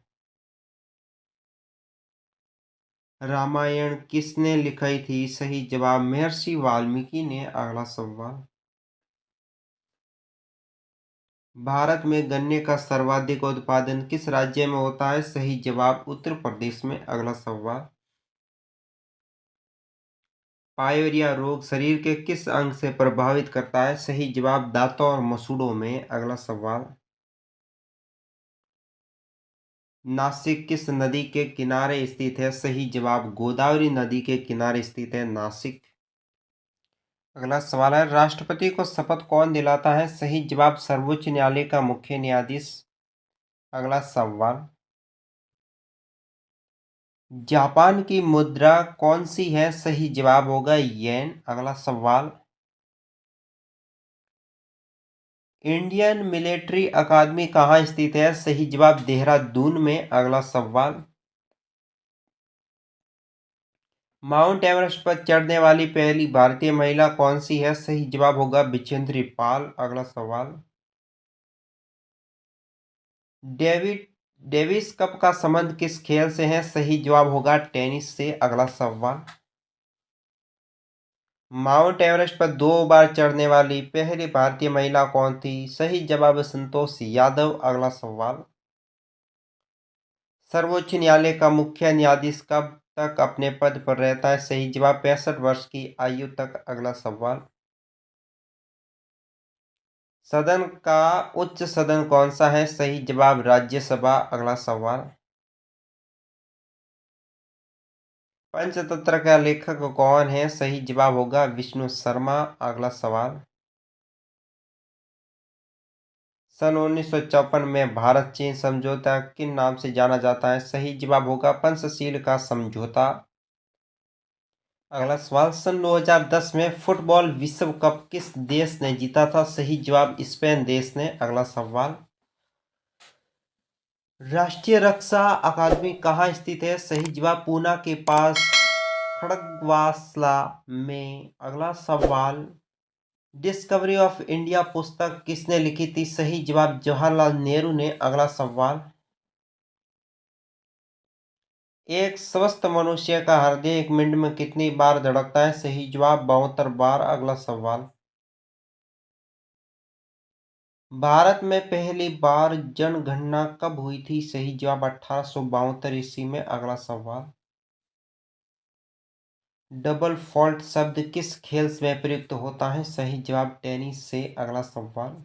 रामायण किसने लिखी थी? सही जवाब महर्षि वाल्मीकि ने। अगला सवाल। भारत में गन्ने का सर्वाधिक उत्पादन किस राज्य में होता है? सही जवाब उत्तर प्रदेश में। अगला सवाल। पायरिया रोग शरीर के किस अंग से प्रभावित करता है? सही जवाब दांतों और मसूड़ों में। अगला सवाल। नासिक किस नदी के किनारे स्थित है? सही जवाब गोदावरी नदी के किनारे स्थित है नासिक। अगला सवाल है, राष्ट्रपति को शपथ कौन दिलाता है? सही जवाब सर्वोच्च न्यायालय का मुख्य न्यायाधीश। अगला सवाल। जापान की मुद्रा कौन सी है? सही जवाब होगा येन। अगला सवाल। इंडियन मिलिट्री अकादमी कहाँ स्थित है? सही जवाब देहरादून में। अगला सवाल। माउंट एवरेस्ट पर चढ़ने वाली पहली भारतीय महिला कौन सी है? सही जवाब होगा बिचेंद्री पाल। अगला सवाल। डेविड डेविस कप का संबंध किस खेल से है? सही जवाब होगा टेनिस से। अगला सवाल। माउंट एवरेस्ट पर 2 बार चढ़ने वाली पहली भारतीय महिला कौन थी? सही जवाब संतोष यादव। अगला सवाल। सर्वोच्च न्यायालय का मुख्य न्यायाधीश कब तक अपने पद पर रहता है? सही जवाब 65 वर्ष की आयु तक। अगला सवाल। सदन का उच्च सदन कौन सा है? सही जवाब राज्यसभा। अगला सवाल। पंचतंत्र का लेखक कौन है? सही जवाब होगा विष्णु शर्मा। अगला सवाल। सन 1954 में भारत चीन समझौता किन नाम से जाना जाता है? सही जवाब होगा पंचशील का समझौता। अगला सवाल। सन 2010 में फुटबॉल विश्व कप किस देश ने जीता था? सही जवाब स्पेन देश ने। अगला सवाल। राष्ट्रीय रक्षा अकादमी कहाँ स्थित है? सही जवाब पूना के पास खड़गवासला में। अगला सवाल। डिस्कवरी ऑफ इंडिया पुस्तक किसने लिखी थी? सही जवाब जवाहरलाल नेहरू ने। अगला सवाल। एक स्वस्थ मनुष्य का हृदय 1 मिनट में कितनी बार धड़कता है? सही जवाब 72 बार। अगला सवाल। भारत में पहली बार जनगणना कब हुई थी? सही जवाब 1872 ईस्वी में। अगला सवाल। डबल फॉल्ट शब्द किस खेल में प्रयुक्त होता है? सही जवाब टेनिस से। अगला सवाल।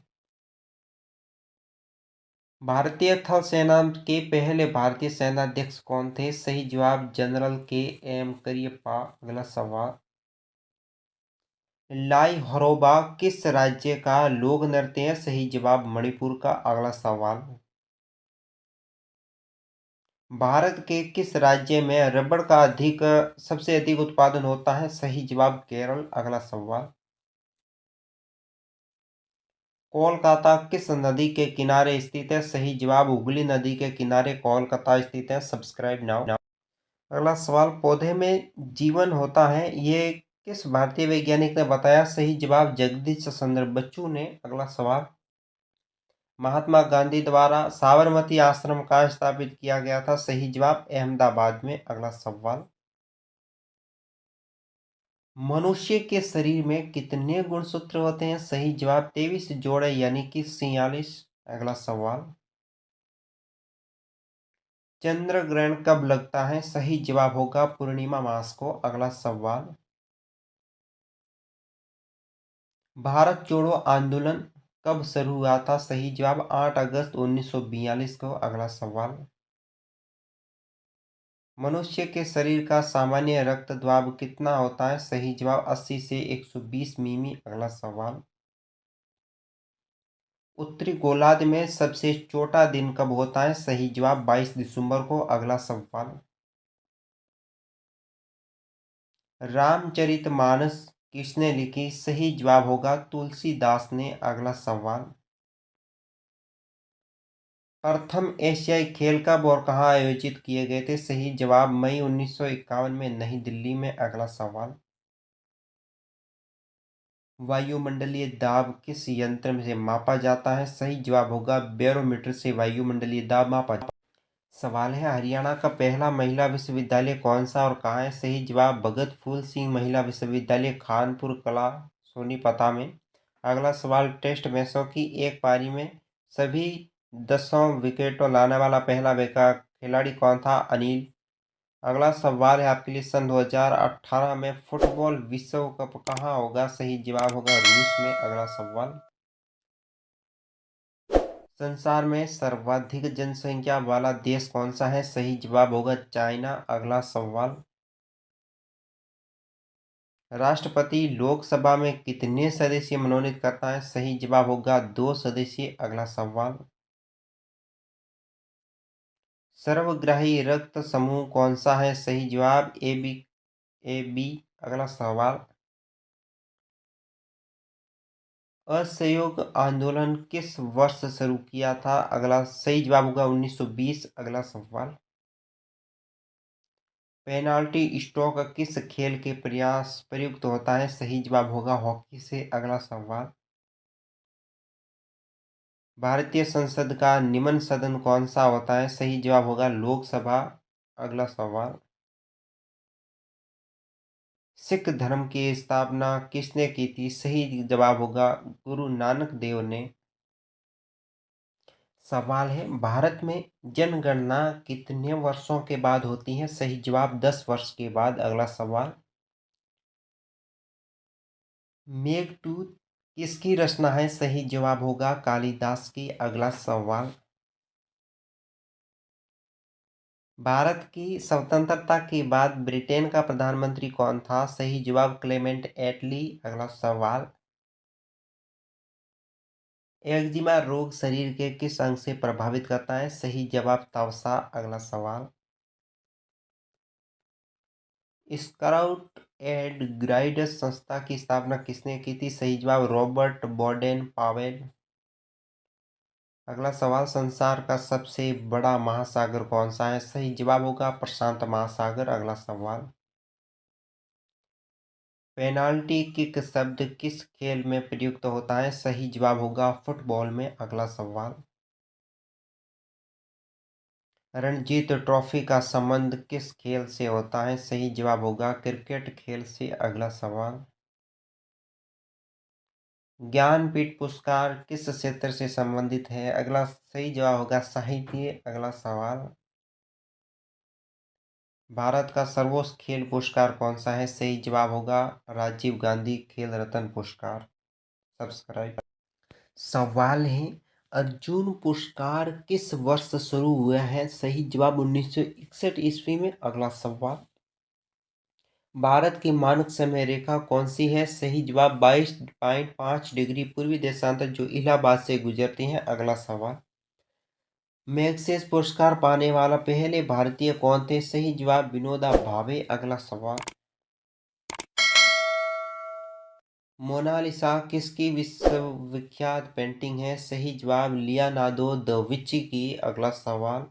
भारतीय थल सेना के पहले भारतीय सेनाध्यक्ष कौन थे? सही जवाब जनरल के एम करियप्पा। अगला सवाल। लाई हरोबा किस राज्य का लोक नृत्य है? सही जवाब मणिपुर का। अगला सवाल। भारत के किस राज्य में रबड़ का सबसे अधिक उत्पादन होता है? सही जवाब केरल। अगला सवाल। कोलकाता किस नदी के किनारे स्थित है? सही जवाब हुगली नदी के किनारे कोलकाता स्थित है। Subscribe now. अगला सवाल। पौधे में जीवन होता है, ये किस भारतीय वैज्ञानिक ने बताया? सही जवाब जगदीश चंद्र बसु ने। अगला सवाल। महात्मा गांधी द्वारा साबरमती आश्रम कहाँ स्थापित किया गया था? सही जवाब अहमदाबाद में। अगला सवाल। मनुष्य के शरीर में कितने गुणसूत्र होते हैं? सही जवाब 23 जोड़े यानी कि 46। अगला सवाल। चंद्र ग्रहण कब लगता है? सही जवाब होगा पूर्णिमा मास को। अगला सवाल। भारत जोड़ो आंदोलन कब शुरू हुआ था? सही जवाब 8 अगस्त 1942 को। अगला सवाल। मनुष्य के शरीर का सामान्य रक्त दबाव कितना होता है? सही जवाब 80 से 120 मिमी। अगला सवाल, उत्तरी गोलार्ध में सबसे छोटा दिन कब होता है? सही जवाब 22 दिसंबर को। अगला सवाल, रामचरितमानस किसने लिखी? सही जवाब होगा तुलसीदास ने। अगला सवाल, प्रथम एशियाई खेल कब और कहाँ आयोजित किए गए थे? सही जवाब मई 1951 में नई दिल्ली में। अगला सवाल, वायुमंडलीय दाब किस यंत्र से मापा जाता है? सही जवाब होगा बैरोमीटर से वायुमंडलीय दाब मापा जाता है। सवाल है, हरियाणा का पहला महिला विश्वविद्यालय कौन सा और कहाँ है? सही जवाब भगत फूल सिंह महिला विश्वविद्यालय, खानपुर कला, सोनीपत में। अगला सवाल, टेस्ट मैचों की एक पारी में सभी 10 विकेटों लाने वाला पहला खिलाड़ी कौन था? अनिल। अगला सवाल है आपके लिए, सन 2018 में फुटबॉल विश्व कप कहाँ होगा? सही जवाब होगा रूस में। अगला सवाल, संसार में सर्वाधिक जनसंख्या वाला देश कौन सा है? सही जवाब होगा चाइना। अगला सवाल, राष्ट्रपति लोकसभा में कितने सदस्य मनोनीत करता है? सही जवाब होगा 2 सदस्य। अगला सवाल, सर्वग्राही रक्त समूह कौन सा है? सही जवाब ए बी। अगला सवाल, असहयोग आंदोलन किस वर्ष शुरू किया था? अगला सही जवाब होगा 1920। अगला सवाल, पेनाल्टी स्ट्रोक किस खेल के प्रयास प्रयुक्त होता है? सही जवाब होगा हॉकी से। अगला सवाल, भारतीय संसद का निम्न सदन कौन सा होता है? सही जवाब होगा लोकसभा। अगला सवाल, सिख धर्म की स्थापना किसने की थी? सही जवाब होगा गुरु नानक देव ने। सवाल है, भारत में जनगणना कितने वर्षों के बाद होती है? सही जवाब 10 वर्ष के बाद। अगला सवाल, मेघदूत किसकी रचना है? सही जवाब होगा कालिदास की। अगला सवाल, भारत की स्वतंत्रता के बाद ब्रिटेन का प्रधानमंत्री कौन था? सही जवाब क्लेमेंट एटली। अगला सवाल, एक्जिमा रोग शरीर के किस अंग से प्रभावित करता है? सही जवाब त्वचा। अगला सवाल, स्काउट एंड गाइड्स संस्था की स्थापना किसने की थी? सही जवाब रॉबर्ट बॉडेन पावेल। अगला सवाल, संसार का सबसे बड़ा महासागर कौन सा है? सही जवाब होगा प्रशांत महासागर। अगला सवाल, पेनाल्टी किक शब्द किस खेल में प्रयुक्त होता है? सही जवाब होगा फुटबॉल में। अगला सवाल, रणजीत ट्रॉफी का संबंध किस खेल से होता है? सही जवाब होगा क्रिकेट खेल से। अगला सवाल, ज्ञानपीठ पुरस्कार किस क्षेत्र से संबंधित है? अगला सही जवाब होगा साहित्य। अगला सवाल, भारत का सर्वोच्च खेल पुरस्कार कौन सा है? सही जवाब होगा राजीव गांधी खेल रत्न पुरस्कार। सब्सक्राइब। सवाल है, अर्जुन पुरस्कार किस वर्ष शुरू हुआ है? सही जवाब 1961 ईस्वी में। अगला सवाल, भारत की मानक समय रेखा कौन सी है? सही जवाब 22.5 डिग्री पूर्वी देशांतर जो इलाहाबाद से गुजरती है। अगला सवाल, मैग्सेस पुरस्कार पाने वाला पहले भारतीय कौन थे? सही जवाब विनोदा भावे। अगला सवाल, मोनालिसा किसकी विश्वविख्यात पेंटिंग है? सही जवाब लियोनार्डो द विंची की। अगला सवाल,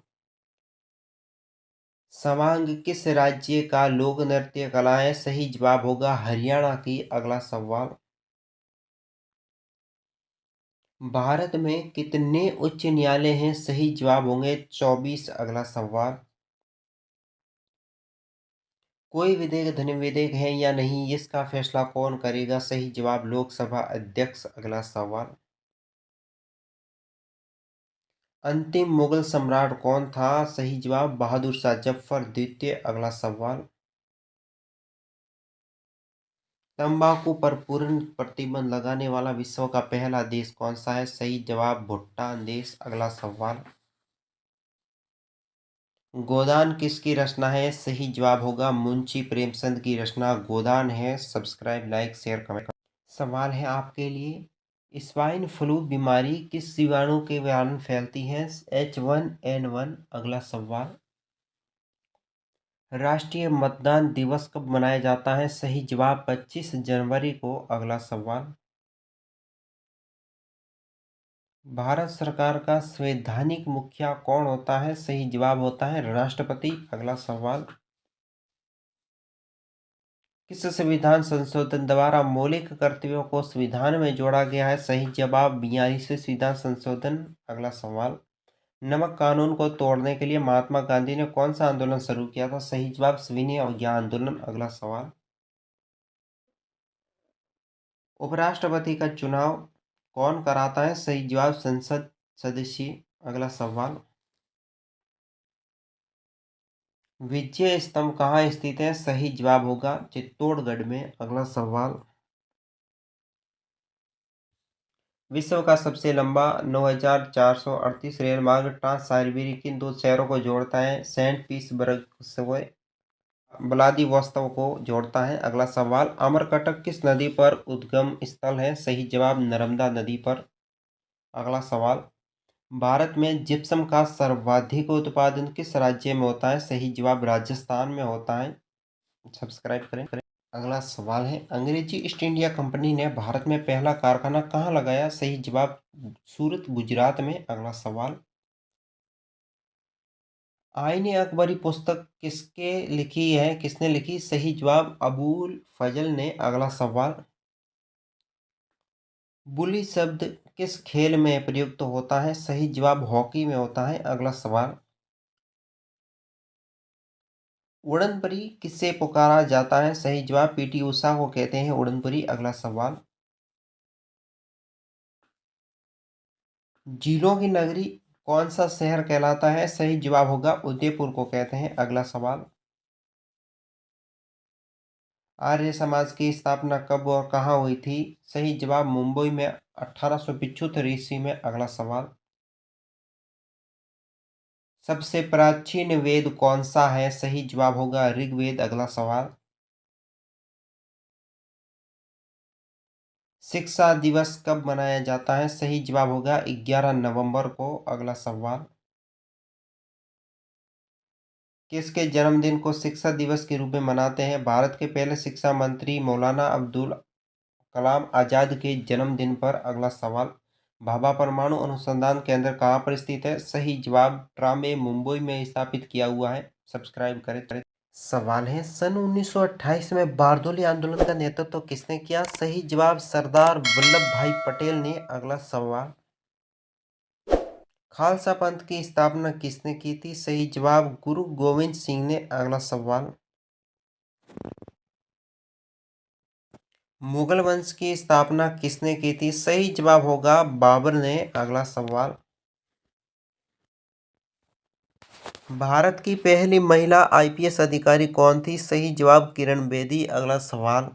सवांग किस राज्य का लोक नृत्य कला है? सही जवाब होगा हरियाणा की। अगला सवाल, भारत में कितने उच्च न्यायालय हैं? सही जवाब होंगे 24। अगला सवाल, कोई विधेयक धन विधेयक है या नहीं, इसका फैसला कौन करेगा? सही जवाब लोकसभा अध्यक्ष। अगला सवाल, अंतिम मुगल सम्राट कौन था? सही जवाब बहादुर शाह जफर द्वितीय। अगला सवाल, तंबाकू पर पूर्ण प्रतिबंध लगाने वाला विश्व का पहला देश कौन सा है? सही जवाब भूटान देश। अगला सवाल, गोदान किसकी रचना है? सही जवाब होगा मुंशी प्रेमचंद की रचना गोदान है। Subscribe, like, share, comment. सवाल है आपके लिए, स्वाइन फ्लू बीमारी किस जीवाणु के कारण फैलती है? H1N1। अगला सवाल, राष्ट्रीय मतदान दिवस कब मनाया जाता है? सही जवाब 25 जनवरी को। अगला सवाल, भारत सरकार का संवैधानिक मुखिया कौन होता है? सही जवाब होता है राष्ट्रपति। अगला सवाल, किस संविधान संशोधन द्वारा मौलिक कर्तव्यों को संविधान में जोड़ा गया है? सही जवाब 42वें संविधान संशोधन। अगला सवाल, नमक कानून को तोड़ने के लिए महात्मा गांधी ने कौन सा आंदोलन शुरू किया था? सही जवाब सविनय अवज्ञा आंदोलन। अगला सवाल, उपराष्ट्रपति का चुनाव कौन कराता है? सही जवाब संसद सदस्य। अगला सवाल, विजय स्तंभ कहाँ स्थित है? सही जवाब होगा चित्तौड़गढ़ में। अगला सवाल, विश्व का सबसे लंबा 9438 रेल मार्ग ट्रांस साइबेरिया किन दो शहरों को जोड़ता है? सेंट पीटर्सबर्ग से व्लादिवोस्तोक को जोड़ता है। अगला सवाल, अमरकंटक किस नदी पर उद्गम स्थल है? सही जवाब नर्मदा नदी पर। अगला सवाल, भारत में जिप्सम का सर्वाधिक उत्पादन किस राज्य में होता है? सही जवाब राजस्थान में होता है। सब्सक्राइब करें। अगला सवाल है, अंग्रेजी ईस्ट इंडिया कंपनी ने भारत में पहला कारखाना कहाँ लगाया? सही जवाब सूरत, गुजरात में। अगला सवाल, आईने अकबरी पुस्तक किसने लिखी? सही जवाब अबुल फजल ने। अगला सवाल, बुली शब्द किस खेल में प्रयुक्त होता है? सही जवाब हॉकी में होता है। अगला सवाल, उड़न परी किससे पुकारा जाता है? सही जवाब पीटी उषा को कहते हैं उड़न परी। अगला सवाल, झीलों की नगरी कौन सा शहर कहलाता है? सही जवाब होगा उदयपुर को कहते हैं। अगला सवाल, आर्य समाज की स्थापना कब और कहाँ हुई थी? सही जवाब मुंबई में 1875 ईस्वी में। अगला सवाल, सबसे प्राचीन वेद कौन सा है? सही जवाब होगा ऋग्वेद। अगला सवाल, शिक्षा दिवस कब मनाया जाता है? सही जवाब होगा 11 नवंबर को। अगला सवाल, किसके जन्मदिन को शिक्षा दिवस के रूप में मनाते हैं? भारत के पहले शिक्षा मंत्री मौलाना अब्दुल कलाम आजाद के जन्मदिन पर। अगला सवाल, भाभा परमाणु अनुसंधान केंद्र कहाँ पर स्थित है? सही जवाब ट्रामे, मुंबई में स्थापित किया हुआ है। सब्सक्राइब करें। सवाल है, सन 1928 में बारदोली आंदोलन का नेतृत्व किसने किया? सही जवाब सरदार वल्लभ भाई पटेल ने। अगला सवाल, खालसा पंथ की स्थापना किसने की थी? सही जवाब गुरु गोविंद सिंह ने। अगला सवाल, मुगल वंश की स्थापना किसने की थी? सही जवाब होगा बाबर ने। अगला सवाल, भारत की पहली महिला आईपीएस अधिकारी कौन थी? सही जवाब किरण बेदी। अगला सवाल,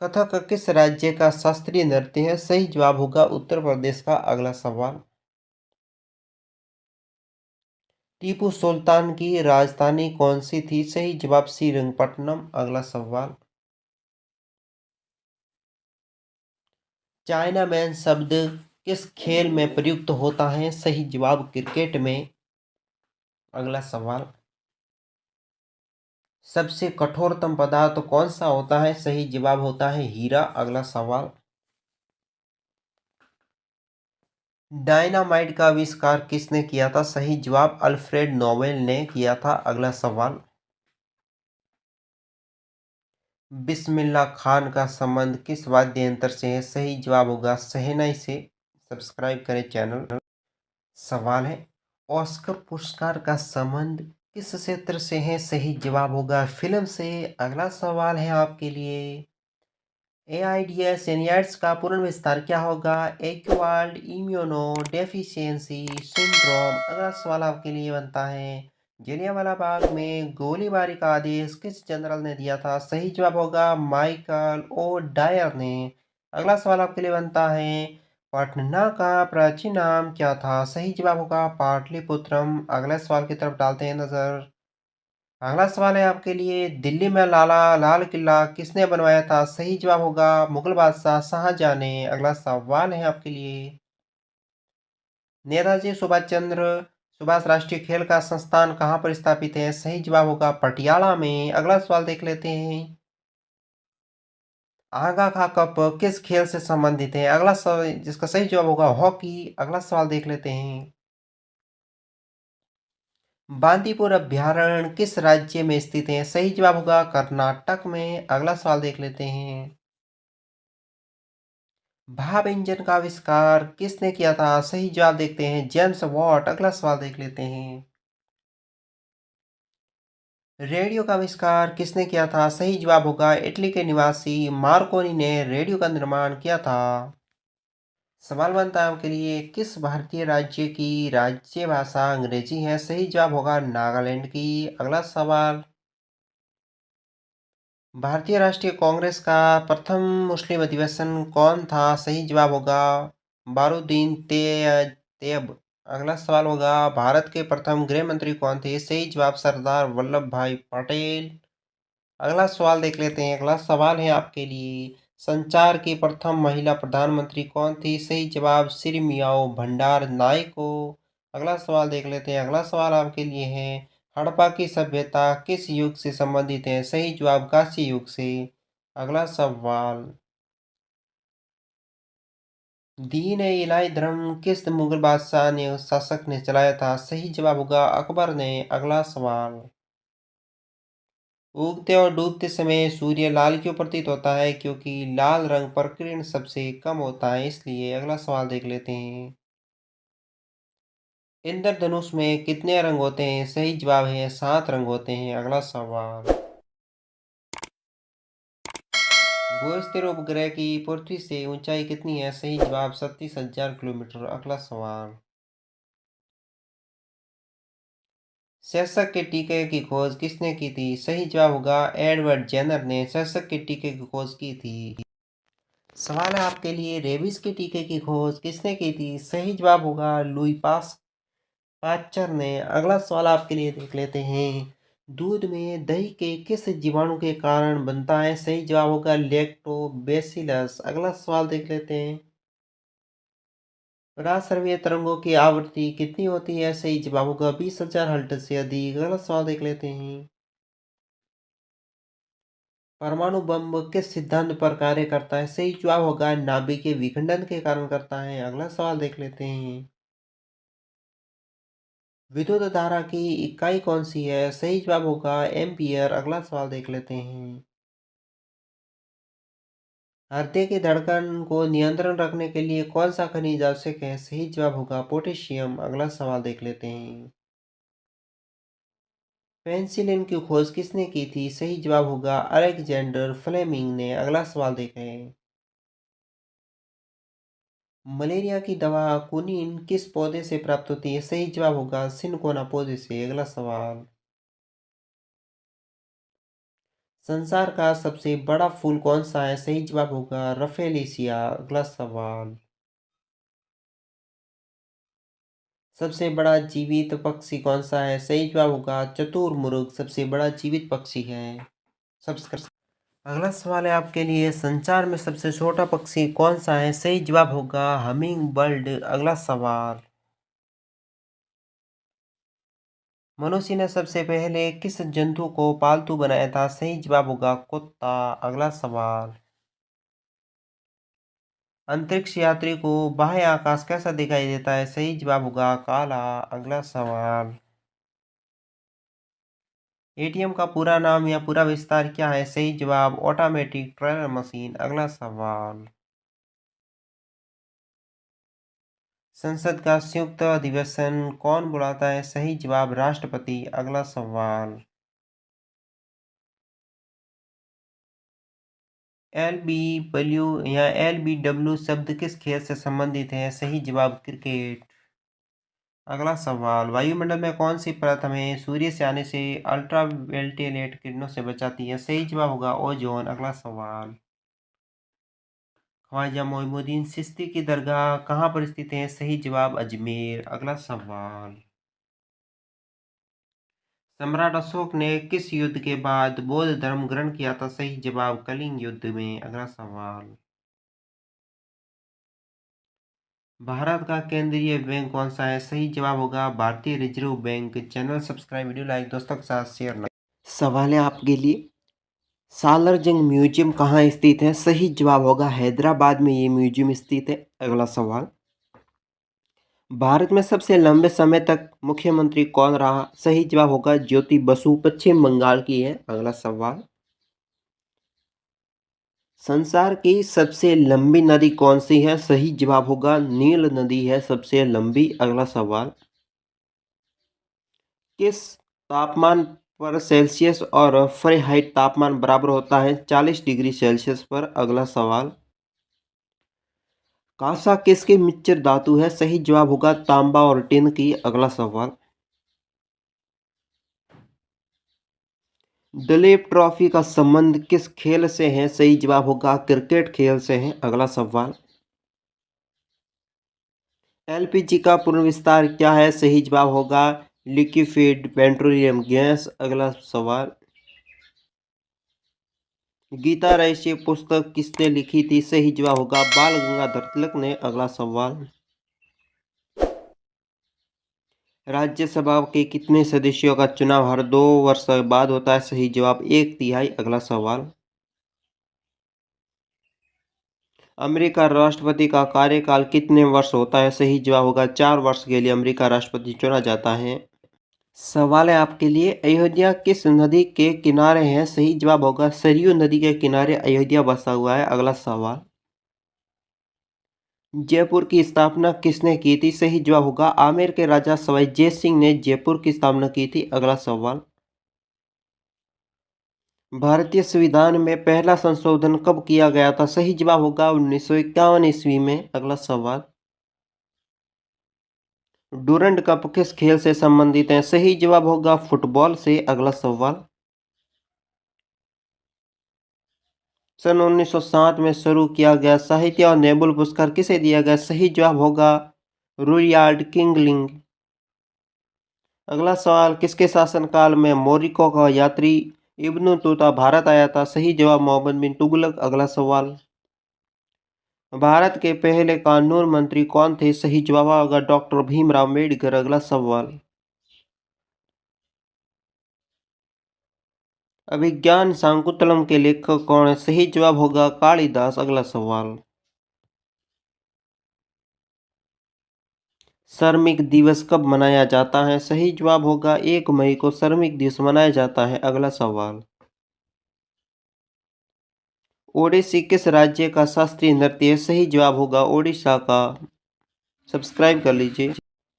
कथक किस राज्य का शास्त्रीय नृत्य है? सही जवाब होगा उत्तर प्रदेश का। अगला सवाल, टीपू सुल्तान की राजधानी कौन सी थी? सही जवाब श्रीरंगपट्टनम। अगला सवाल, चाइना मैन शब्द किस खेल में प्रयुक्त होता है? सही जवाब क्रिकेट में। अगला सवाल, सबसे कठोरतम पदार्थ कौन सा होता है? सही जवाब होता है हीरा। अगला सवाल, डायनामाइट का आविष्कार किसने किया था? सही जवाब अल्फ्रेड नोबेल ने किया था। अगला सवाल, बिस्मिल्लाह खान का संबंध किस वाद्य यंत्र से है? सही जवाब होगा शहनाई से। सब्सक्राइब करें चैनल। सवाल है, ऑस्कर पुरस्कार का संबंध किस क्षेत्र से है? सही जवाब होगा फिल्म से। अगला सवाल है आपके लिए, एआईडीएस एनियड्स का पूर्ण विस्तार क्या होगा? Acquired immuno deficiency syndrome. अगला सवाल आपके लिए बनता है, जलियांवाला बाग में गोलीबारी का आदेश किस जनरल ने दिया था? सही जवाब होगा माइकल ओ डायर ने। अगला सवाल आपके लिए बनता है, पटना का प्राचीन नाम क्या था? सही जवाब होगा पाटलिपुत्रम। अगले सवाल की तरफ डालते हैं नजर। अगला सवाल है आपके लिए, दिल्ली में लाल किला किसने बनवाया था? सही जवाब होगा मुगल बादशाह शाहजहां ने। अगला सवाल है आपके लिए, नेताजी सुभाष राष्ट्रीय खेल का संस्थान कहाँ पर स्थापित है? सही जवाब होगा पटियाला में। अगला सवाल देख लेते हैं, आगा खा कप किस खेल से संबंधित है? अगला सवाल जिसका सही जवाब होगा हॉकी। अगला सवाल देख लेते हैं, बांदीपुर अभयारण्य किस राज्य में स्थित है? सही जवाब होगा कर्नाटक में। अगला सवाल देख लेते हैं, भाप इंजन का आविष्कार किसने किया था? सही जवाब देखते हैं जेम्स वॉट। अगला सवाल देख लेते हैं, रेडियो का आविष्कार किसने किया था? सही जवाब होगा इटली के निवासी मार्कोनी ने रेडियो का निर्माण किया था। सवाल बनता है आपके लिए, किस भारतीय राज्य की राज्य भाषा अंग्रेजी है? सही जवाब होगा नागालैंड की। अगला सवाल, भारतीय राष्ट्रीय कांग्रेस का प्रथम मुस्लिम अधिवेशन कौन था? सही जवाब होगा बारूदीन तैयब। अगला सवाल होगा, भारत के प्रथम गृह मंत्री कौन थे? सही जवाब सरदार वल्लभ भाई पटेल। अगला सवाल देख लेते हैं। अगला सवाल है आपके लिए, संचार की प्रथम महिला प्रधानमंत्री कौन थी? सही जवाब श्री मियाओ भंडार नायको। अगला सवाल देख लेते हैं। अगला सवाल आपके लिए है, हड़प्पा की सभ्यता किस युग से संबंधित है? सही जवाब कांस्य युग से। अगला सवाल, दीन ए इलाही धर्म किस मुगल बादशाह ने शासक ने चलाया था? सही जवाब होगा अकबर ने। अगला सवाल, उगते और डूबते समय सूर्य लाल क्यों प्रतीत होता है? क्योंकि लाल रंग प्रकीर्ण सबसे कम होता है, इसलिए। अगला सवाल देख लेते हैं, इंद्रधनुष में कितने रंग होते हैं? सही जवाब है 7 रंग होते हैं। अगला सवाल, भूस्थिर उपग्रह की पृथ्वी से ऊंचाई कितनी है? सही जवाब 37,000 किलोमीटर। अगला सवाल, शीर्षक के टीके की खोज किसने की थी? सही जवाब होगा एडवर्ड जेनर ने शीर्षक के टीके की खोज की थी। सवाल है आपके लिए, रेबीज के टीके की खोज किसने की थी? सही जवाब होगा लुई पाश्चर ने। अगला सवाल आपके लिए देख लेते हैं, दूध में दही के किस जीवाणु के कारण बनता है? सही जवाब होगा लैक्टोबैसिलस। अगला सवाल देख लेते हैं, पराश्रव्य तरंगों की आवृत्ति कितनी होती है? सही जवाब होगा 20,000 हर्ट्ज से अधिक। अगला सवाल देख लेते हैं, परमाणु बम किस सिद्धांत पर कार्य करता है? सही जवाब होगा नाभिकीय विखंडन के कारण करता है। अगला सवाल देख लेते हैं, विद्युत धारा की इकाई कौन सी है? सही जवाब होगा एम्पियर। अगला सवाल देख लेते हैं, हृदय की धड़कन को नियंत्रण रखने के लिए कौन सा खनिज आवश्यक है? सही जवाब होगा पोटेशियम। अगला सवाल देख लेते हैं, पेनिसिलिन की खोज किसने की थी? सही जवाब होगा अलेक्जेंडर फ्लेमिंग ने। अगला सवाल देखें, मलेरिया की दवा कुनीन किस पौधे से प्राप्त होती है? सही जवाब होगा सिनकोना पौधे से। अगला सवाल, संसार का सबसे बड़ा फूल कौन सा है? सही जवाब होगा रफेलिसिया। अगला सवाल, सबसे बड़ा जीवित पक्षी कौन सा है? सही जवाब होगा चतुर्मुर्ग सबसे बड़ा जीवित पक्षी है। सब्सक्राइब। अगला सवाल है आपके लिए, संसार में सबसे छोटा पक्षी कौन सा है? सही जवाब होगा हमिंग बर्ड। अगला सवाल, मनुष्य ने सबसे पहले किस जंतु को पालतू बनाया था? सही जवाब होगा कुत्ता। अगला सवाल, अंतरिक्ष यात्री को बाह्य आकाश कैसा दिखाई देता है? सही जवाब होगा काला। अगला सवाल, एटीएम का पूरा नाम या पूरा विस्तार क्या है? सही जवाब ऑटोमेटिक टेलर मशीन। अगला सवाल, संसद का संयुक्त अधिवेशन कौन बुलाता है? सही जवाब राष्ट्रपति। अगला सवाल, एलबीडब्ल्यू या एलबीडब्ल्यू शब्द किस खेल से संबंधित है? सही जवाब क्रिकेट। अगला सवाल, वायुमंडल में कौन सी परत हमें सूर्य से आने से अल्ट्रावायलेट किरणों से बचाती है? सही जवाब होगा ओजोन। अगला सवाल, ख्वाजा मोइनुद्दीन चिश्ती की दरगाह कहाँ पर स्थित है? सही जवाब अजमेर। अगला सवाल, सम्राट अशोक ने किस युद्ध के बाद बौद्ध धर्म ग्रहण किया था? सही जवाब कलिंग युद्ध में। अगला सवाल, भारत का केंद्रीय बैंक कौन सा है? सही जवाब होगा भारतीय reserve bank. Channel subscribe, video like, दोस्तों के साथ शेयर ना। सवाल है आपके लिए, सालार जंग म्यूजियम कहाँ स्थित है? सही जवाब होगा हैदराबाद में ये म्यूजियम स्थित है। अगला सवाल, भारत में सबसे लंबे समय तक मुख्यमंत्री कौन रहा? सही जवाब होगा ज्योति बसु, पश्चिम बंगाल की है। अगला सवाल, संसार की सबसे लंबी नदी कौन सी है? सही जवाब होगा नील नदी है सबसे लंबी। अगला सवाल, किस तापमान पर सेल्सियस और फ़ारेनहाइट तापमान बराबर होता है? 40 डिग्री सेल्सियस पर। अगला सवाल, कांसा किसकी मिश्र धातु है? सही जवाब होगा तांबा और टिन की। अगला सवाल, दलीप ट्रॉफी का संबंध किस खेल से है? सही जवाब होगा क्रिकेट खेल से है। अगला सवाल, एलपीजी का पूर्ण विस्तार क्या है? सही जवाब होगा लिक्विफाइड पेट्रोलियम गैस। अगला सवाल, गीता रहस्य पुस्तक किसने लिखी थी? सही जवाब होगा बाल गंगाधर तिलक ने। अगला सवाल, राज्यसभा के कितने सदस्यों का चुनाव हर 2 वर्ष बाद होता है? सही जवाब 1/3। अगला सवाल, अमेरिका राष्ट्रपति का कार्यकाल कितने वर्ष होता है? सही जवाब होगा 4 वर्ष के लिए अमेरिका राष्ट्रपति चुना जाता है। सवाल है आपके लिए, अयोध्या किस नदी के किनारे है? सही जवाब होगा सरयू नदी के किनारे अयोध्या बसा हुआ है। अगला सवाल, जयपुर की स्थापना किसने की थी? सही जवाब होगा आमेर के राजा सवाई जय सिंह ने जयपुर की स्थापना की थी। अगला सवाल, भारतीय संविधान में पहला संशोधन कब किया गया था? सही जवाब होगा 1951 ईस्वी में। अगला सवाल, डूरंड कप किस खेल से संबंधित है? सही जवाब होगा फुटबॉल से। अगला सवाल, सन 1907 में शुरू किया गया साहित्य और नोबेल पुरस्कार किसे दिया गया? सही जवाब होगा रुडयार्ड किपलिंग। अगला सवाल, किसके शासनकाल में मोरक्को का यात्री इब्न बतूता भारत आया था? सही जवाब मोहम्मद बिन तुगलक। अगला सवाल, भारत के पहले कानून मंत्री कौन थे? सही जवाब होगा डॉक्टर भीमराव अम्बेडकर। अगला सवाल, अभिज्ञान शाकुंतलम के लेखक कौन है? सही जवाब होगा कालिदास। अगला सवाल, श्रमिक दिवस कब मनाया जाता है? सही जवाब होगा 1 मई को श्रमिक दिवस मनाया जाता है। अगला सवाल, ओडिसी किस राज्य का शास्त्रीय नृत्य है? सही जवाब होगा ओडिशा का। सब्सक्राइब कर लीजिए।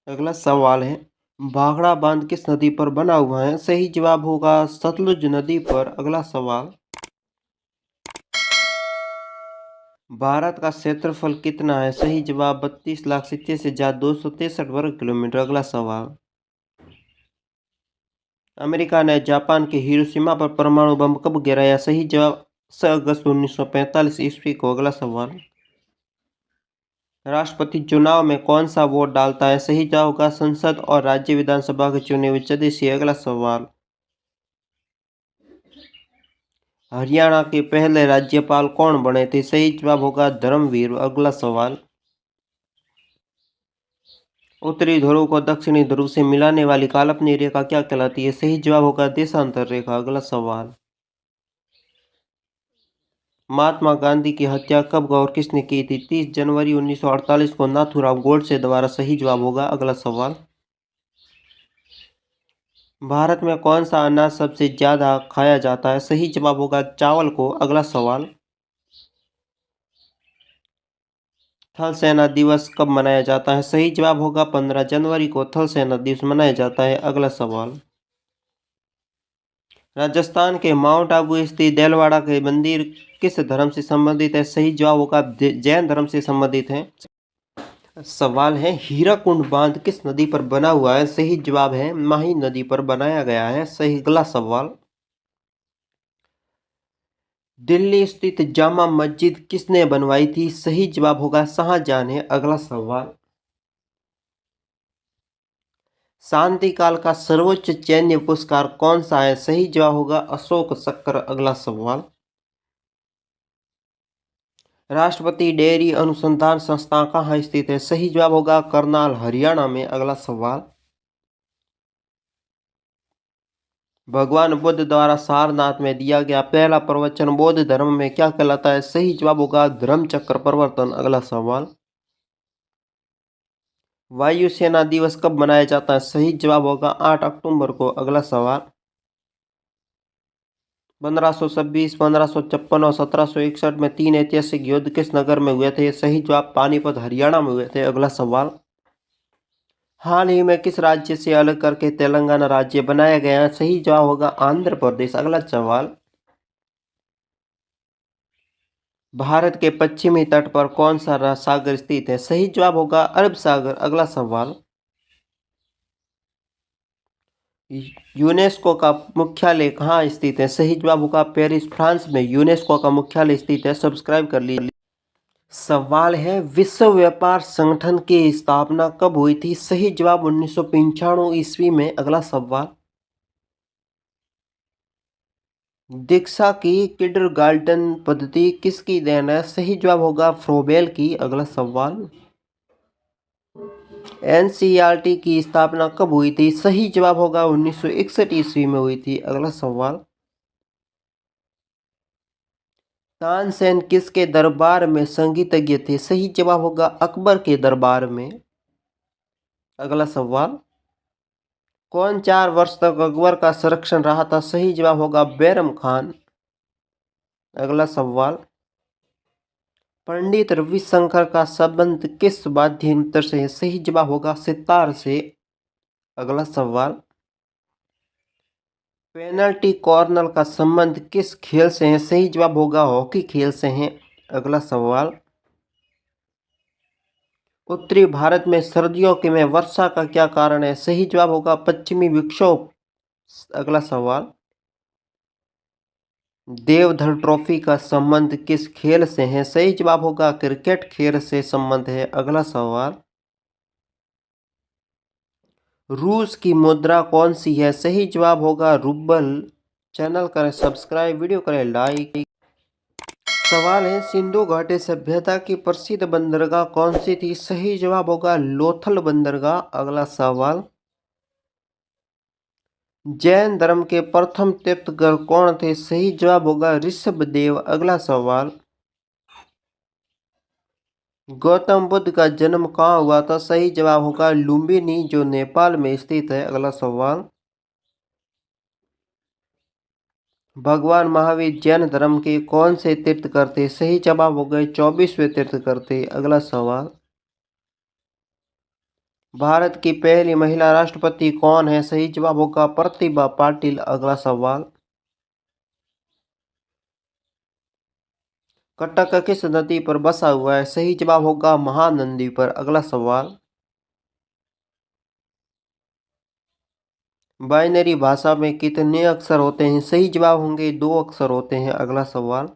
अगला सवाल है, भाखड़ा बांध किस नदी पर बना हुआ है? सही जवाब होगा सतलुज नदी पर। अगला सवाल, भारत का क्षेत्रफल कितना है? सही जवाब 32,87,263 वर्ग किलोमीटर। अगला सवाल, अमेरिका ने जापान के हिरोशिमा पर परमाणु बम कब गिराया? सही जवाब 6 अगस्त 1945 ईस्वी को। अगला सवाल, राष्ट्रपति चुनाव में कौन सा वोट डालता है? सही जवाब होगा संसद और राज्य विधानसभा के चुने हुए सदस्य। अगला सवाल, हरियाणा के पहले राज्यपाल कौन बने थे? सही जवाब होगा धर्मवीर। अगला सवाल, उत्तरी ध्रुव को दक्षिणी ध्रुव से मिलाने वाली काल्पनिक रेखा क्या कहलाती है? सही जवाब होगा देशांतर रेखा। अगला सवाल, महात्मा गांधी की हत्या कब और किसने की थी? 30 जनवरी 1948 को नाथूराम गोडसे द्वारा। सही जवाब होगा। अगला सवाल, भारत में कौन सा अनाज सबसे ज्यादा खाया जाता है? सही जवाब होगा चावल को। अगला सवाल, थल सेना दिवस कब मनाया जाता है? सही जवाब होगा 15 जनवरी को थल सेना दिवस मनाया जाता है। अगला सवाल, राजस्थान के माउंट आबू स्थित देलवाड़ा के मंदिर किस धर्म से संबंधित है? सही जवाब होगा जैन धर्म से संबंधित है। सवाल है, हीराकुंड बांध किस नदी पर बना हुआ है? सही जवाब है माही नदी पर बनाया गया है। सही। अगला सवाल, दिल्ली स्थित जामा मस्जिद किसने बनवाई थी? सही जवाब होगा शाहजहां ने। अगला सवाल, शांति काल का सर्वोच्च सैन्य पुरस्कार कौन सा है? सही जवाब होगा अशोक चक्र। अगला सवाल, राष्ट्रपति डेयरी अनुसंधान संस्थान कहाँ स्थित है? सही जवाब होगा करनाल, हरियाणा में। अगला सवाल, भगवान बुद्ध द्वारा सारनाथ में दिया गया पहला प्रवचन बौद्ध धर्म में क्या कहलाता है? सही जवाब होगा धर्म चक्र प्रवर्तन। अगला सवाल, वायुसेना दिवस कब मनाया जाता है? सही जवाब होगा 8 अक्टूबर को। अगला सवाल, 1526, 1556 और 1761 में 3 ऐतिहासिक युद्ध किस नगर में हुए थे? सही जवाब पानीपत, हरियाणा में हुए थे। अगला सवाल, हाल ही में किस राज्य से अलग करके तेलंगाना राज्य बनाया गया है? सही जवाब होगा आंध्र प्रदेश। अगला सवाल, भारत के पश्चिमी तट पर कौन सा सागर स्थित है? सही जवाब होगा अरब सागर। अगला सवाल, यूनेस्को का मुख्यालय कहाँ स्थित है? सही जवाब होगा पेरिस, फ्रांस में यूनेस्को का मुख्यालय स्थित है। सब्सक्राइब कर लीजिए। सवाल है, विश्व व्यापार संगठन की स्थापना कब हुई थी? सही जवाब 1995 ईस्वी में। अगला सवाल, दीक्षा की किंडरगार्टन पद्धति किसकी देन है? सही जवाब होगा फ्रोबेल की। अगला सवाल, एनसीईआरटी की स्थापना कब हुई थी? सही जवाब होगा 1961 ईस्वी में हुई थी। अगला सवाल, तानसेन किसके दरबार में संगीतज्ञ थे? सही जवाब होगा अकबर के दरबार में। अगला सवाल, कौन 4 वर्ष तक अकबर का संरक्षण रहा था? सही जवाब होगा बैरम खान। अगला सवाल, पंडित रविशंकर का संबंध किस वाद्य यंत्र से है? सही जवाब होगा सितार से। अगला सवाल, पेनल्टी कॉर्नर का संबंध किस खेल से है? सही जवाब होगा हॉकी खेल से है। अगला सवाल, उत्तरी भारत में सर्दियों के में वर्षा का क्या कारण है? सही जवाब होगा पश्चिमी विक्षोभ। अगला सवाल, देवधर ट्रॉफी का संबंध किस खेल से है? सही जवाब होगा क्रिकेट खेल से संबंध है। अगला सवाल, रूस की मुद्रा कौन सी है? सही जवाब होगा रूबल। चैनल करें सब्सक्राइब, वीडियो करें लाइक। सवाल है, सिंधु घाटी सभ्यता की प्रसिद्ध बंदरगाह कौन सी थी? सही जवाब होगा लोथल बंदरगाह। अगला सवाल, जैन धर्म के प्रथम तीर्थंकर कौन थे? सही जवाब होगा ऋषभदेव। अगला सवाल, गौतम बुद्ध का जन्म कहाँ हुआ था? सही जवाब होगा लुम्बिनी, जो नेपाल में स्थित है। अगला सवाल, भगवान महावीर जैन धर्म के कौन से तीर्थंकर थे? सही जवाब हो गए 24वें तीर्थंकर थे। अगला सवाल, भारत की पहली महिला राष्ट्रपति कौन है? सही जवाब होगा प्रतिभा पाटिल। अगला सवाल, कटक किस नदी पर बसा हुआ है? सही जवाब होगा महानंदी पर। अगला सवाल, बाइनरी भाषा में कितने अक्षर होते हैं? सही जवाब होंगे 2 अक्षर होते हैं। अगला सवाल,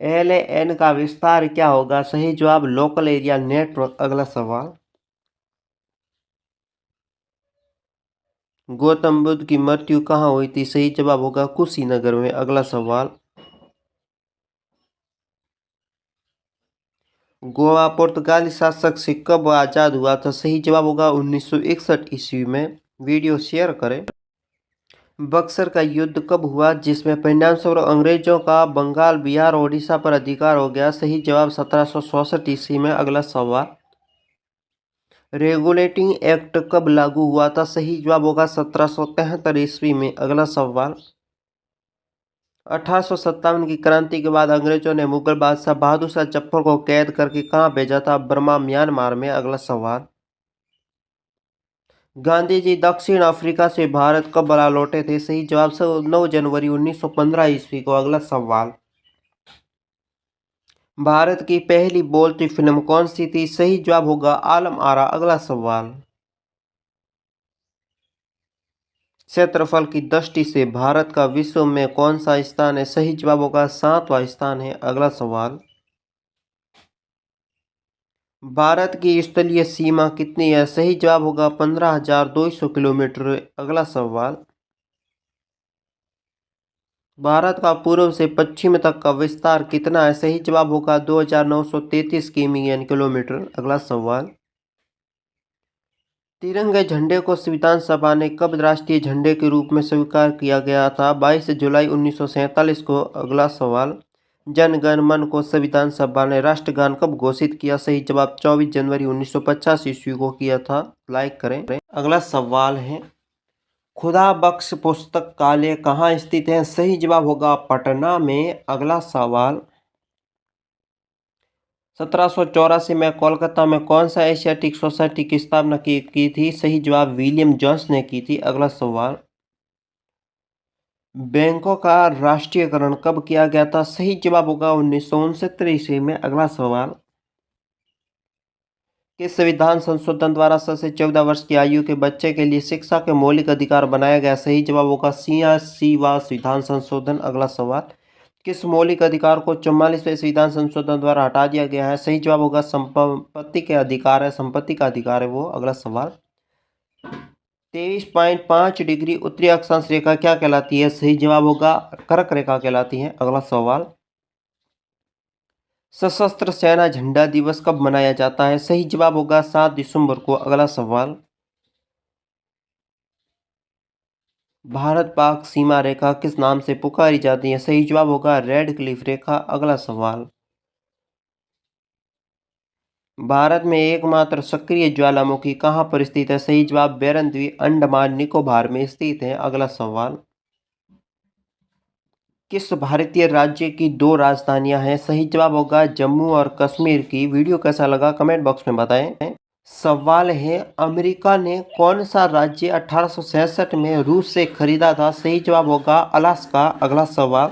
LAN का विस्तार क्या होगा? सही जवाब लोकल एरिया नेटवर्क। अगला सवाल, गौतम बुद्ध की मृत्यु कहाँ हुई थी? सही जवाब होगा कुशीनगर में। अगला सवाल, गोवा पुर्तगाली शासक से कब आजाद हुआ था? सही जवाब होगा 1961 ईस्वी में। वीडियो शेयर करें। बक्सर का युद्ध कब हुआ जिसमें परिणाम स्वरूप अंग्रेजों का बंगाल, बिहार और उड़ीसा पर अधिकार हो गया? सही जवाब 1764 ईस्वी में। अगला सवाल, रेगुलेटिंग एक्ट कब लागू हुआ था? सही जवाब होगा 1773 ईस्वी में। अगला सवाल, 1857 की क्रांति के बाद अंग्रेजों ने मुगल बादशाह बहादुर शाह जफर को कैद करके कहाँ भेजा था? बर्मा, म्यांमार में। अगला सवाल, गांधी जी दक्षिण अफ्रीका से भारत कब लौटे थे? सही जवाब 9 जनवरी 1915 ईस्वी को। अगला सवाल, भारत की पहली बोलती फिल्म कौन सी थी? सही जवाब होगा आलम आरा। अगला सवाल, क्षेत्रफल की दृष्टि से भारत का विश्व में कौन सा स्थान है? सही जवाब होगा 7वां स्थान है। अगला सवाल, भारत की स्थलीय सीमा कितनी है? सही जवाब होगा 15,200 किलोमीटर। अगला सवाल, भारत का पूर्व से पश्चिम तक का विस्तार कितना है? सही जवाब होगा 2,933 किमी यानी किलोमीटर। अगला सवाल, तिरंगे झंडे को संविधान सभा ने कब राष्ट्रीय झंडे के रूप में स्वीकार किया गया था? 22 जुलाई 1947 को। अगला सवाल, जन गण मन को संविधान सभा ने राष्ट्रगान कब घोषित किया? सही जवाब 24 जनवरी 1950 ईस्वी को किया था। लाइक करें। अगला सवाल है, खुदा बख्श पुस्तकालय कहाँ स्थित है? सही जवाब होगा पटना में। अगला सवाल, 1784 में कोलकाता में कौन सा एशियाटिक सोसाइटी की स्थापना की थी? सही जवाब विलियम जोन्स ने की थी। अगला सवाल, बैंकों का राष्ट्रीयकरण कब किया गया था? सही जवाब होगा 1969 ईस्वी में। अगला सवाल, किस संविधान संशोधन द्वारा 6 से 14 वर्ष की आयु के बच्चे के लिए शिक्षा के मौलिक अधिकार बनाया गया? सही जवाब होगा 86वां संविधान संशोधन। अगला सवाल, किस मौलिक अधिकार को 44वें संविधान संशोधन द्वारा हटा दिया गया है? सही जवाब होगा संपत्ति के अधिकार है, संपत्ति का अधिकार है वो। अगला सवाल, 23.5 डिग्री उत्तरी अक्षांश रेखा क्या कहलाती है? सही जवाब होगा कर्क रेखा कहलाती है। अगला सवाल, सशस्त्र सेना झंडा दिवस कब मनाया जाता है? सही जवाब होगा 7 दिसंबर को। अगला सवाल, भारत पाक सीमा रेखा किस नाम से पुकारी जाती है? सही जवाब होगा रेड क्लिफ रेखा। अगला सवाल, भारत में एकमात्र सक्रिय ज्वालामुखी कहाँ पर स्थित है? सही जवाब बैरन द्वीप अंडमान निकोबार में स्थित है। अगला सवाल, किस भारतीय राज्य की 2 राजधानियां हैं? सही जवाब होगा जम्मू और कश्मीर की। वीडियो कैसा लगा कमेंट बॉक्स में बताएं। सवाल है, अमेरिका ने कौन सा राज्य 1866 में रूस से खरीदा था? सही जवाब होगा अलास्का। अगला सवाल,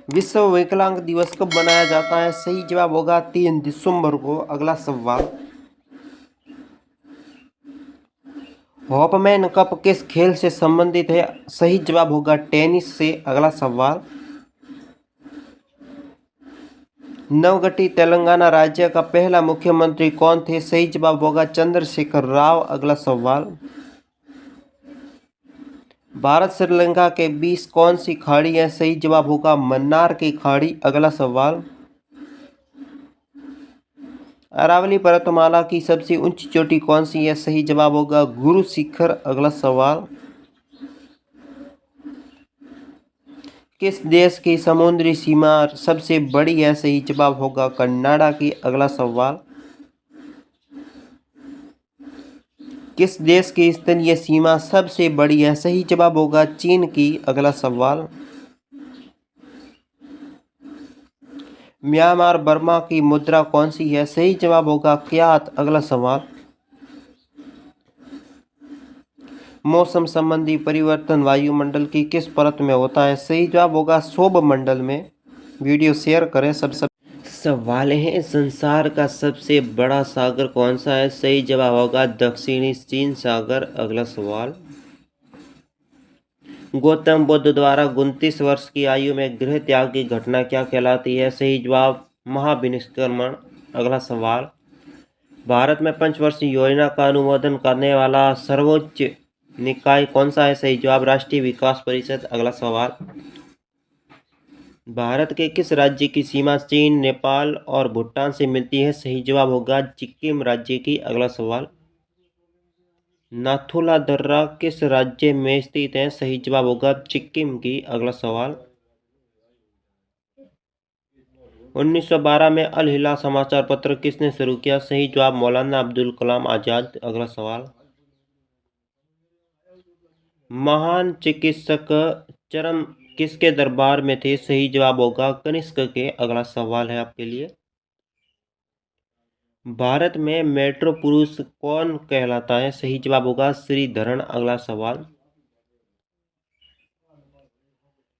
विश्व विकलांग दिवस कब मनाया जाता है? सही जवाब होगा 3 दिसंबर को। अगला सवाल, हॉपमैन कप किस खेल से संबंधित है? सही जवाब होगा टेनिस से। अगला सवाल, नवगठित तेलंगाना राज्य का पहला मुख्यमंत्री कौन थे? सही जवाब होगा चंद्रशेखर राव। अगला सवाल, भारत श्रीलंका के बीच कौन सी खाड़ी है? सही जवाब होगा मन्नार की खाड़ी। अगला सवाल, अरावली पर्वतमाला की सबसे ऊंची चोटी कौन सी है? सही जवाब होगा गुरु शिखर। अगला सवाल, किस देश की समुद्री सीमा सबसे बड़ी है? सही जवाब होगा कनाडा की। अगला सवाल, किस देश की स्थलीय सीमा सबसे बड़ी है? सही जवाब होगा चीन की। अगला सवाल, म्यांमार बर्मा की मुद्रा कौन सी है? सही जवाब होगा क्यात। अगला सवाल, मौसम संबंधी परिवर्तन वायुमंडल की किस परत में होता है? सही जवाब होगा क्षोभ मंडल में। वीडियो शेयर करें सब। सवाल है, संसार का सबसे बड़ा सागर कौन सा है? सही जवाब होगा दक्षिणी चीन सागर। अगला सवाल, गौतम बुद्ध द्वारा 29 वर्ष की आयु में गृह त्याग की घटना क्या कहलाती है? सही जवाब महाविनिष्क्रमण। अगला सवाल, भारत में पंचवर्षीय योजना का अनुमोदन करने वाला सर्वोच्च निकाय कौन सा है? सही जवाब राष्ट्रीय विकास परिषद। अगला सवाल, भारत के किस राज्य की सीमा चीन, नेपाल और भूटान से मिलती है? सही जवाब होगा सिक्किम राज्य की। अगला सवाल, नाथुला दर्रा किस राज्य में स्थित है? सही जवाब होगा सिक्किम की। अगला सवाल, 1912 में अल हिलाल समाचार पत्र किसने शुरू किया? सही जवाब मौलाना अब्दुल कलाम आजाद। अगला सवाल, महान चिकित्सक चरम किसके दरबार में थे? सही जवाब होगा कनिष्क के। अगला सवाल है आपके लिए, भारत में मेट्रो पुरुष कौन कहलाता है? सही जवाब होगा श्रीधरन। अगला सवाल,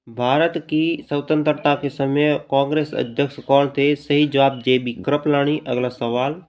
भारत की स्वतंत्रता के समय कांग्रेस अध्यक्ष कौन थे? सही जवाब JB कृपलानी। अगला सवाल,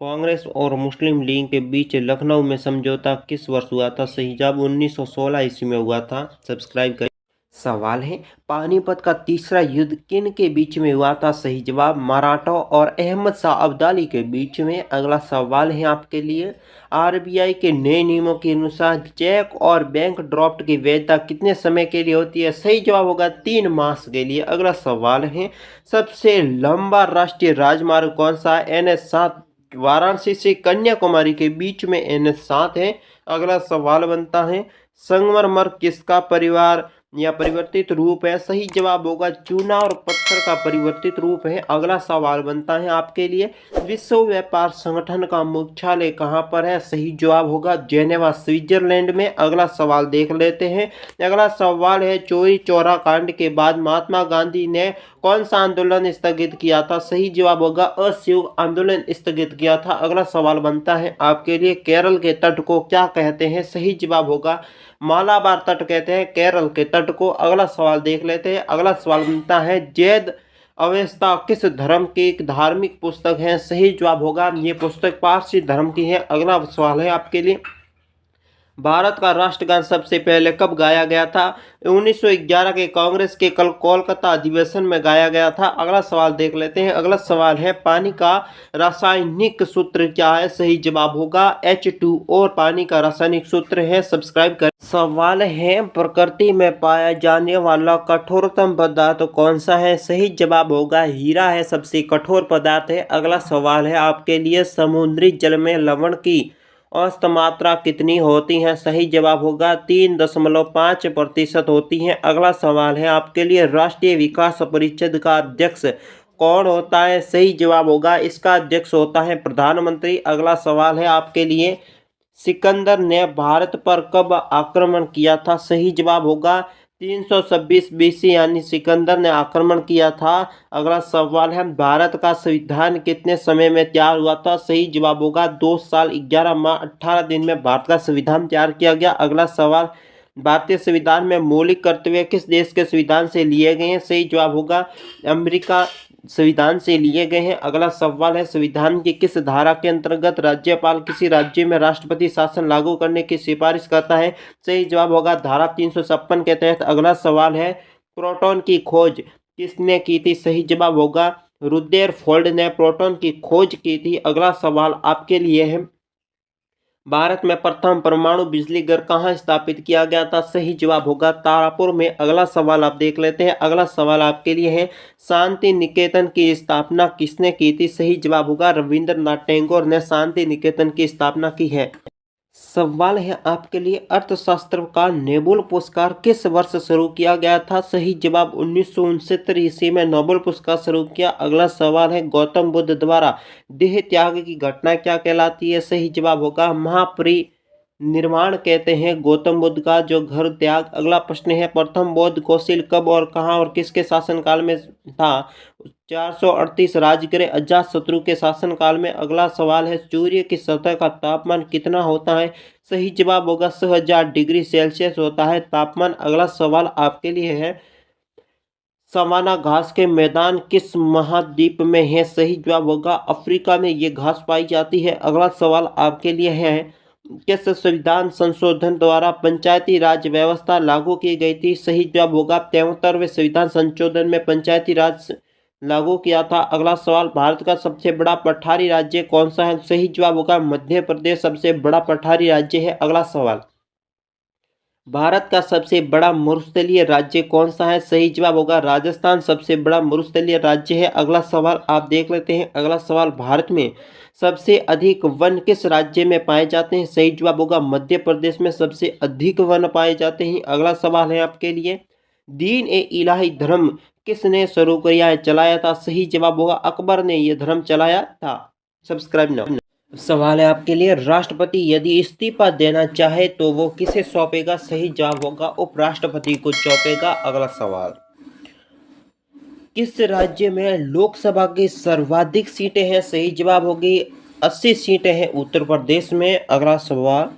कांग्रेस और मुस्लिम लीग के बीच लखनऊ में समझौता किस वर्ष हुआ था? सही जवाब 1916 ईस्वी में हुआ था। सब्सक्राइब करें। सवाल है, पानीपत का तीसरा युद्ध किन के बीच में हुआ था? सही जवाब मराठों और अहमद शाह अब्दाली के बीच में। अगला सवाल है आपके लिए, आरबीआई के नए नियमों के अनुसार चेक और बैंक ड्राफ्ट की वैधता कितने समय के लिए होती है? सही जवाब होगा 3 मास के लिए। अगला सवाल है, सबसे लंबा राष्ट्रीय राजमार्ग कौन सा है? NH 7 वाराणसी से कन्याकुमारी के बीच में NH 7 है। अगला सवाल बनता है, संगमरमर किसका परिवार या परिवर्तित रूप है? सही जवाब होगा चूना और पत्थर का परिवर्तित रूप है। अगला सवाल बनता है आपके लिए, विश्व व्यापार संगठन का मुख्यालय कहाँ पर है? सही जवाब होगा जेनेवा स्विट्जरलैंड में। अगला सवाल देख लेते हैं। अगला सवाल है, चौरी चौरा कांड के बाद महात्मा गांधी ने कौन सा आंदोलन स्थगित किया था? सही जवाब होगा असहयोग आंदोलन स्थगित किया था। अगला सवाल बनता है आपके लिए, केरल के तट को क्या कहते हैं? सही जवाब होगा मालाबार तट कहते हैं केरल के तट को। अगला सवाल देख लेते हैं। अगला सवाल बनता है, जैद अवेस्ता किस धर्म की एक धार्मिक पुस्तक है? सही जवाब होगा ये पुस्तक पारसी धर्म की है। अगला सवाल है आपके लिए, भारत का राष्ट्रगान सबसे पहले कब गाया गया था? 1911 के कांग्रेस के कल कोलकाता अधिवेशन में गाया गया था। अगला सवाल देख लेते हैं। अगला सवाल है, पानी का रासायनिक सूत्र क्या है? सही जवाब होगा H2O पानी का रासायनिक सूत्र है। सब्सक्राइब करें। सवाल है, प्रकृति में पाया जाने वाला कठोरतम पदार्थ कौन सा है? सही जवाब होगा हीरा है सबसे कठोर पदार्थ है। अगला सवाल है आपके लिए, समुद्री जल में लवण की औसत मात्रा कितनी होती है? सही जवाब होगा 3.5% होती है। अगला सवाल है आपके लिए, राष्ट्रीय विकास परिषद का अध्यक्ष कौन होता है? सही जवाब होगा इसका अध्यक्ष होता है प्रधानमंत्री। अगला सवाल है आपके लिए, सिकंदर ने भारत पर कब आक्रमण किया था? सही जवाब होगा 326 BC यानी सिकंदर ने आक्रमण किया था। अगला सवाल है, भारत का संविधान कितने समय में तैयार हुआ था? सही जवाब होगा 2 साल 11 माह 18 दिन में भारत का संविधान तैयार किया गया। अगला सवाल, भारतीय संविधान में मौलिक कर्तव्य किस देश के संविधान से लिए गए हैं? सही जवाब होगा अमेरिका संविधान से लिए गए हैं। अगला सवाल है, संविधान की किस धारा के अंतर्गत राज्यपाल किसी राज्य में राष्ट्रपति शासन लागू करने की सिफारिश करता है? सही जवाब होगा धारा 356 के तहत। अगला सवाल है, प्रोटॉन की खोज किसने की थी? सही जवाब होगा रुदरफोर्ड ने प्रोटॉन की खोज की थी। अगला सवाल आपके लिए है, भारत में प्रथम परमाणु बिजली घर कहाँ स्थापित किया गया था? सही जवाब होगा तारापुर में। अगला सवाल आप देख लेते हैं। अगला सवाल आपके लिए है, शांति निकेतन की स्थापना किसने की थी? सही जवाब होगा रविंद्रनाथ टैगोर ने शांति निकेतन की स्थापना की है। सवाल है आपके लिए, अर्थशास्त्र का नोबेल पुरस्कार किस वर्ष शुरू किया गया था? सही जवाब 1969 ईस्वी में नोबेल पुरस्कार शुरू किया। अगला सवाल है, गौतम बुद्ध द्वारा देह त्याग की घटना क्या कहलाती है? सही जवाब होगा महापरिनिर्वाण कहते हैं गौतम बुद्ध का जो घर त्याग। अगला प्रश्न है, प्रथम बौद्ध कौंसिल कब और कहाँ और किसके शासनकाल में था? 438 राजगृह अजातशत्रु के शासनकाल में। अगला सवाल है, सूर्य की सतह का तापमान कितना होता है? सही जवाब होगा 6000 डिग्री सेल्सियस होता है तापमान। अगला सवाल आपके लिए है, सवाना घास के मैदान किस महाद्वीप में है? सही जवाब होगा अफ्रीका में ये घास पाई जाती है। अगला सवाल आपके लिए है, किस संविधान संशोधन द्वारा पंचायती राज व्यवस्था लागू की गई थी? सही जवाब होगा 73वें संविधान संशोधन में पंचायती राज लागू किया था। अगला सवाल, भारत का सबसे बड़ा पठारी राज्य कौन सा है? सही जवाब होगा मध्य प्रदेश सबसे बड़ा पठारी राज्य है। अगला सवाल, भारत का सबसे बड़ा मरुस्थलीय राज्य कौन सा है? सही जवाब होगा राजस्थान सबसे बड़ा मरुस्थलीय राज्य है। अगला सवाल आप देख लेते हैं। अगला सवाल, भारत में सबसे अधिक वन किस राज्य में पाए जाते हैं? सही जवाब होगा मध्य प्रदेश में सबसे अधिक वन पाए जाते हैं। अगला सवाल है आपके लिए, दीन ए इलाही धर्म किसने शुरू किया चलाया था? सही जवाब होगा अकबर ने यह धर्म चलाया था। Subscribe now. सवाल है आपके लिए, राष्ट्रपति यदि इस्तीफा देना चाहे तो वो किसे सौंपेगा? सही जवाब होगा उपराष्ट्रपति को सौंपेगा। अगला सवाल, किस राज्य में लोकसभा की सर्वाधिक सीटें हैं? सही जवाब होगी 80 सीटें हैं उत्तर प्रदेश में। अगला सवाल,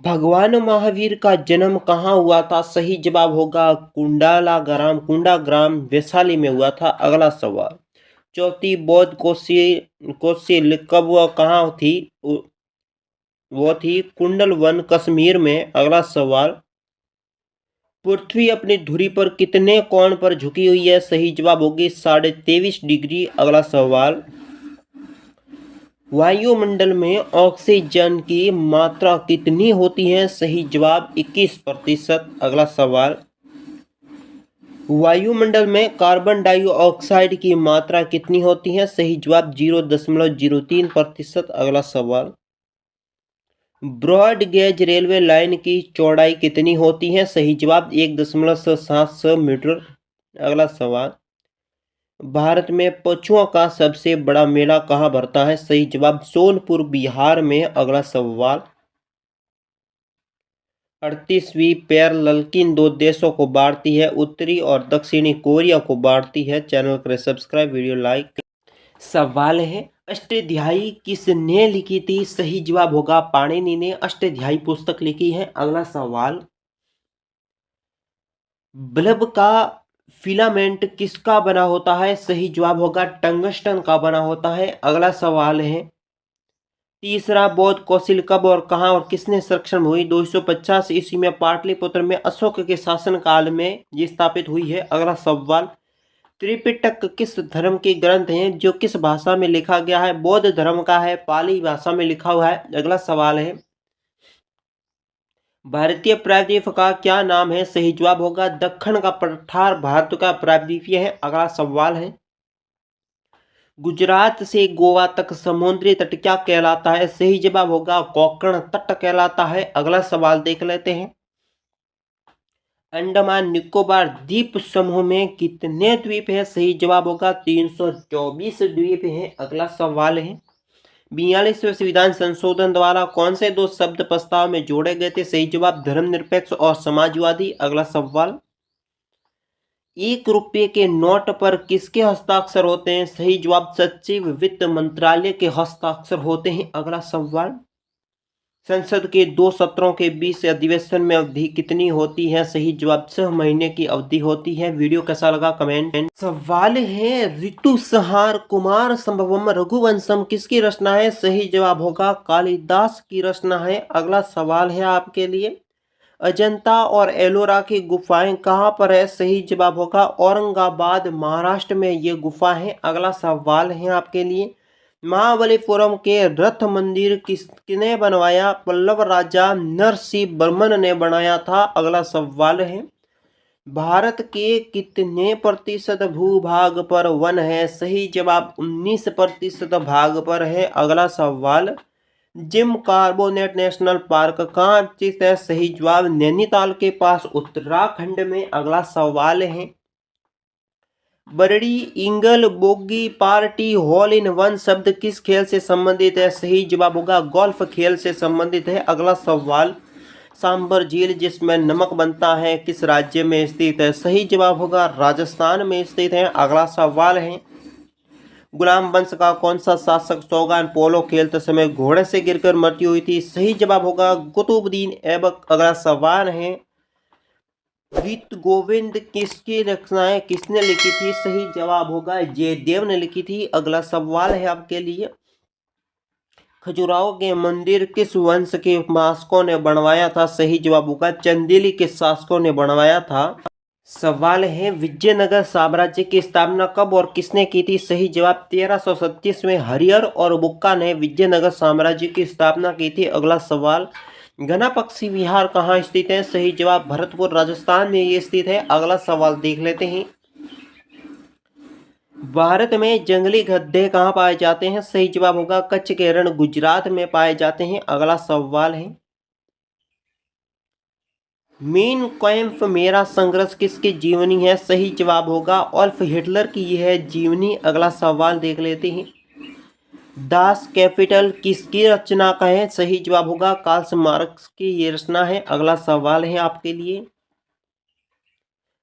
भगवान महावीर का जन्म कहाँ हुआ था? सही जवाब होगा कुंडाग्राम वैशाली में हुआ था। अगला सवाल, चौथी बौद्ध कोसी कब व कहाँ थी? वो थी कुंडल वन कश्मीर में। अगला सवाल, पृथ्वी अपनी धुरी पर कितने कोण पर झुकी हुई है? सही जवाब होगी 23.5 डिग्री। अगला सवाल, वायुमंडल में ऑक्सीजन की मात्रा कितनी होती है? सही जवाब 21%। अगला सवाल, वायुमंडल में कार्बन डाइऑक्साइड की मात्रा कितनी होती है? सही जवाब 0.03%। अगला सवाल, ब्रॉड गेज रेलवे लाइन की चौड़ाई कितनी होती है? सही जवाब 1.76 मीटर। अगला सवाल, भारत में पशुओं का सबसे बड़ा मेला कहाँ भरता है? सही जवाब सोनपुर बिहार में। अगला सवाल, 38वीं पैरेलल किन दो देशों को बांटती है? उत्तरी और दक्षिणी कोरिया को बांटती है। चैनल करें सब्सक्राइब, वीडियो लाइक। सवाल है, अष्टाध्यायी किसने लिखी थी? सही जवाब होगा पाणिनि ने अष्टाध्यायी पुस्तक लिखी है। अगला सवाल, बल्ब का फिलामेंट किसका बना होता है? सही जवाब होगा टंगस्टन का बना होता है। अगला सवाल है, तीसरा बौद्ध कौंसिल कब और कहां और किसने संरक्षण हुई? 250 ईस्वी में पाटलिपुत्र में अशोक के शासनकाल में ये स्थापित हुई है। अगला सवाल, त्रिपिटक किस धर्म के ग्रंथ हैं जो किस भाषा में लिखा गया है? बौद्ध धर्म का है, पाली भाषा में लिखा हुआ है। अगला सवाल है, भारतीय प्रायद्वीप का क्या नाम है? सही जवाब होगा दक्कन का पठार भारत का प्रायद्वीप है। अगला सवाल है, गुजरात से गोवा तक समुद्री तट क्या कहलाता है? सही जवाब होगा कोंकण तट कहलाता है। अगला सवाल देख लेते हैं, अंडमान निकोबार द्वीप समूह में कितने द्वीप है? सही जवाब होगा 324 द्वीप हैं। अगला सवाल है, 42वें संविधान संशोधन द्वारा कौन से दो शब्द प्रस्ताव में जोड़े गए थे? सही जवाब धर्मनिरपेक्ष और समाजवादी। अगला सवाल, 1 रुपये के नोट पर किसके हस्ताक्षर होते हैं? सही जवाब सचिव वित्त मंत्रालय के हस्ताक्षर होते हैं। अगला सवाल, संसद के 2 सत्रों के बीच अधिवेशन में अवधि कितनी होती है? सही जवाब 6 महीने की अवधि होती है। वीडियो कैसा लगा कमेंट। सवाल है, ऋतुसंहार कुमार संभवम रघुवंशम किसकी रचना है? सही जवाब होगा कालिदास की रचना है। अगला सवाल है आपके लिए, अजंता और एलोरा की गुफाएं कहाँ पर है? सही जवाब होगा औरंगाबाद महाराष्ट्र में ये गुफा है। अगला सवाल है आपके लिए, महाबलीपुरम के रथ मंदिर किसने बनवाया? पल्लव राजा नरसिंह वर्मन ने बनाया था। अगला सवाल है, भारत के कितने प्रतिशत भूभाग पर वन है? सही जवाब 19% भाग पर है। अगला सवाल, जिम कार्बोनेट नेशनल पार्क कहाँ स्थित है? सही जवाब नैनीताल के पास उत्तराखंड में। अगला सवाल है, birdie eagle bogey party hall in one शब्द किस खेल से संबंधित है? सही जवाब होगा गोल्फ खेल से संबंधित है। अगला सवाल, सांबर झील जिसमें नमक बनता है किस राज्य में स्थित है? सही जवाब होगा राजस्थान में स्थित है। अगला सवाल है, गुलाम वंश का कौन सा शासक सोगान पोलो खेलते समय घोड़े से गिरकर मृत्यु हुई थी? सही जवाब होगा कुतुबुद्दीन ऐबक। अगला सवाल है, गीत गोविंद किसकी रचनाएं किसने लिखी थी? सही जवाब होगा जयदेव ने लिखी थी। अगला सवाल है आपके लिए, खजुराहो के मंदिर किस वंश के शासकों ने बनवाया था? सही जवाब होगा चंदेली के शासकों ने बनवाया था। सवाल है, विजयनगर साम्राज्य की स्थापना कब और किसने की थी? सही जवाब 1337 में हरिहर और बुक्का ने विजयनगर साम्राज्य की स्थापना की थी। अगला सवाल, घना पक्षी विहार कहाँ स्थित है? सही जवाब भरतपुर राजस्थान में ये स्थित है। अगला सवाल देख लेते हैं, भारत में जंगली गधे कहाँ पाए जाते हैं? सही जवाब होगा कच्छ के रण गुजरात में पाए जाते हैं। अगला सवाल है, मेन कैंप मेरा संघर्ष किसकी जीवनी है? सही जवाब होगा अडोल्फ हिटलर की यह है जीवनी। अगला सवाल देख लेते हैं, दास कैपिटल किसकी रचना का है? सही जवाब होगा कार्ल मार्क्स की ये रचना है। अगला सवाल है आपके लिए,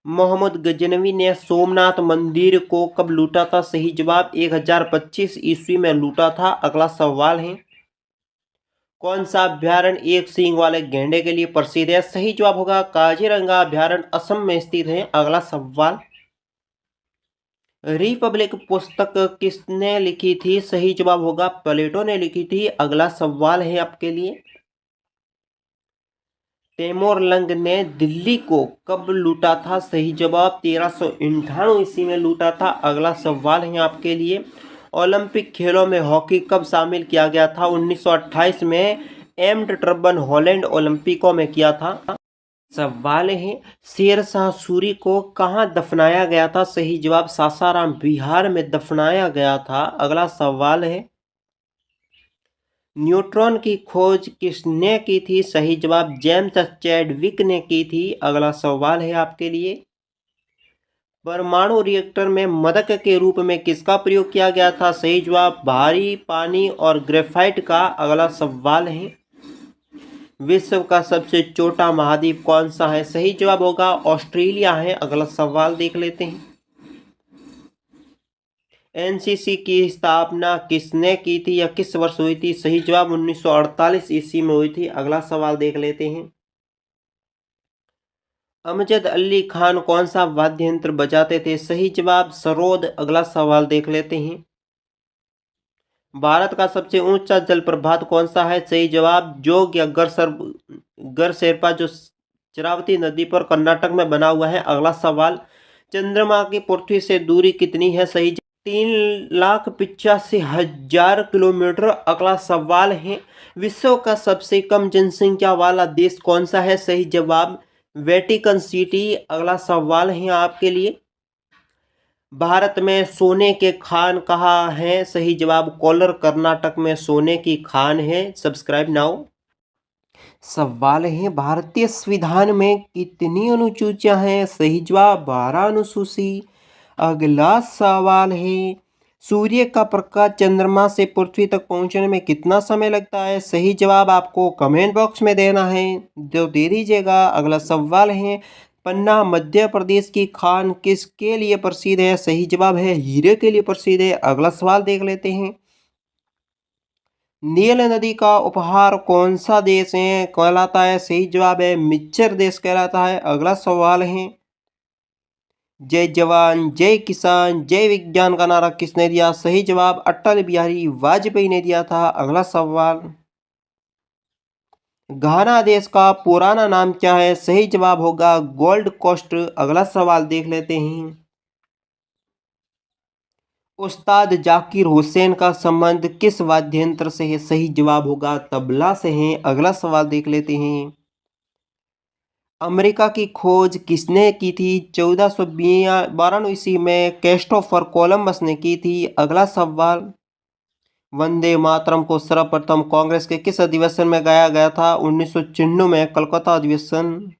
मोहम्मद गजनवी ने सोमनाथ मंदिर को कब लूटा था? सही जवाब 1025 ईस्वी में लूटा था। अगला सवाल है, कौन सा अभ्यारण्य एक सींग वाले गैंडे के लिए प्रसिद्ध है? सही जवाब होगा काजीरंगा अभ्यारण्य असम में स्थित है। अगला सवाल, रिपब्लिक पुस्तक किसने लिखी थी? सही जवाब होगा प्लेटो ने लिखी थी। अगला सवाल है आपके लिए, तैमूरलंग ने दिल्ली को कब लूटा था? सही जवाब 1398 ईस्वी में लूटा था। अगला सवाल है आपके लिए, ओलंपिक खेलों में हॉकी कब शामिल किया गया था? 1928 में एम्स्टर्डम हॉलैंड ओलंपिकों में किया था। सवाल है, शेर शाह सूरी को कहाँ दफनाया गया था? सही जवाब सासाराम बिहार में दफनाया गया था। अगला सवाल है, न्यूट्रॉन की खोज किसने की थी? सही जवाब जेम्स चैडविक ने की थी। अगला सवाल है आपके लिए, परमाणु रिएक्टर में मदक के रूप में किसका प्रयोग किया गया था? सही जवाब भारी पानी और ग्रेफाइट का। अगला सवाल है, विश्व का सबसे छोटा महाद्वीप कौन सा है? सही जवाब होगा ऑस्ट्रेलिया है। अगला सवाल देख लेते हैं, एनसीसी की स्थापना किसने की थी या किस वर्ष हुई थी? सही जवाब 1948 ईस्वी में हुई थी। अगला सवाल देख लेते हैं, अमजद अली खान कौन सा वाद्य यंत्र बजाते थे? सही जवाब सरोद। अगला सवाल देख लेते हैं, भारत का सबसे ऊंचा जलप्रपात कौन सा है? सही जवाब जोग या गरसेरपा जो चरावती नदी पर कर्नाटक में बना हुआ है। अगला सवाल, चंद्रमा की पृथ्वी से दूरी कितनी है? सही 3,85,000 किलोमीटर। अगला सवाल है, विश्व का सबसे कम जनसंख्या वाला देश कौन सा है? सही जवाब वेटिकन सिटी। अगला सवाल है आपके लिए, भारत में सोने के खान कहाँ है? सही जवाब कोलार कर्नाटक में सोने की खान है। Subscribe now. सवाल है, भारतीय संविधान में कितनी अनुसूचियां हैं? सही जवाब 12 अनुसूची। अगला सवाल है, सूर्य का प्रकाश चंद्रमा से पृथ्वी तक पहुंचने में कितना समय लगता है? सही जवाब आपको कमेंट बॉक्स में देना है, जो दे दीजिएगा। अगला सवाल है, पन्ना मध्य प्रदेश की खान किसके लिए प्रसिद्ध है? सही जवाब है हीरे के लिए प्रसिद्ध है। अगला सवाल देख लेते हैं, नील नदी का उपहार कौन सा देश है कहलाता है? सही जवाब है मिच्र देश कहलाता है। अगला सवाल है, जय जवान जय किसान जय विज्ञान का नारा किसने दिया? सही जवाब अटल बिहारी वाजपेयी ने दिया था। अगला सवाल, घाना देश का पुराना नाम क्या है? सही जवाब होगा गोल्ड कोस्ट। अगला सवाल देख लेते हैं, उस्ताद जाकिर हुसैन का संबंध किस वाद्य यंत्र से है? सही जवाब होगा तबला से है। अगला सवाल देख लेते हैं, अमेरिका की खोज किसने की थी? 1492 ईस्वी में क्रिस्टोफर कोलंबस ने की थी। अगला सवाल, वंदे मातरम को सर्वप्रथम कांग्रेस के किस अधिवेशन में गाया गया था? 1996 में कलकत्ता अधिवेशन।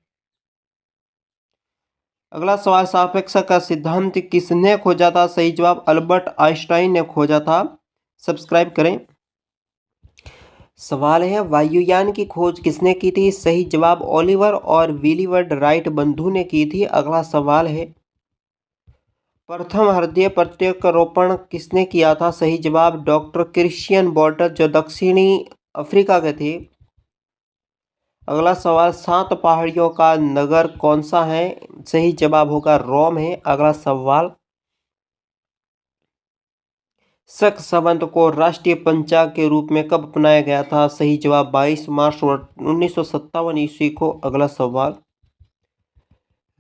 अगला सवाल, सापेक्षता का सिद्धांत किसने खोजा था? सही जवाब अल्बर्ट आइंस्टाइन ने खोजा था। सब्सक्राइब करें। सवाल है, वायुयान की खोज किसने की थी? सही जवाब ओलिवर और विलियम राइट बंधु ने की थी। अगला सवाल है, प्रथम हृदय प्रत्यारोपण किसने किया था? सही जवाब डॉक्टर क्रिश्चियन बॉर्टर जो दक्षिणी अफ्रीका के थे। अगला सवाल, 7 पहाड़ियों का नगर कौन सा है? सही जवाब होगा रोम है। अगला सवाल, शक संवत को राष्ट्रीय पंचांग के रूप में कब अपनाया गया था? सही जवाब 22 मार्च 1957 ईस्वी को। अगला सवाल,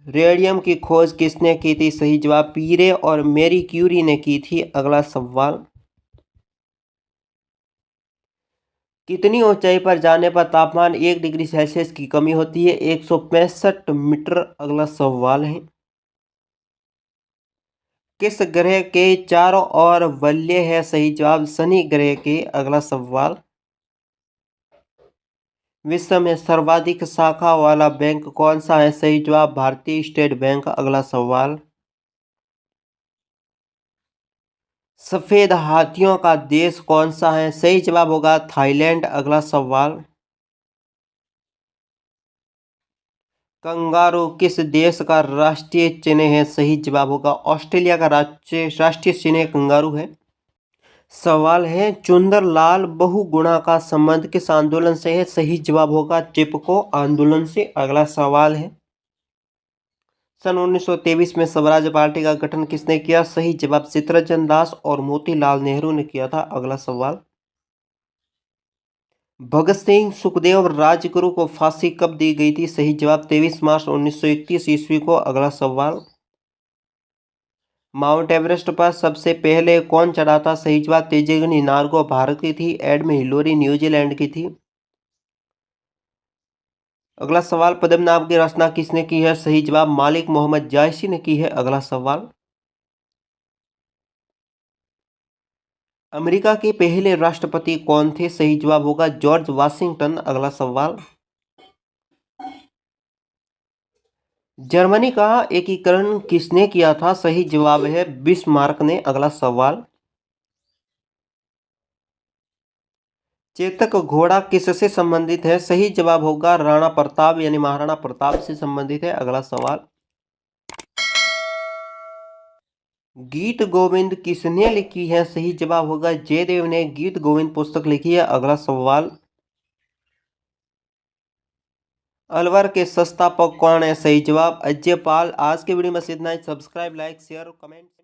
रेडियम की खोज किसने की थी? सही जवाब पीरे और मैरी क्यूरी ने की थी। अगला सवाल, कितनी ऊंचाई पर जाने पर तापमान 1 डिग्री सेल्सियस की कमी होती है? 165 मीटर। अगला सवाल है, किस ग्रह के चारों ओर वलय है? सही जवाब शनि ग्रह के। अगला सवाल, विश्व में सर्वाधिक शाखा वाला बैंक कौन सा है? सही जवाब भारतीय स्टेट बैंक। अगला सवाल, सफेद हाथियों का देश कौन सा है? सही जवाब होगा थाईलैंड। अगला सवाल, कंगारू किस देश का राष्ट्रीय चिन्ह है? सही जवाब होगा ऑस्ट्रेलिया का राष्ट्रीय चिन्ह कंगारू है। सवाल है, चुंदरलाल बहुगुणा का संबंध किस आंदोलन से है? सही जवाब होगा चिपको आंदोलन से। अगला सवाल है, सन 1923 में स्वराज पार्टी का गठन किसने किया? सही जवाब चित्तरंजन दास और मोतीलाल नेहरू ने किया था। अगला सवाल, भगत सिंह, सुखदेव और राजगुरु को फांसी कब दी गई थी? सही जवाब 23 मार्च 1931 ईस्वी को। अगला सवाल, माउंट एवरेस्ट पर सबसे पहले कौन चढ़ा था? सही जवाब तेजस्विनी नारगो भारत की थी, एडमे हिलोरी न्यूजीलैंड की थी। अगला सवाल, पद्मनाभ की रचना किसने की है? सही जवाब मालिक मोहम्मद जायसी ने की है। अगला सवाल, अमेरिका के पहले राष्ट्रपति कौन थे? सही जवाब होगा जॉर्ज वाशिंगटन। अगला सवाल, जर्मनी का एकीकरण किसने किया था? सही जवाब है बिस्मार्क ने। अगला सवाल, चेतक घोड़ा किससे संबंधित है? सही जवाब होगा राणा प्रताप यानी महाराणा प्रताप से संबंधित है। अगला सवाल, गीत गोविंद किसने लिखी है? सही जवाब होगा जयदेव ने गीत गोविंद पुस्तक लिखी है। अगला सवाल, अलवर के संस्थापक कौन है? सही जवाब अजय पाल। आज के वीडियो में इतना ही। सब्सक्राइब, लाइक, शेयर और कमेंट।